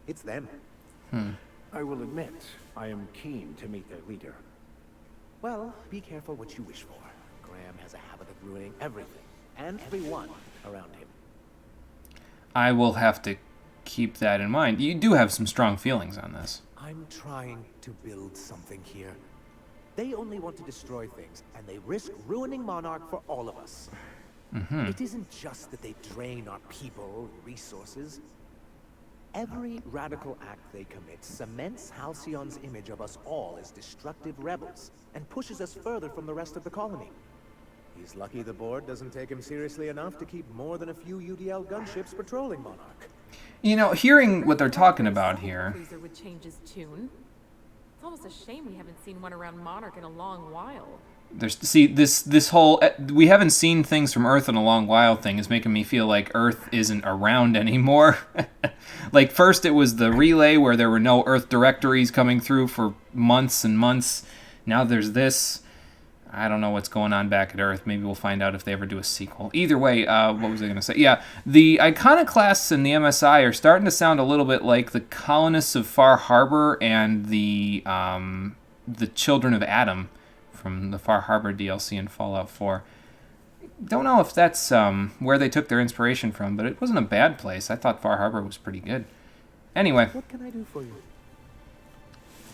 it's them. I will admit, I am keen to meet their leader. Well, be careful what you wish for. Graham has a habit of ruining everything and everyone around him. I will have to keep that in mind. You do have some strong feelings on this. I'm trying to build something here. They only want to destroy things, and they risk ruining Monarch for all of us. It isn't just that they drain our people and resources. Every radical act they commit cements Halcyon's image of us all as destructive rebels, and pushes us further from the rest of the colony. He's lucky the board doesn't take him seriously enough to keep more than a few UDL gunships patrolling Monarch. You know, hearing what they're talking about here... Cruiser would change his tune. It's almost a shame we haven't seen one around Monarch in a long while. This whole we haven't seen things from Earth in a long while thing is making me feel like Earth isn't around anymore. Like, first it was the relay where there were no Earth directories coming through for months and months. Now there's this. I don't know what's going on back at Earth. Maybe we'll find out if they ever do a sequel. Either way, what was I going to say? Yeah, the Iconoclasts and the MSI are starting to sound a little bit like the colonists of Far Harbor and the Children of Adam from the Far Harbor DLC in Fallout 4. Don't know if that's where they took their inspiration from, but it wasn't a bad place. I thought Far Harbor was pretty good. Anyway, What can I do for you?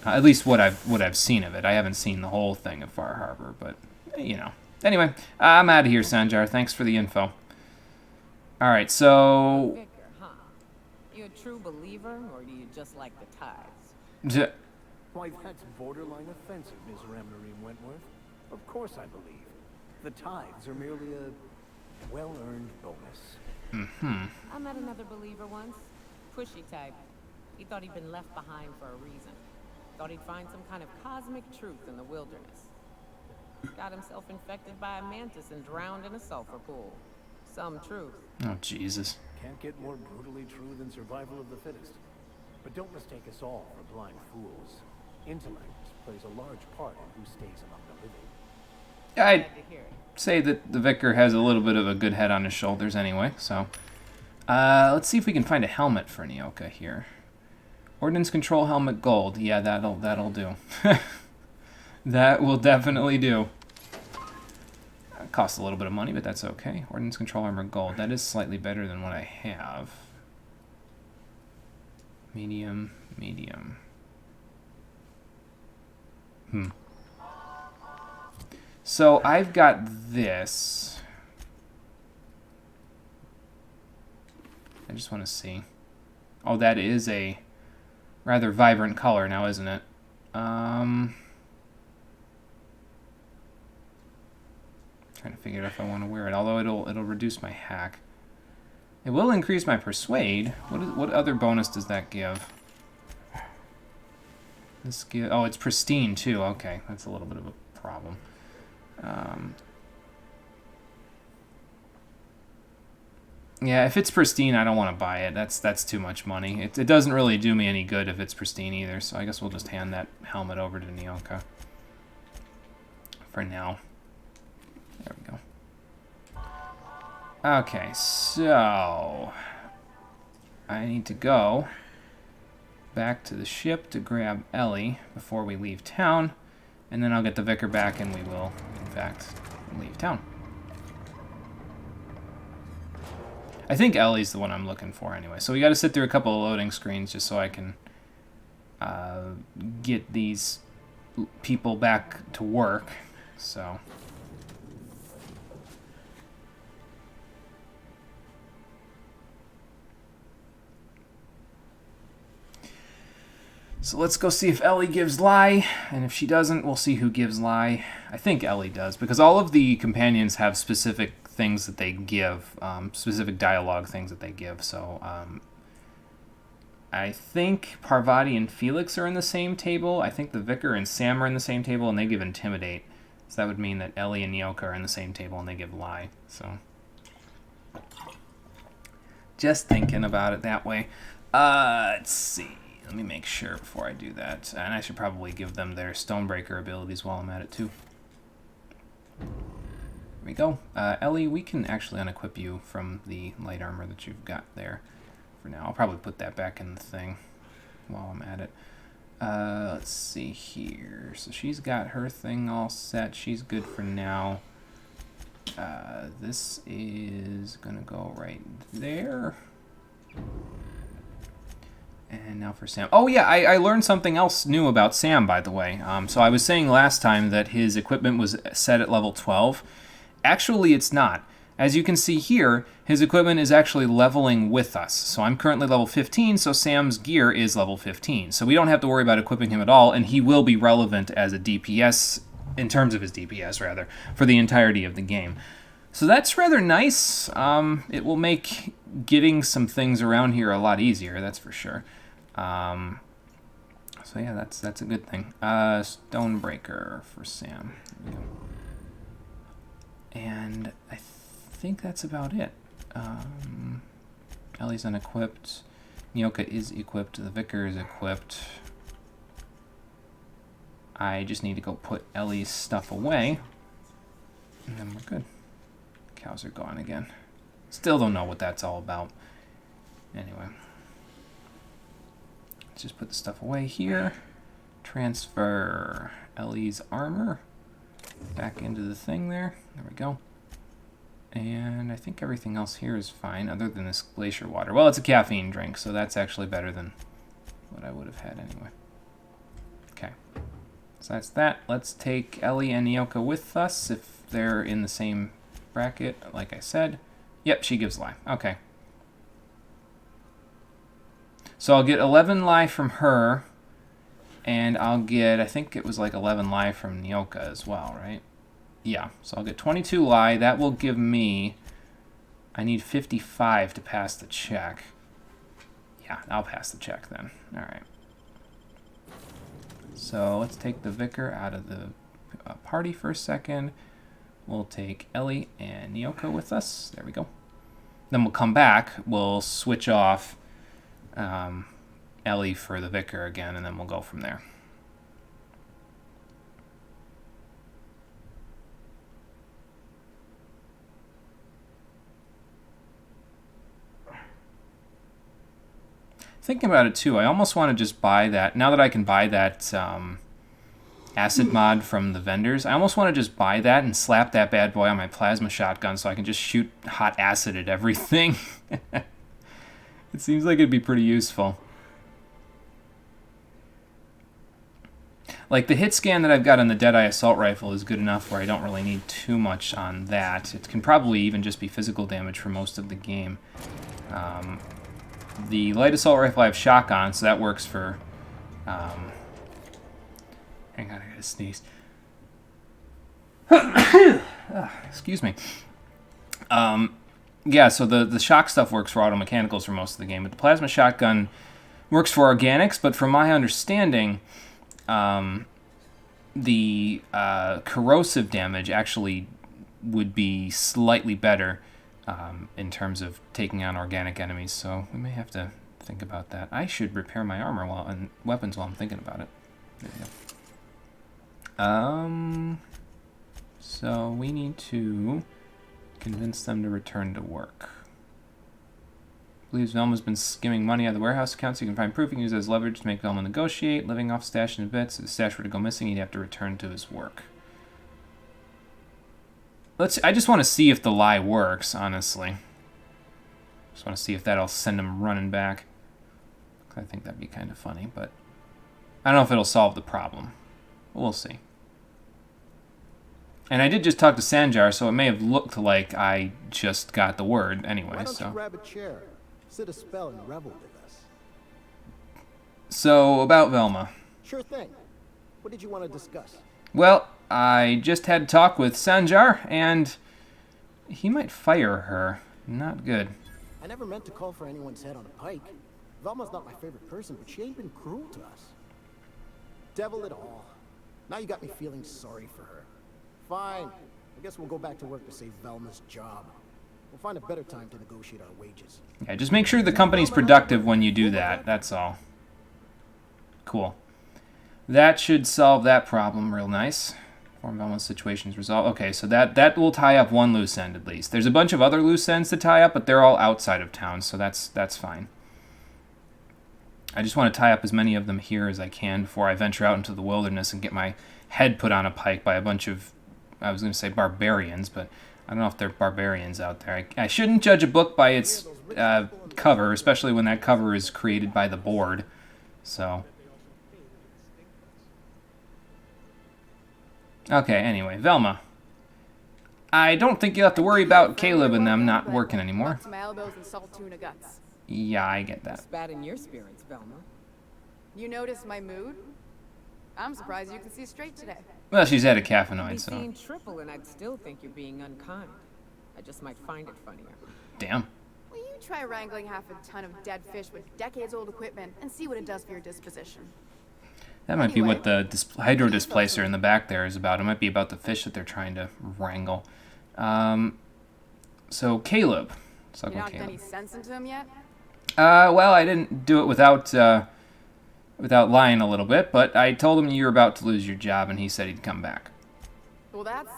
at least what I've seen of it. I haven't seen the whole thing of Far Harbor, but you know. Anyway, I'm out of here, Sanjar. Thanks for the info. All right, so Vicar, huh? You a true believer, or do you just like the tithes? Why, that's borderline offensive, Ms. Rammarine Wentworth. Of course I believe. The tithes are merely a well-earned bonus. I met another believer once. Pushy type. He thought he'd been left behind for a reason. Thought he'd find some kind of cosmic truth in the wilderness. Got himself infected by a mantis and drowned in a sulfur pool. Some truth. Oh, Jesus. Can't get more brutally true than survival of the fittest. But don't mistake us all for blind fools. Intellect plays a large part in who stays among the living. I'd say that the Vicar has a little bit of a good head on his shoulders anyway, so. Let's see if we can find a helmet for Nyoka here. Ordnance Control Helmet Gold. Yeah, that'll do. That will definitely do. It costs a little bit of money, but that's okay. Ordnance Control Armor Gold. That is slightly better than what I have. Medium, medium. So I've got this. I just want to see. Oh, that is a rather vibrant color now, isn't it? Trying to figure out if I want to wear it. Although it'll reduce my hack. It will increase my persuade. What other bonus does that give? This give. Oh, it's pristine too. Okay, that's a little bit of a problem. Yeah, if it's pristine, I don't want to buy it. That's too much money. It doesn't really do me any good if it's pristine either, so I guess we'll just hand that helmet over to Nyoka. For now. There we go. Okay, so I need to go back to the ship to grab Ellie before we leave town, and then I'll get the Vicar back and we will, in fact, leave town. I think Ellie's the one I'm looking for anyway. So we got to sit through a couple of loading screens just so I can get these people back to work. So let's go see if Ellie gives lie, and if she doesn't, we'll see who gives lie. I think Ellie does, because all of the companions have specific things that they give, specific dialogue things that they give. So I think Parvati and Felix are in the same table. I think the Vicar and Sam are in the same table, and they give Intimidate. So that would mean that Ellie and Nyoka are in the same table, and they give Lie. So just thinking about it that way. Let's see. Let me make sure before I do that. And I should probably give them their Stonebreaker abilities while I'm at it, too. There we go. Ellie, we can actually unequip you from the light armor that you've got there for now. I'll probably put that back in the thing while I'm at it. Let's see here. So she's got her thing all set. She's good for now. This is going to go right there. And now for Sam. Oh, yeah, I learned something else new about Sam, by the way. So I was saying last time that his equipment was set at level 12. Actually, it's not. As you can see here, his equipment is actually leveling with us. So I'm currently level 15, so Sam's gear is level 15. So we don't have to worry about equipping him at all, and he will be relevant as a DPS, in terms of his DPS, rather, for the entirety of the game. So that's rather nice. It will make getting some things around here a lot easier, that's for sure. So yeah, that's a good thing. Stonebreaker for Sam. There we go. And I think that's about it. Ellie's unequipped. Nyoka is equipped. The Vicar is equipped. I just need to go put Ellie's stuff away. And then we're good. Cows are gone again. Still don't know what that's all about. Anyway. Let's just put the stuff away here. Transfer Ellie's armor. back into the thing there. There we go. And I think everything else here is fine, other than this glacier water. Well, it's a caffeine drink, so that's actually better than what I would have had anyway. Okay. So that's that. Let's take Ellie and Nyoka with us, if they're in the same bracket, like I said. Yep, she gives lie. Okay. So I'll get 11 lie from her, and I'll get, I think it was like 11 lie from Nyoka as well, right? Yeah, so I'll get 22 lie. That will give me, I need 55 to pass the check. Yeah, I'll pass the check then. All right. So let's take the vicar out of the party for a second. We'll take Ellie and Nyoka with us. There we go. Then we'll come back. We'll switch off Ellie for the vicar again, and then we'll go from there. Thinking about it too, I almost want to just buy that. Now that I can buy that acid mod from the vendors, I almost want to just buy that and slap that bad boy on my plasma shotgun so I can just shoot hot acid at everything. It seems like it'd be pretty useful. Like the hit scan that I've got on the Deadeye assault rifle is good enough where I don't really need too much on that. It can probably even just be physical damage for most of the game. The light assault rifle I have shock on, so that works for... hang on, I gotta sneeze. Excuse me. Yeah, so the shock stuff works for auto mechanicals for most of the game, but the plasma shotgun works for organics, but from my understanding, the corrosive damage actually would be slightly better in terms of taking on organic enemies, so we may have to think about that. I should repair my armor and weapons while I'm thinking about it. There we go. So we need to convince them to return to work. Believes Velma's been skimming money out of the warehouse account, so you can find proof you can use it as leverage to make Velma negotiate. Living off stash in bits. If the stash were to go missing, he'd have to return to his work. I just want to see if the lie works, honestly. Just want to see if that'll send him running back. I think that'd be kind of funny, but I don't know if it'll solve the problem. We'll see. And I did just talk to Sanjar, so it may have looked like I just got the word anyway. Why don't so you grab a chair, sit a spell, and revel with us? So about Velma. Sure thing. What did you want to discuss? Well, I just had a talk with Sanjar, and he might fire her. Not good. I never meant to call for anyone's head on a pike. Velma's not my favorite person, but she ain't been cruel to us. Devil it all. Now you got me feeling sorry for her. Fine. I guess we'll go back to work to save Velma's job. We'll find a better time to negotiate our wages. Yeah, just make sure the company's productive when you do that. That's all. Cool. That should solve that problem real nice. Form Velma's situation's resolved. Okay, so that will tie up one loose end at least. There's a bunch of other loose ends to tie up, but they're all outside of town, so that's fine. I just want to tie up as many of them here as I can before I venture out into the wilderness and get my head put on a pike by a bunch of, I was going to say barbarians, but I don't know if they're barbarians out there. I shouldn't judge a book by its cover, especially when that cover is created by the board. So. Okay, anyway, Velma. I don't think you'll have to worry about Caleb and them not working anymore. My elbows and salt tuna guts. Yeah, I get that. Spat in your spirits, Velma. You notice my mood? I'm surprised you can see straight today. Well, she's had a I'd caffeinoid, be so. seeing triple, and I'd still think you're being unkind. I just might find it funnier. Damn. Will you try wrangling half a ton of dead fish with decades-old equipment and see what it does for your disposition? That might be what the hydro displacer in the back there is about. It might be about the fish that they're trying to wrangle. So Caleb. Let's talk You about knocked any Caleb. sense into him yet? Well, I didn't do it without lying a little bit, but I told him you were about to lose your job, and he said he'd come back. Well, that's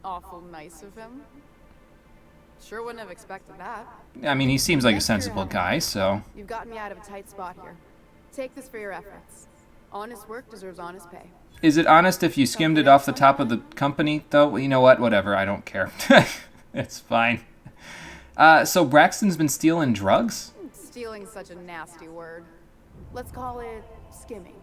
awful nice of him. Sure wouldn't have expected that. I mean, he seems like a sensible guy, so. You've gotten me out of a tight spot here. Take this for your efforts. Honest work deserves honest pay. Is it honest if you skimmed it off the top of the company, though? Well, you know what? Whatever. I don't care. It's fine. So Braxton's been stealing drugs? Stealing's such a nasty word. Let's call it skimming.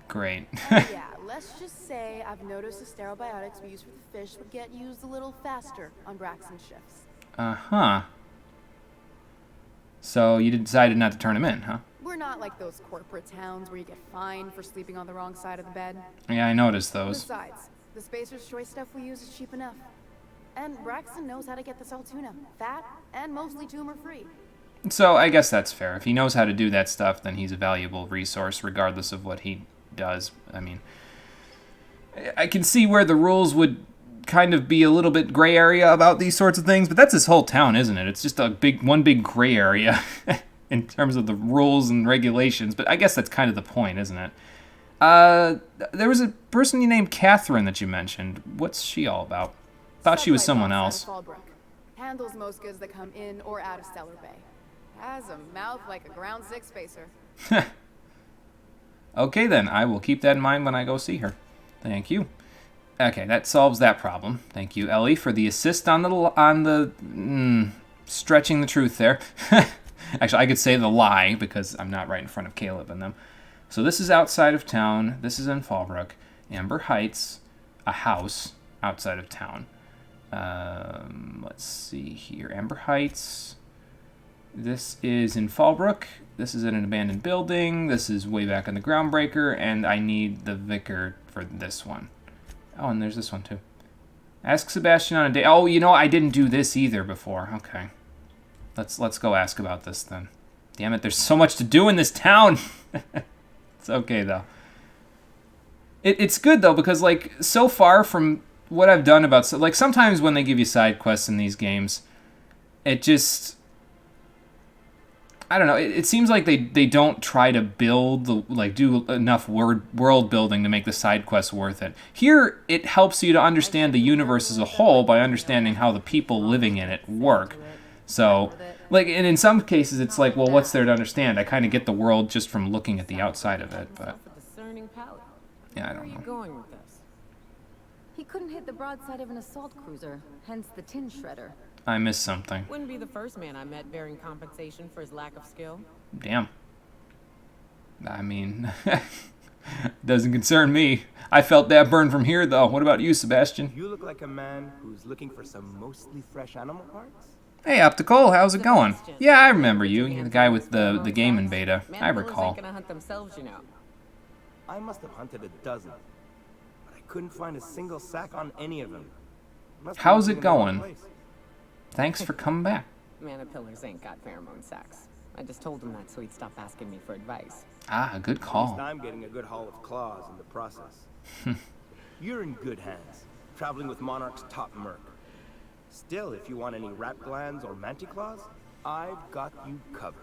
Great. Yeah, let's just say I've noticed the sterile biotics we use for the fish would get used a little faster on Braxton's shifts. Uh-huh. So you decided not to turn him in, huh? We're not like those corporate towns where you get fined for sleeping on the wrong side of the bed. Yeah, I noticed those. Besides, the Spacer's Choice stuff we use is cheap enough. And Braxton knows how to get this all tuna, fat and mostly tumor-free. So I guess that's fair. If he knows how to do that stuff, then he's a valuable resource regardless of what he does. I mean, I can see where the rules would kind of be a little bit gray area about these sorts of things, but that's this whole town, isn't it? It's just one big gray area in terms of the rules and regulations, but I guess that's kind of the point, isn't it? There was a person named Catherine that you mentioned. What's she all about? Thought she was someone else. Handles most goods that come in or out of Stellar Bay. Has a mouth like a ground six spacer. Okay then, I will keep that in mind when I go see her. Thank you. Okay, that solves that problem. Thank you, Ellie, for the assist on the stretching the truth there. Actually, I could say the lie because I'm not right in front of Caleb and them. So this is outside of town. This is in Fallbrook. Amber Heights, a house outside of town. Let's see here. Amber Heights. This is in Fallbrook. This is in an abandoned building. This is way back in the Groundbreaker, and I need the vicar for this one. Oh, and there's this one too. Ask Sebastian on a date. Oh, you know, I didn't do this either before. Okay. Let's go ask about this then. Damn it, there's so much to do in this town. It's okay though. It's good though because like so far from what I've done about like sometimes when they give you side quests in these games, it just I don't know. It seems like they don't try to build do enough world building to make the side quests worth it. Here, it helps you to understand the universe as a whole by understanding how the people living in it work. So, like, and in some cases, it's like, well, what's there to understand? I kind of get the world just from looking at the outside of it, but yeah, I don't know. Where are you going with this? He couldn't hit the broadside of an assault cruiser, hence the tin shredder. I missed something. Wouldn't be the first man I met bearing compensation for his lack of skill. Damn. I mean, doesn't concern me. I felt that burn from here, though. What about you, Sebastian? You look like a man who's looking for some mostly fresh animal parts. Hey, Optical, how's it going? Yeah, I remember you. You're the guy with the game in beta. I recall. Ain't gonna hunt themselves, you know. I must have hunted a dozen, but I couldn't find a single sack on any of them. How's it going? Thanks for coming back. Manipillars ain't got pheromone sacks. I just told him that so he'd stop asking me for advice. Ah, good At call. least I'm getting a good haul of claws in the process. You're in good hands, traveling with Monarch's top merc. Still, if you want any rat glands or manticlaws, I've got you covered.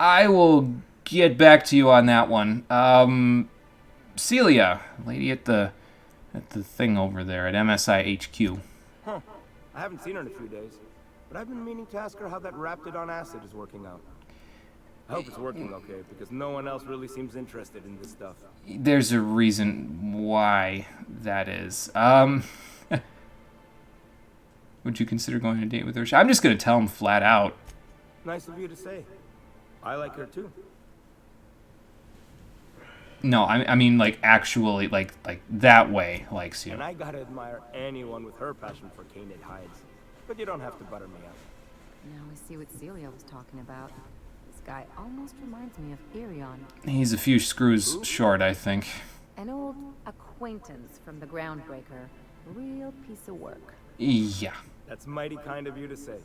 I will get back to you on that one. Celia, lady at the thing over there at MSI HQ. Huh. I haven't seen her in a few days, but I've been meaning to ask her how that Raptidon acid is working out. I hope it's working okay, because no one else really seems interested in this stuff. There's a reason why that is. Would you consider going on a date with her? I'm just going to tell him flat out. Nice of you to say. I like her too. No, I mean like actually like that way likes you. And I gotta admire anyone with her passion for canid hides. But you don't have to butter me up. Now we see what Celia was talking about. This guy almost reminds me of Irion. He's a few screws short, I think. An old acquaintance from the Groundbreaker. Real piece of work. Yeah. That's mighty kind of you to say.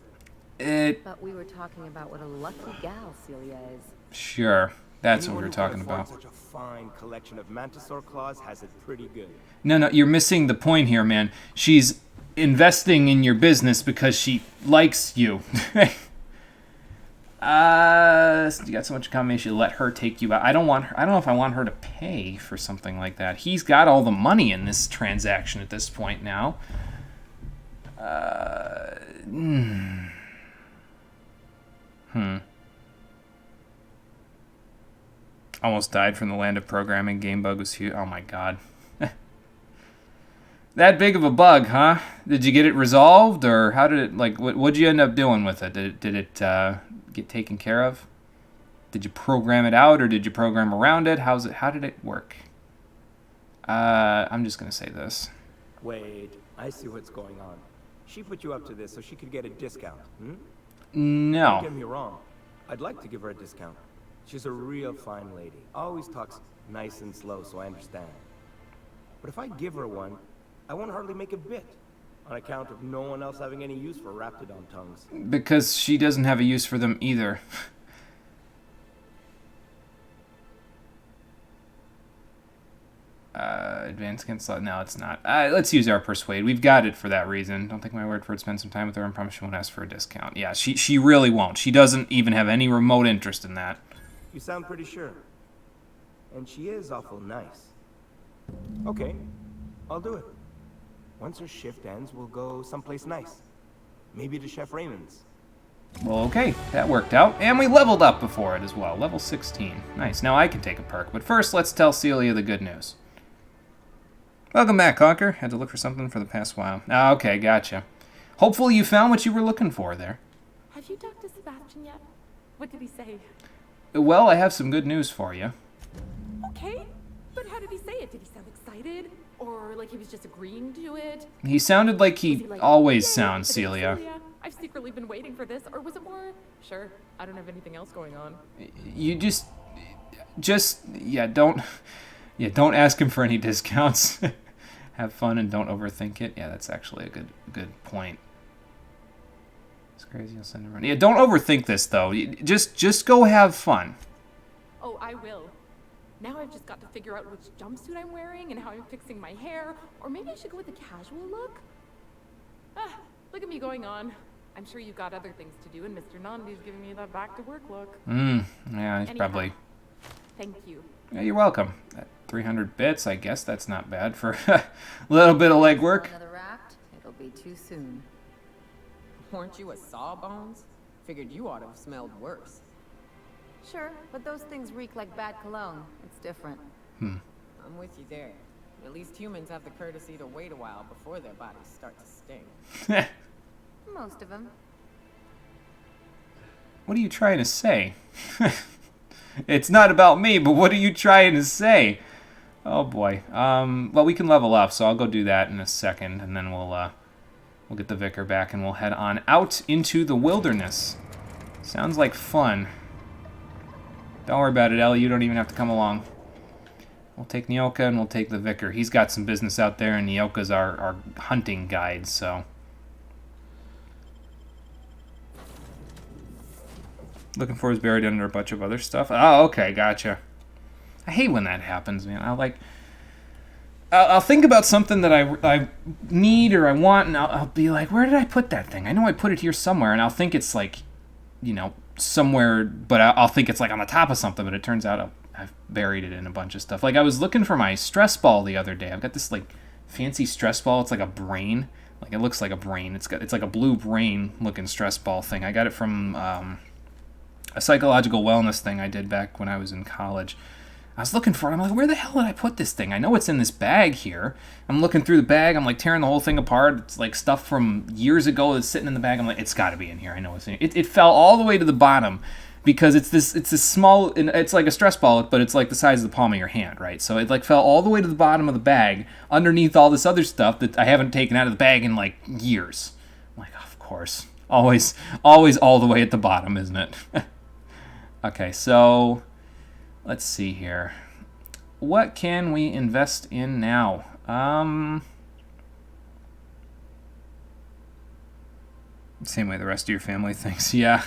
But we were talking about what a lucky gal Celia is. Sure. That's what we Anyone were who talking can afford about. Such a fine collection of mantisaur claws has it pretty good. No, you're missing the point here, man. She's investing in your business because she likes you. You got so much combination. Let her take you out. I don't know if I want her to pay for something like that. He's got all the money in this transaction at this point now. Almost died from the land of programming. Game bug was huge. Oh my god. That big of a bug, huh? Did you get it resolved, or how did it, like, what'd you end up doing with it? Did it get taken care of? Did you program it out, or did you program around it? How did it work? I'm just gonna say this. Wait, I see what's going on. She put you up to this so she could get a discount, hmm? No. Don't get me wrong. I'd like to give her a discount. She's a real fine lady. Always talks nice and slow, so I understand. But if I give her one, I won't hardly make a bit, on account of no one else having any use for Raptidon tongues. Because she doesn't have a use for them either. Advanced against... No, it's not. Let's use our Persuade. We've got it for that reason. Don't take my word for it. Spend some time with her and promise she won't ask for a discount. Yeah, she really won't. She doesn't even have any remote interest in that. You sound pretty sure. And she is awful nice. Okay, I'll do it. Once her shift ends, we'll go someplace nice. Maybe to Chef Raymond's. Well, okay, that worked out. And we leveled up before it as well. Level 16. Nice. Now I can take a perk. But first, let's tell Celia the good news. Welcome back, Conker. Had to look for something for the past while. Okay, gotcha. Hopefully you found what you were looking for there. Have you talked to Sebastian yet? What did he say? Well, I have some good news for you. Okay, but how did he say it? Did he sound excited? Or like he was just agreeing to it? He sounded like he always sounds, Celia. I've secretly been waiting for this, or was it more, sure, I don't have anything else going on. You just don't ask him for any discounts. Have fun and don't overthink it. Yeah, that's actually a good point. It's crazy. I'll send him around. Yeah, don't overthink this though. Just go have fun. Oh, I will. Now I've just got to figure out which jumpsuit I'm wearing and how I'm fixing my hair, or maybe I should go with a casual look. Look at me going on. I'm sure you've got other things to do, and Mr. Nandi's giving me that back-to-work look. Yeah, he's probably... Thank you. Yeah, you're welcome. At 300 bits, I guess that's not bad for a little bit of legwork. Another act? It'll be too soon. Weren't you a Sawbones? Figured you ought to have smelled worse. Sure, but those things reek like bad cologne. It's different. I'm with you there. At least humans have the courtesy to wait a while before their bodies start to sting. Most of them. What are you trying to say? It's not about me, but what are you trying to say? Oh boy. Well, we can level up, so I'll go do that in a second, and then we'll get the vicar back, and we'll head on out into the wilderness. Sounds like fun. Don't worry about it, Ellie. You don't even have to come along. We'll take Nyoka and we'll take the vicar. He's got some business out there, and Nyoka's our hunting guide, so... Looking for is buried under a bunch of other stuff. Oh, okay, gotcha. I hate when that happens, man. I'll think about something that I need or I want, and I'll be like, where did I put that thing? I know I put it here somewhere, and I'll think it's like, you know, somewhere, but I'll think it's like on the top of something, but it turns out I've buried it in a bunch of stuff. Like I was looking for my stress ball the other day. I've got this like fancy stress ball. It's like a brain. Like it looks like a brain. It's like a blue brain looking stress ball thing. I got it from a psychological wellness thing I did back when I was in college. I was looking for it. I'm like, where the hell did I put this thing? I know it's in this bag here. I'm looking through the bag. I'm like tearing the whole thing apart. It's like stuff from years ago that's sitting in the bag. I'm like, it's got to be in here. I know it's in here. It fell all the way to the bottom because it's this small, it's like a stress ball, but it's like the size of the palm of your hand, right? So it like fell all the way to the bottom of the bag underneath all this other stuff that I haven't taken out of the bag in like years. I'm like, of course. Always all the way at the bottom, isn't it? Okay, so let's see here. What can we invest in now? Same way the rest of your family thinks. Yeah.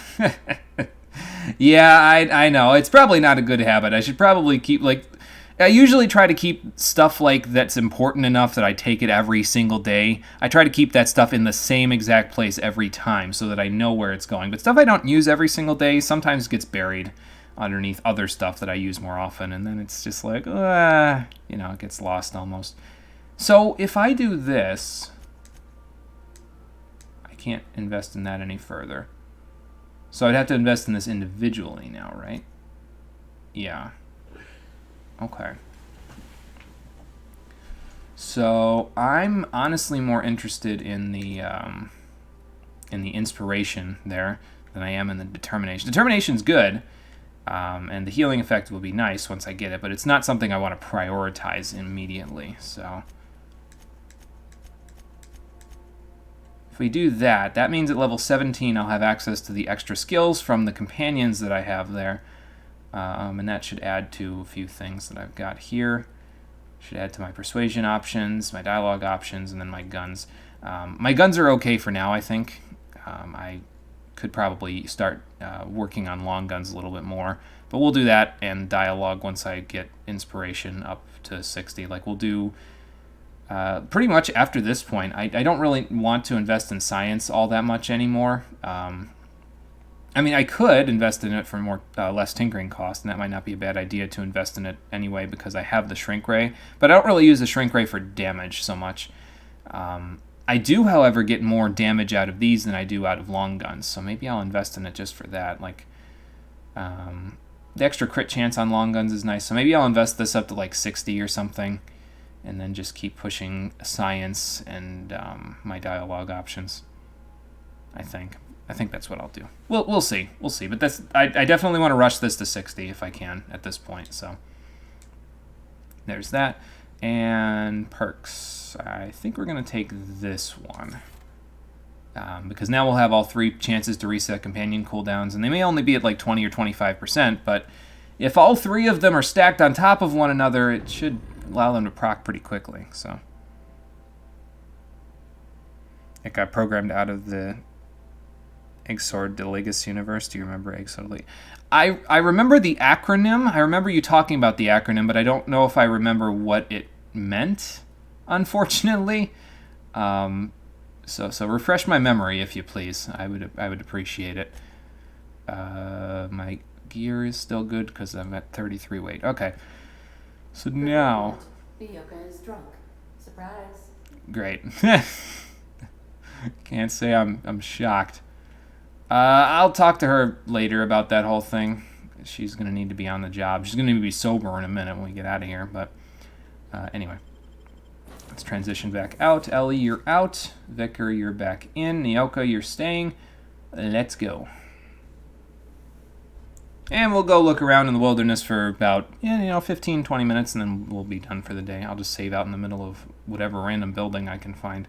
Yeah, I know. It's probably not a good habit. I should probably keep, like... I usually try to keep stuff like that's important enough that I take it every single day. I try to keep that stuff in the same exact place every time so that I know where it's going. But stuff I don't use every single day sometimes gets buried underneath other stuff that I use more often. And then it's just like, you know, it gets lost almost. So if I do this, I can't invest in that any further. So I'd have to invest in this individually now, right? Yeah. Okay. So I'm honestly more interested in the inspiration there than I am in the determination. Determination's good, and the healing effect will be nice once I get it, but it's not something I want to prioritize immediately. So if we do that, that means at level 17 I'll have access to the extra skills from the companions that I have there, and that should add to a few things that I've got here. Should add to my persuasion options, my dialogue options, and then my guns. My guns are okay for now, I think. I could probably start working on long guns a little bit more, but we'll do that and dialogue once I get inspiration up to 60. Like, we'll do pretty much after this point. I don't really want to invest in science all that much anymore. I mean, I could invest in it for more less tinkering cost, and that might not be a bad idea to invest in it anyway because I have the shrink ray, but I don't really use the shrink ray for damage so much. I do, however, get more damage out of these than I do out of long guns, so maybe I'll invest in it just for that. Like, the extra crit chance on long guns is nice, so maybe I'll invest this up to like 60 or something, and then just keep pushing science and my dialogue options, I think that's what I'll do. We'll see. We'll see. But that's I definitely want to rush this to 60 if I can at this point. So there's that. And perks. I think we're going to take this one. Because now we'll have all 3 chances to reset companion cooldowns. And they may only be at like 20 or 25%. But if all 3 of them are stacked on top of one another, it should allow them to proc pretty quickly. So it got programmed out of the Eggsword Delegus universe. Do you remember Eggsword Delegus? I remember the acronym. I remember you talking about the acronym, but I don't know if I remember what it meant, unfortunately. So refresh my memory, if you please. I would appreciate it. My gear is still good because I'm at 33 weight. Okay. So now... Bioka is drunk. Surprise. Great. Can't say I'm shocked. I'll talk to her later about that whole thing. She's going to need to be on the job. She's going to need to be sober in a minute when we get out of here. But anyway, let's transition back out. Ellie, you're out. Vicar, you're back in. Nyoka, you're staying. Let's go. And we'll go look around in the wilderness for about 15, 20 minutes, and then we'll be done for the day. I'll just save out in the middle of whatever random building I can find.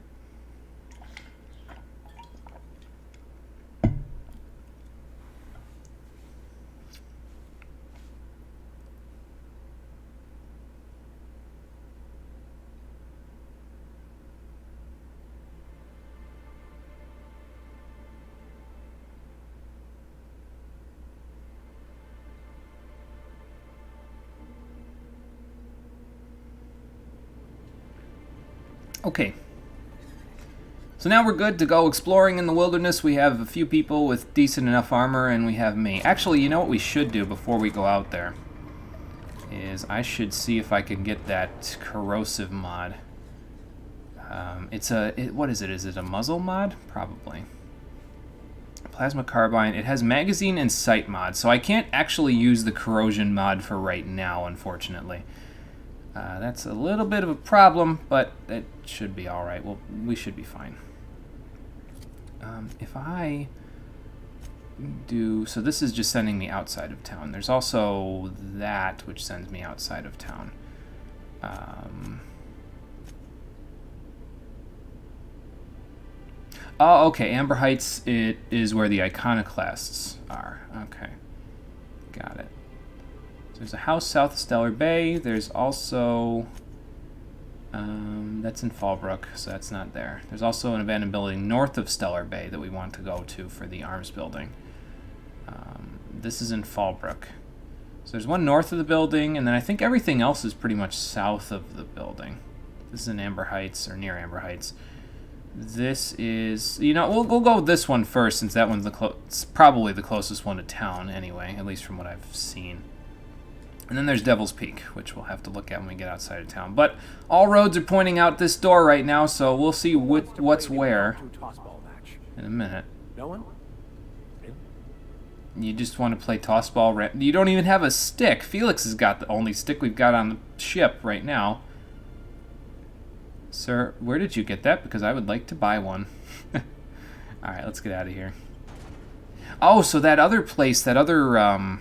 Okay, so now we're good to go exploring in the wilderness. We have a few people with decent enough armor, and we have me. Actually, you know what we should do before we go out there? Is I should see if I can get that corrosive mod. What is it? Is it a muzzle mod? Probably. Plasma carbine. It has magazine and sight mod, so I can't actually use the corrosion mod for right now, unfortunately. That's a little bit of a problem, but it should be all right. Well, we should be fine. If I do... So this is just sending me outside of town. There's also that, which sends me outside of town. Oh, okay. Amber Heights, it is where the iconoclasts are. Okay. Got it. There's a house south of Stellar Bay. There's also... that's in Fallbrook, so that's not there. There's also an abandoned building north of Stellar Bay that we want to go to for the arms building. This is in Fallbrook. So there's one north of the building, and then I think everything else is pretty much south of the building. This is in Amber Heights, or near Amber Heights. This is... we'll go with this one first, since that one's it's probably the closest one to town anyway, at least from what I've seen. And then there's Devil's Peak, which we'll have to look at when we get outside of town. But all roads are pointing out this door right now, so we'll see what's where in a minute. No one? You just want to play toss ball. You don't even have a stick. Felix has got the only stick we've got on the ship right now. Sir, where did you get that? Because I would like to buy one. Alright, let's get out of here. Oh, so that other place, that other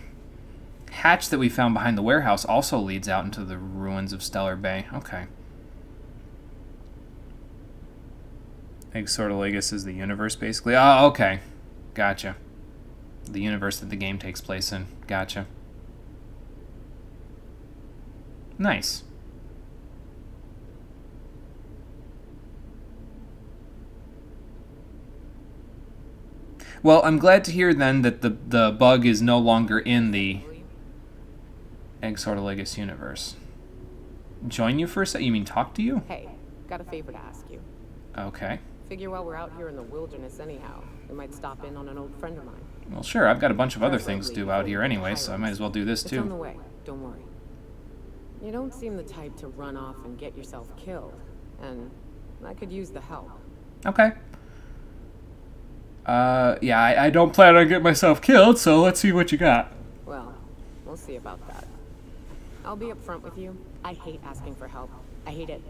hatch that we found behind the warehouse also leads out into the ruins of Stellar Bay. Okay. Exortoligus is the universe, basically. Oh, okay. Gotcha. The universe that the game takes place in. Gotcha. Nice. Well, I'm glad to hear then that the bug is no longer in the Exortoligus universe. Join you for a sec? You mean talk to you? Hey, got a favor to ask you. Okay. Figure while we're out here in the wilderness anyhow, we might stop in on an old friend of mine. Well, sure. I've got a bunch of other things to do out here anyway, so I might as well do this too. It's on the way. Don't worry. You don't seem the type to run off and get yourself killed, and I could use the help. Okay. Yeah, I don't plan on getting myself killed, so let's see what you got. Well, we'll see about that. I'll be upfront with you. I hate asking for help. I hate it.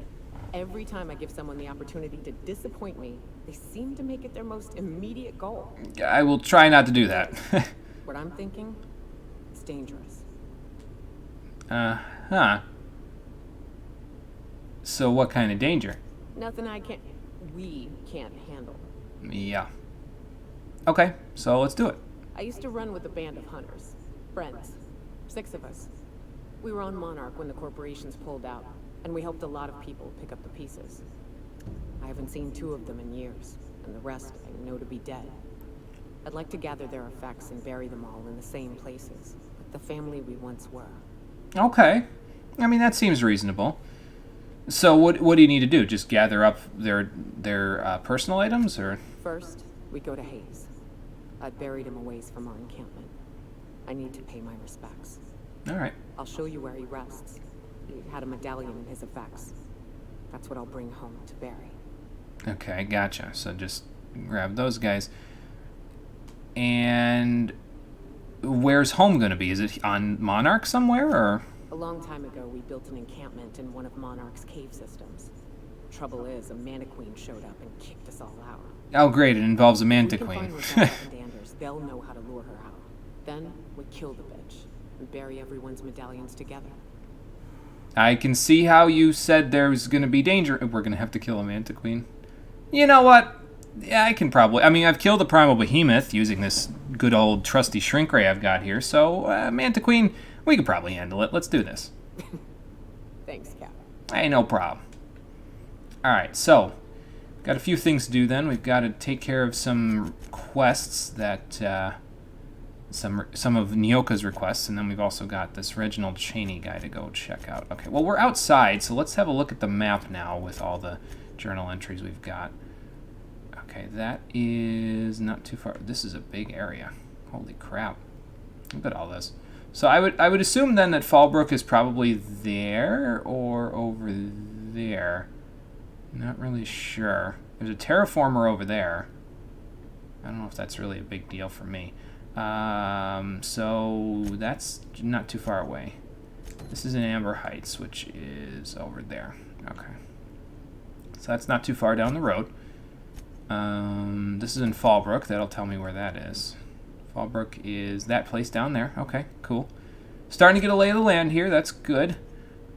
Every time I give someone the opportunity to disappoint me, they seem to make it their most immediate goal. I will try not to do that. What I'm thinking? It's dangerous. Huh. So what kind of danger? Nothing we can't handle. Yeah. Okay, so let's do it. I used to run with a band of hunters. Friends. 6 of us. We were on Monarch when the corporations pulled out, and we helped a lot of people pick up the pieces. I haven't seen 2 of them in years, and the rest I know to be dead. I'd like to gather their effects and bury them all in the same places, like the family we once were. Okay. I mean, that seems reasonable. So what do you need to do? Just gather up their personal items, or? First, we go to Hayes. I'd buried him a ways from our encampment. I need to pay my respects. All right. I'll show you where he rests. He had a medallion in his effects. That's what I'll bring home to bury. Okay, gotcha. So just grab those guys. And where's home going to be? Is it on Monarch somewhere, or? A long time ago, we built an encampment in one of Monarch's cave systems. Trouble is, a Mantiqueen showed up and kicked us all out. Oh, great! It involves a Mantiqueen. We can find Rebecca and Anders. They'll know how to lure her out. Then we kill the bitch and bury everyone's medallions together. I can see how you said there's going to be danger. We're going to have to kill a Mantiqueen. You know what? Yeah, I can probably. I mean, I've killed a Primal Behemoth using this good old trusty shrink ray I've got here. So, Mantiqueen, we could probably handle it. Let's do this. Thanks, Cap. Hey, no problem. All right, so got a few things to do then. We've got to take care of some quests that some of Nyoka's requests, and then we've also got this Reginald Cheney guy to go check out. Okay, well, we're outside, so let's have a look at the map now with all the journal entries we've got. Okay, that is not too far. This is a big area. Holy crap. Look at all this. So I would assume then that Fallbrook is probably there or over there. Not really sure. There's a terraformer over there. I don't know if that's really a big deal for me. So that's not too far away. This is in Amber Heights, which is over there. Okay. So that's not too far down the road. This is in Fallbrook. That'll tell me where that is. Fallbrook is that place down there. Okay, cool. Starting to get a lay of the land here. That's good.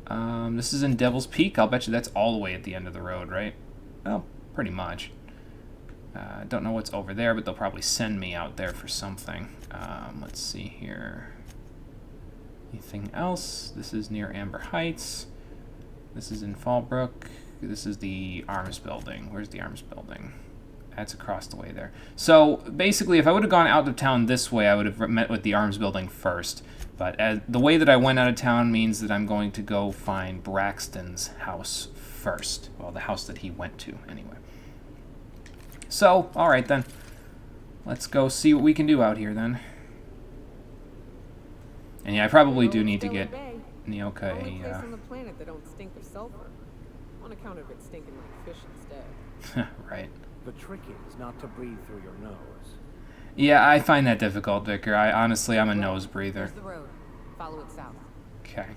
This is in Devil's Peak. I'll bet you that's all the way at the end of the road, right? Well, pretty much. I don't know what's over there, but they'll probably send me out there for something. Let's see here. Anything else? This is near Amber Heights. This is in Fallbrook. This is the Arms Building. Where's the Arms Building? That's across the way there. So, basically, if I would have gone out of town this way, I would have met with the Arms Building first. But the way that I went out of town means that I'm going to go find Braxton's house first. Well, the house that he went to, anyway. So, alright then. Let's go see what we can do out here then. And yeah, I probably do need to get Nyoka Only place on the planet that don't stink of sulfur. On account of it stinking like fish instead. Right. The trick is not to breathe through your nose. Yeah, I find that difficult, Vicar. Honestly, I'm a nose breather. Here's the road. Follow it south. Okay.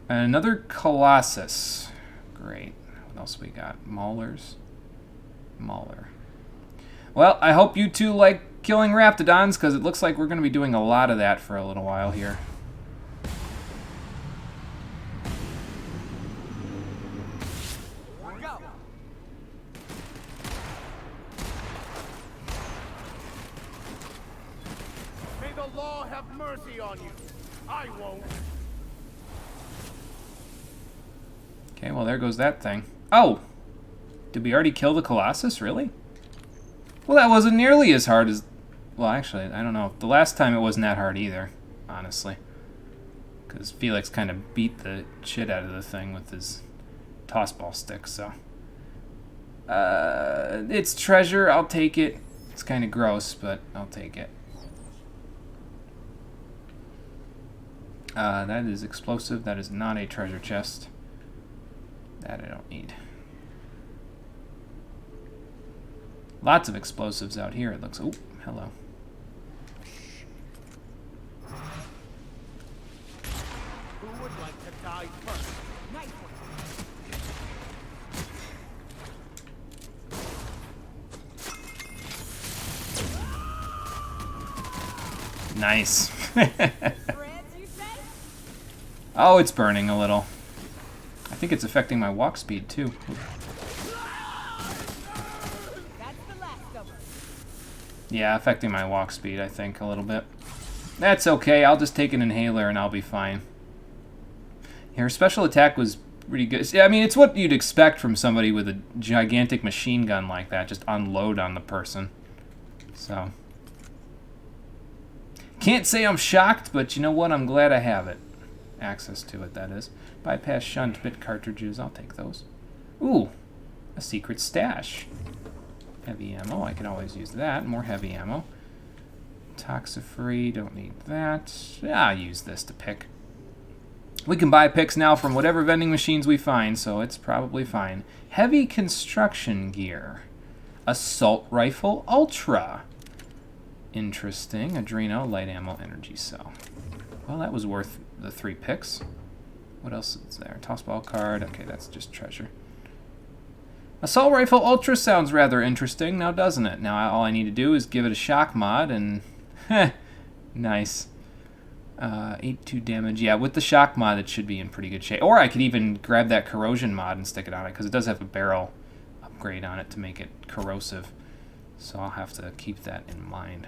And another Colossus. Great. What else we got? Maulers. Mauler. Well, I hope you two like killing Raptidons, because it looks like we're going to be doing a lot of that for a little while here. Go. May the law have mercy on you. I won't. Okay, well, there goes that thing. Oh! Did we already kill the Colossus? Really? Well, that wasn't nearly as hard as... Well, actually, I don't know. The last time it wasn't that hard either, honestly. Because Felix kind of beat the shit out of the thing with his tossball stick, so... it's treasure. I'll take it. It's kind of gross, but I'll take it. That is explosive. That is not a treasure chest. That I don't need. Lots of explosives out here, it looks. Oh, hello. Who would like to die first? Nice one. Nice. Oh, it's burning a little. I think it's affecting my walk speed too. Yeah, affecting my walk speed, I think, a little bit. That's okay, I'll just take an inhaler and I'll be fine. Yeah, her special attack was pretty good. I mean, it's what you'd expect from somebody with a gigantic machine gun like that, just unload on the person. So. Can't say I'm shocked, but you know what? I'm glad I have it. Access to it, that is. Bypass shunt bit cartridges, I'll take those. Ooh, a secret stash. Heavy ammo, I can always use that. More heavy ammo. Toxifree, don't need that. Yeah, I'll use this to pick. We can buy picks now from whatever vending machines we find, so it's probably fine. Heavy construction gear. Assault rifle ultra. Interesting. Adreno, light ammo, energy cell. Well, that was worth the 3 picks. What else is there? Tossball card. Okay, that's just treasure. Assault Rifle Ultra sounds rather interesting, now doesn't it? Now all I need to do is give it a shock mod and... nice. 8-2 damage. Yeah, with the shock mod it should be in pretty good shape. Or I could even grab that corrosion mod and stick it on it, because it does have a barrel upgrade on it to make it corrosive. So I'll have to keep that in mind.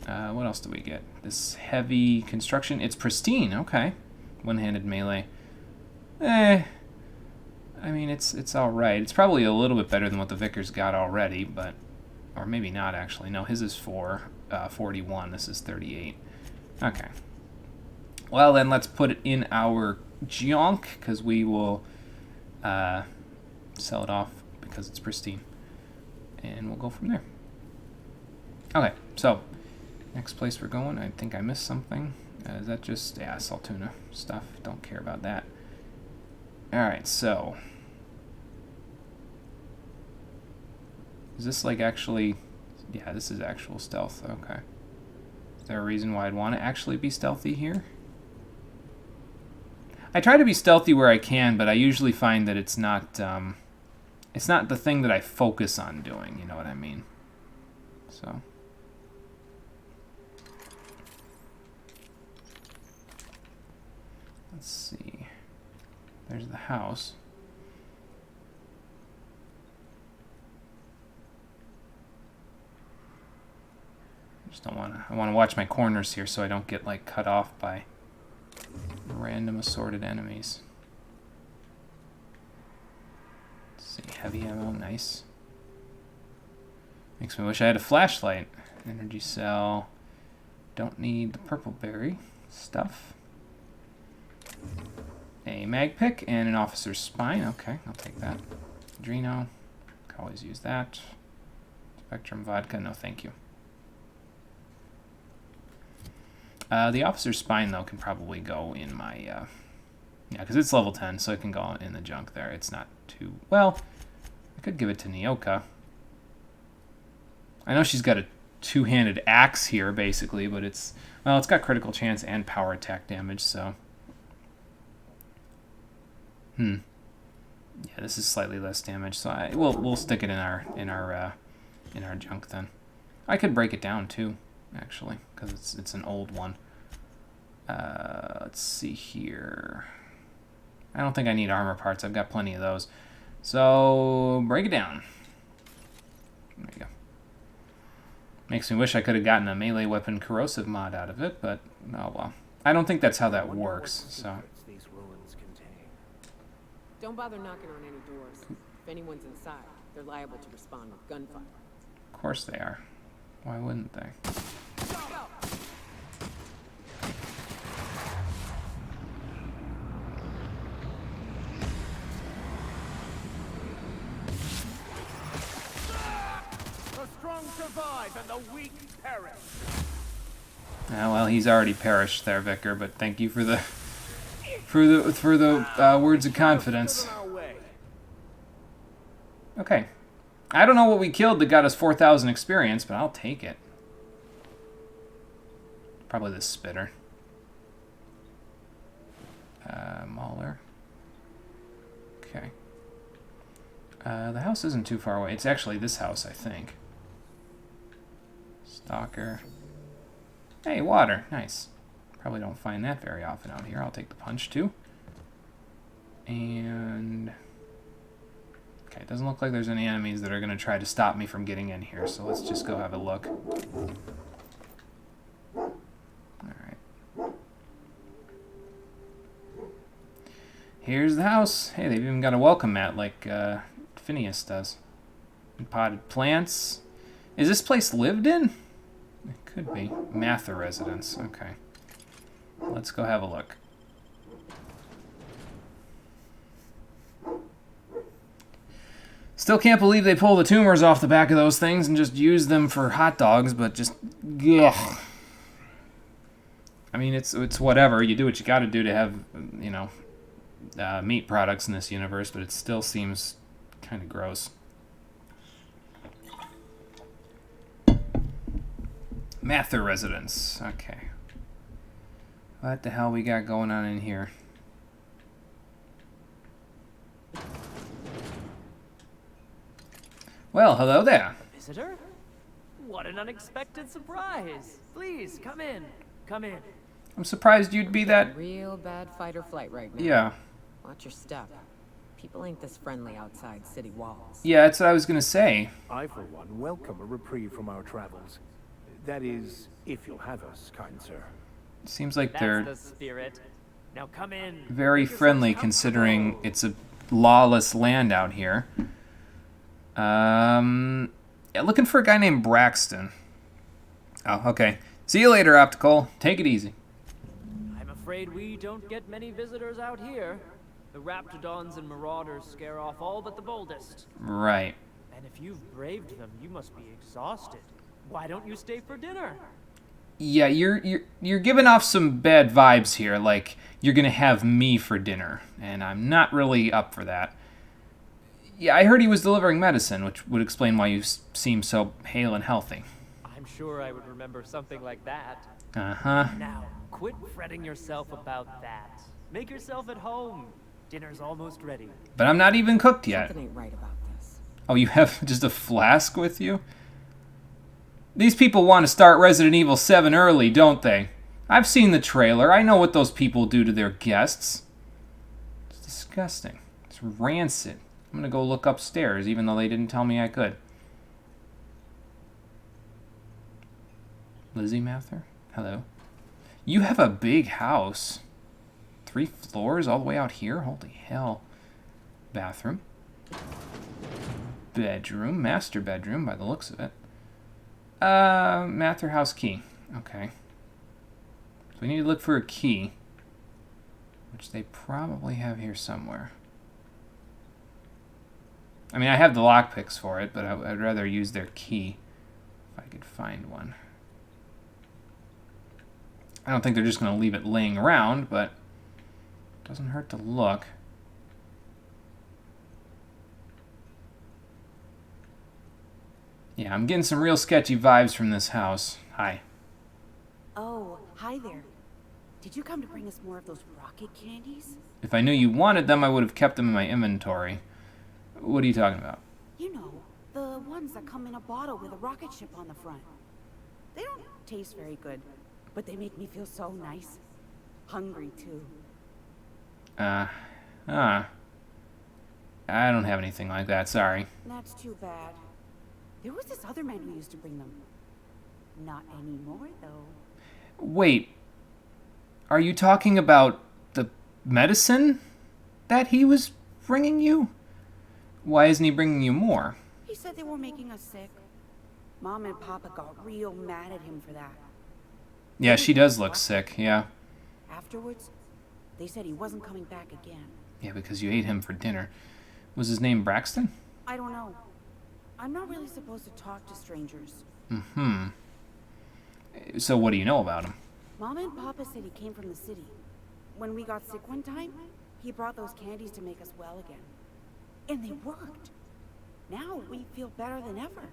What else do we get? This heavy construction. It's pristine, okay. One-handed melee. I mean, it's alright. It's probably a little bit better than what the Vicar's got already, but... Or maybe not, actually. No, his is 41. This is 38. Okay. Well, then let's put it in our junk, because we will sell it off because it's pristine. And we'll go from there. Okay, so... Next place we're going, I think I missed something. Is that just... Yeah, Saltuna stuff. Don't care about that. Alright, so... Is this like actually... Yeah, this is actual stealth. Okay. Is there a reason why I'd want to actually be stealthy here? I try to be stealthy where I can, but I usually find that it's not the thing that I focus on doing, you know what I mean? So... Let's see. There's the house. Just don't want to... I want to watch my corners here so I don't get, like, cut off by random assorted enemies. Let's see. Heavy ammo. Nice. Makes me wish I had a flashlight. Energy cell. Don't need the purple berry stuff. A mag pick and an officer's spine. Okay, I'll take that. Adreno. Can always use that. Spectrum vodka. No, thank you. The officer's spine, though, can probably go in my... yeah, because it's level 10, so it can go in the junk there. It's not too... Well, I could give it to Nyoka. I know she's got a two-handed axe here, basically, but it's got critical chance and power attack damage, so. Yeah, this is slightly less damage, so we'll stick it in our junk then. I could break it down too, actually, because it's an old one. Let's see here. I don't think I need armor parts. I've got plenty of those. So break it down. There you go. Makes me wish I could have gotten a melee weapon corrosive mod out of it, but oh well. I don't think that's how that works. So. Don't bother knocking on any doors. If anyone's inside, they're liable to respond with gunfire. Of course they are. Why wouldn't they? The strong survive and the weak perish. Well, he's already perished there, Vicar. But thank you for the words of confidence. Okay. I don't know what we killed that got us 4,000 experience, but I'll take it. Probably the spitter. Mauler. Okay. The house isn't too far away. It's actually this house, I think. Stalker. Hey, water. Nice. Probably don't find that very often out here. I'll take the punch, too. And... okay, it doesn't look like there's any enemies that are going to try to stop me from getting in here, so let's just go have a look. Alright. Here's the house. Hey, they've even got a welcome mat like Phineas does. And potted plants. Is this place lived in? It could be. Mather residence. Okay. Let's go have a look. Still can't believe they pull the tumors off the back of those things and just use them for hot dogs, but just, ugh. I mean, it's whatever. You do what you gotta do to have, you know, meat products in this universe, but it still seems kind of gross. Mather residence. Okay. What the hell we got going on in here? Well, hello there. Visitor? What an unexpected surprise. Please, come in. Come in. I'm surprised you'd be that... real bad fight or flight right now. Yeah. Watch your step. People ain't this friendly outside city walls. Yeah, that's what I was gonna say. I, for one, welcome a reprieve from our travels. That is, if you'll have us, kind sir. Seems like they're That's the spirit. Now come in. very friendly considering it's a lawless land out here. Yeah, looking for a guy named Braxton. Oh, okay. See you later, Optical. Take it easy. I'm afraid we don't get many visitors out here. The Raptidons and Marauders scare off all but the boldest. Right. And if you've braved them, you must be exhausted. Why don't you stay for dinner? Yeah, you're giving off some bad vibes here, like you're gonna have me for dinner, and I'm not really up for that. Yeah, I heard he was delivering medicine, which would explain why you seem so hale and healthy. I'm sure I would remember something like that. Uh-huh. Now, quit fretting yourself about that. Make yourself at home. Dinner's almost ready. But I'm not even cooked yet. Something ain't right about this. Oh, you have just a flask with you? These people want to start Resident Evil 7 early, don't they? I've seen the trailer. I know what those people do to their guests. It's disgusting. It's rancid. I'm gonna go look upstairs, even though they didn't tell me I could. Lizzie Mather? Hello. You have a big house. 3 floors all the way out here? Holy hell. Bathroom. Bedroom. Master bedroom, by the looks of it. Mather house key. Okay. So we need to look for a key, which they probably have here somewhere. I mean, I have the lockpicks for it, but I'd rather use their key if I could find one. I don't think they're just going to leave it laying around, but it doesn't hurt to look. Yeah, I'm getting some real sketchy vibes from this house. Hi. Oh, hi there. Did you come to bring us more of those rocket candies? If I knew you wanted them, I would have kept them in my inventory. What are you talking about? You know, the ones that come in a bottle with a rocket ship on the front. They don't taste very good, but they make me feel so nice. Hungry, too. I don't have anything like that, sorry. That's too bad. There was this other man who used to bring them. Not anymore, though. Wait. Are you talking about the medicine that he was bringing you? Why isn't he bringing you more? He said they were making us sick. Mom and Papa got real mad at him for that. Yeah, she does look sick, yeah. Afterwards, they said he wasn't coming back again. Yeah, because you ate him for dinner. Was his name Braxton? I don't know. I'm not really supposed to talk to strangers. Mm-hmm. So what do you know about him? Mom and Papa said he came from the city. When we got sick one time, he brought those candies to make us well again. And they worked. Now we feel better than ever.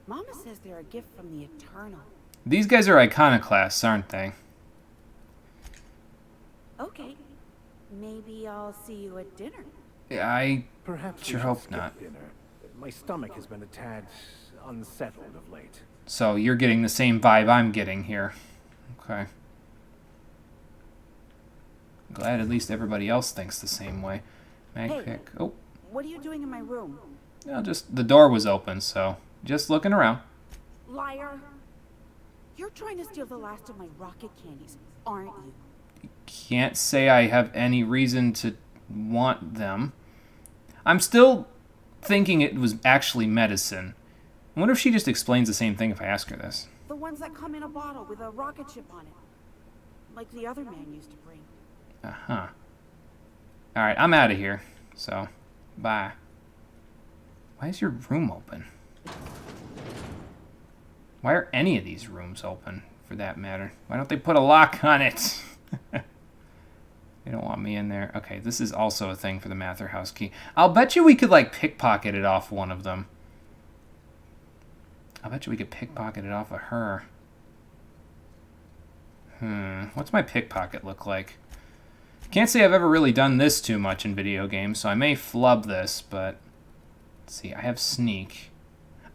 Mama says they're a gift from the Eternal. These guys are iconoclasts, aren't they? Okay. Maybe I'll see you at dinner. I Perhaps sure we should hope skip not. dinner. My stomach has been a tad unsettled of late. So you're getting the same vibe I'm getting here. Okay. Glad at least everybody else thinks the same way. Mag Hey. pick. Oh, What are you doing in my room? no, just the door was open, so just looking around. Liar! You're trying to steal the last of my rocket candies, aren't you? Can't say I have any reason to want them. I'm still thinking it was actually medicine. I wonder if she just explains the same thing if I ask her this. The ones that come in a bottle with a rocket ship on it. Like the other man used to bring. Uh-huh. Alright, I'm out of here. So, bye. Why is your room open? Why are any of these rooms open, for that matter? Why don't they put a lock on it? They don't want me in there. Okay, this is also a thing for the Mather House key. I'll bet you we could, like, pickpocket it off one of them. I'll bet you we could pickpocket it off of her. What's my pickpocket look like? Can't say I've ever really done this too much in video games, so I may flub this, but... Let's see, I have sneak.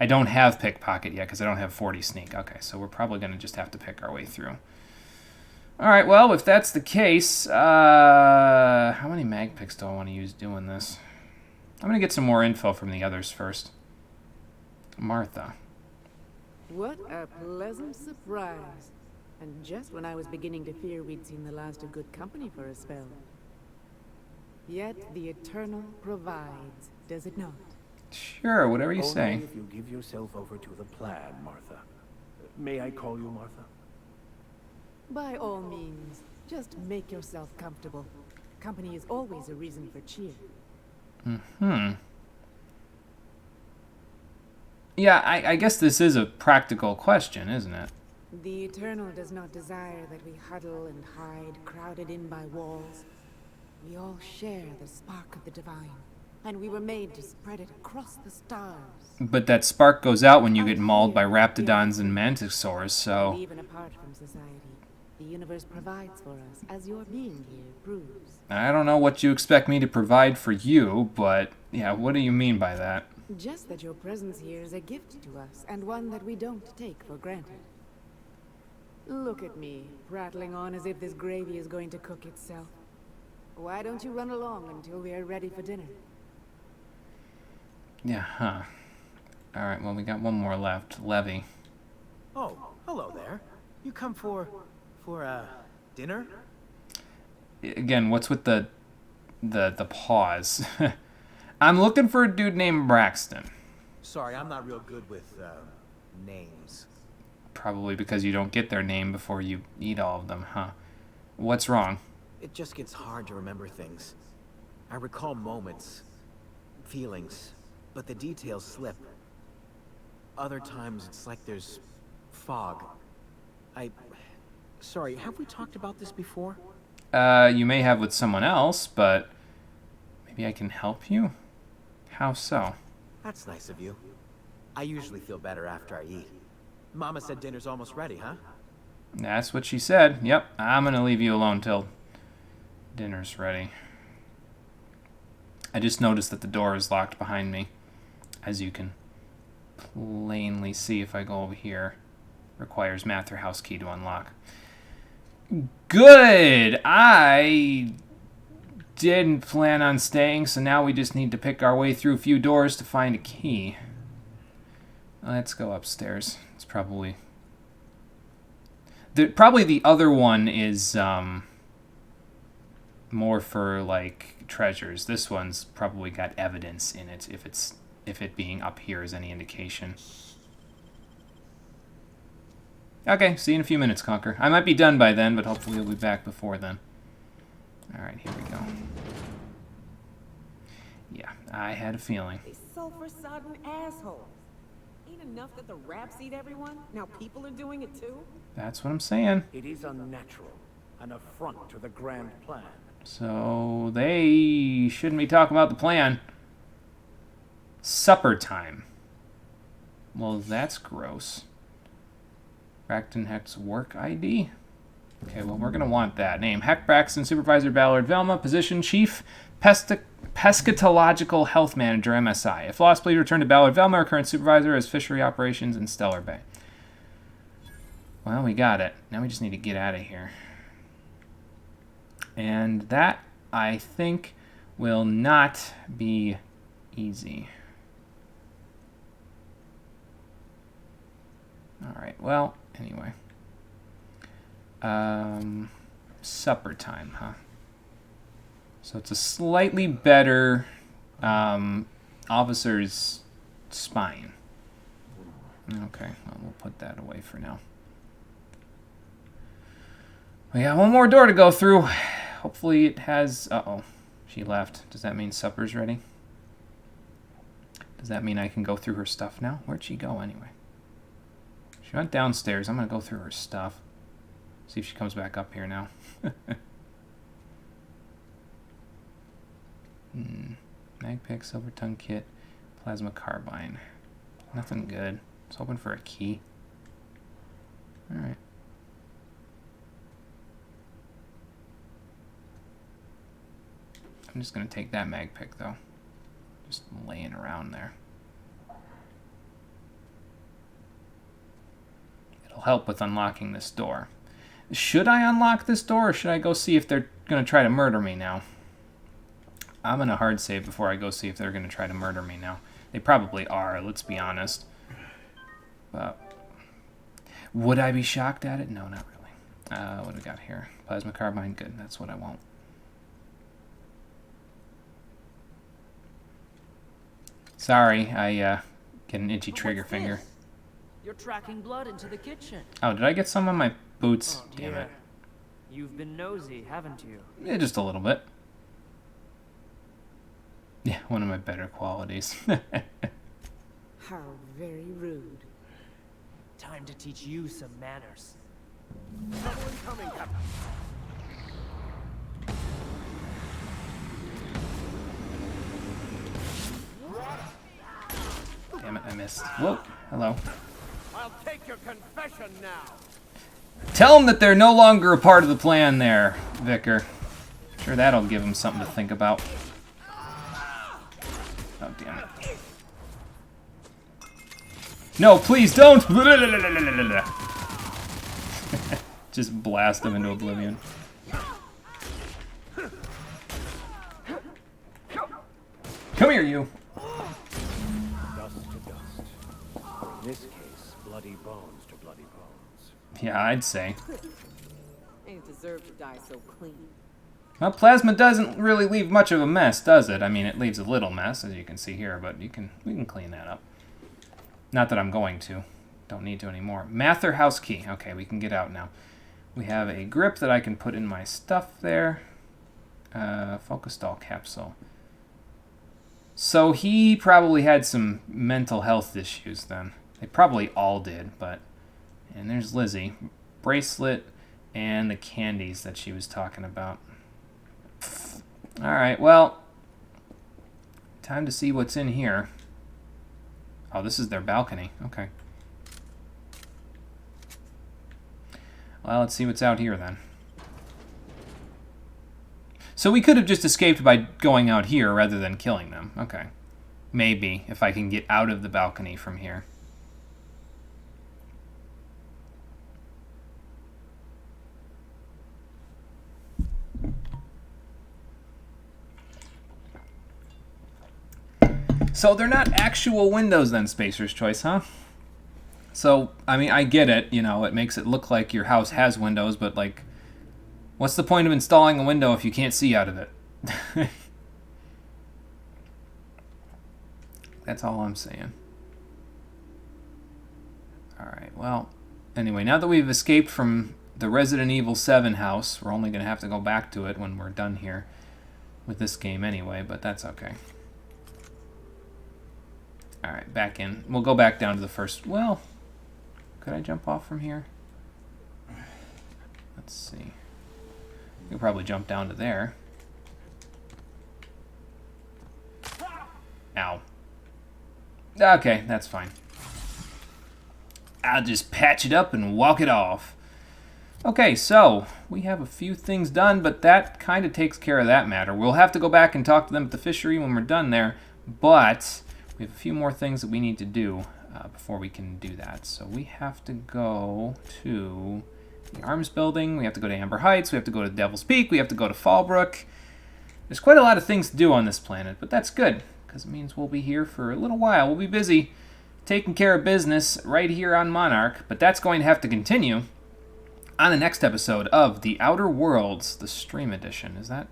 I don't have pickpocket yet, because I don't have 40 sneak. Okay, so we're probably going to just have to pick our way through. Alright, well, if that's the case, how many mag picks do I want to use doing this? I'm going to get some more info from the others first. Martha. What a pleasant surprise. And just when I was beginning to fear we'd seen the last of good company for a spell. Yet the Eternal provides, does it not? Sure, whatever you Only say. if you give yourself over to the plan, Martha. May I call you Martha? By all means, just make yourself comfortable. Company is always a reason for cheer. Yeah, I guess this is a practical question, isn't it? The Eternal does not desire that we huddle and hide, crowded in by walls. We all share the spark of the divine, and we were made to spread it across the stars. But that spark goes out when you get mauled by raptidons and mantisaurs, so... Even apart from society, the universe provides for us, as your being here proves. I don't know what you expect me to provide for you, but yeah, what do you mean by that? Just that your presence here is a gift to us, and one that we don't take for granted. Look at me, prattling on as if this gravy is going to cook itself. Why don't you run along until we are ready for dinner? Yeah, huh. Alright, well, we got one more left. Levy. Oh, hello there. You come for dinner? Again, what's with the pause? I'm looking for a dude named Braxton. Sorry, I'm not real good with, names. Probably because you don't get their name before you eat all of them, huh? What's wrong? It just gets hard to remember things. I recall moments, feelings, but the details slip. Other times it's like there's fog. Sorry, have we talked about this before? You may have with someone else, but maybe I can help you? How so? That's nice of you. I usually feel better after I eat. Mama said dinner's almost ready, huh? That's what she said. Yep, I'm gonna leave you alone till dinner's ready. I just noticed that the door is locked behind me, as you can plainly see if I go over here. Requires Mather house key to unlock. Good! I didn't plan on staying, so now we just need to pick our way through a few doors to find a key. Let's go upstairs. It's probably... probably the other one is more for, like, treasures. This one's probably got evidence in it, if it being up here is any indication. Okay, see you in a few minutes, Conker. I might be done by then, but hopefully you'll be back before then. Alright, here we go. Yeah, I had a feeling. They sulfur-sodden assholes. Ain't enough that the raps eat everyone? Now people are doing it too? That's what I'm saying. It is unnatural, an affront to the grand plan. So, they shouldn't be talking about the plan. Supper time. Well, that's gross. Braxton Heck's work ID? Okay, well, we're going to want that. Name, Heck Braxton, Supervisor Ballard Velma, position, Chief Pescatological Health Manager, MSI. If lost, please return to Ballard Velma, our current supervisor, as Fishery Operations in Stellar Bay. Well, we got it. Now we just need to get out of here. And that, I think, will not be easy. Alright, well, anyway. Supper time, huh? So it's a slightly better officer's spine. Okay, well, we'll put that away for now. We got one more door to go through. Hopefully it has... Uh-oh, she left. Does that mean supper's ready? Does that mean I can go through her stuff now? Where'd she go anyway? She went downstairs. I'm going to go through her stuff. See if she comes back up here now. Mag pick, silver tongue kit, plasma carbine. Nothing good. I was hoping for a key. Alright. I'm just going to take that mag pick, though. Just laying around there. It'll help with unlocking this door. Should I unlock this door, or should I go see if they're going to try to murder me now? I'm going to hard save before I go see if they're going to try to murder me now. They probably are, let's be honest. But would I be shocked at it? No, not really. What do we got here? Plasma carbine, good. That's what I want. Sorry, I get an itchy trigger finger. You're tracking blood into the kitchen. Oh, did I get some on my boots? Oh, damn it. You've been nosy, haven't you? Yeah, just a little bit. Yeah, one of my better qualities. How very rude. Time to teach you some manners. Damn it, I missed. Whoa, hello. I'll take your confession now. Tell them that they're no longer a part of the plan there, Vicar. Sure, that'll give them something to think about. Oh, damn it. No, please don't! Just blast them into oblivion. Come here, you! Dust to dust. In this case, bloody bones to bloody bones. Yeah, I'd say. They deserve to die so clean. Well, plasma doesn't really leave much of a mess, does it? I mean, it leaves a little mess, as you can see here, but we can clean that up. Not that I'm going to. Don't need to anymore. Mather house key. Okay, we can get out now. We have a grip that I can put in my stuff there. Focustal capsule. So he probably had some mental health issues then. They probably all did, but... And there's Lizzie. Bracelet and the candies that she was talking about. Alright, well... Time to see what's in here. Oh, this is their balcony. Okay. Well, let's see what's out here then. So we could have just escaped by going out here rather than killing them. Okay. Maybe, if I can get out of the balcony from here. So they're not actual windows then, Spacer's Choice, huh? So, I mean, I get it, you know, it makes it look like your house has windows, but, like, what's the point of installing a window if you can't see out of it? That's all I'm saying. Alright, well, anyway, now that we've escaped from the Resident Evil 7 house, we're only going to have to go back to it when we're done here with this game anyway, but that's okay. Alright, back in. We'll go back down to the first... Well, could I jump off from here? Let's see. You'll probably jump down to there. Ow. Okay, that's fine. I'll just patch it up and walk it off. Okay, so we have a few things done, but that kind of takes care of that matter. We'll have to go back and talk to them at the fishery when we're done there, but we have a few more things that we need to do before we can do that. So we have to go to the Arms Building, we have to go to Amber Heights, we have to go to Devil's Peak, we have to go to Fallbrook. There's quite a lot of things to do on this planet, but that's good, because it means we'll be here for a little while. We'll be busy taking care of business right here on Monarch, but that's going to have to continue on the next episode of The Outer Worlds, the Stream Edition. Is that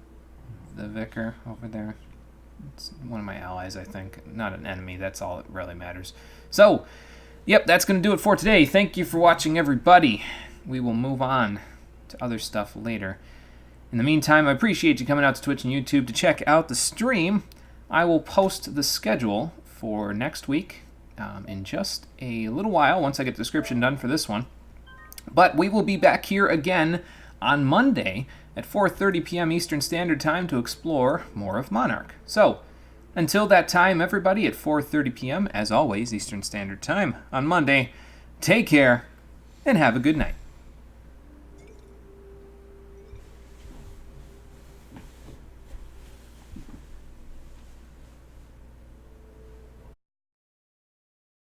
the Vicar over there? It's one of my allies, I think. Not an enemy, that's all that really matters. So, yep, that's going to do it for today. Thank you for watching, everybody. We will move on to other stuff later. In the meantime, I appreciate you coming out to Twitch and YouTube to check out the stream. I will post the schedule for next week in just a little while, once I get the description done for this one. But we will be back here again on Monday at 4:30 p.m. Eastern Standard Time to explore more of Monarch. So, until that time, everybody, at 4:30 p.m., as always, Eastern Standard Time on Monday, take care and have a good night.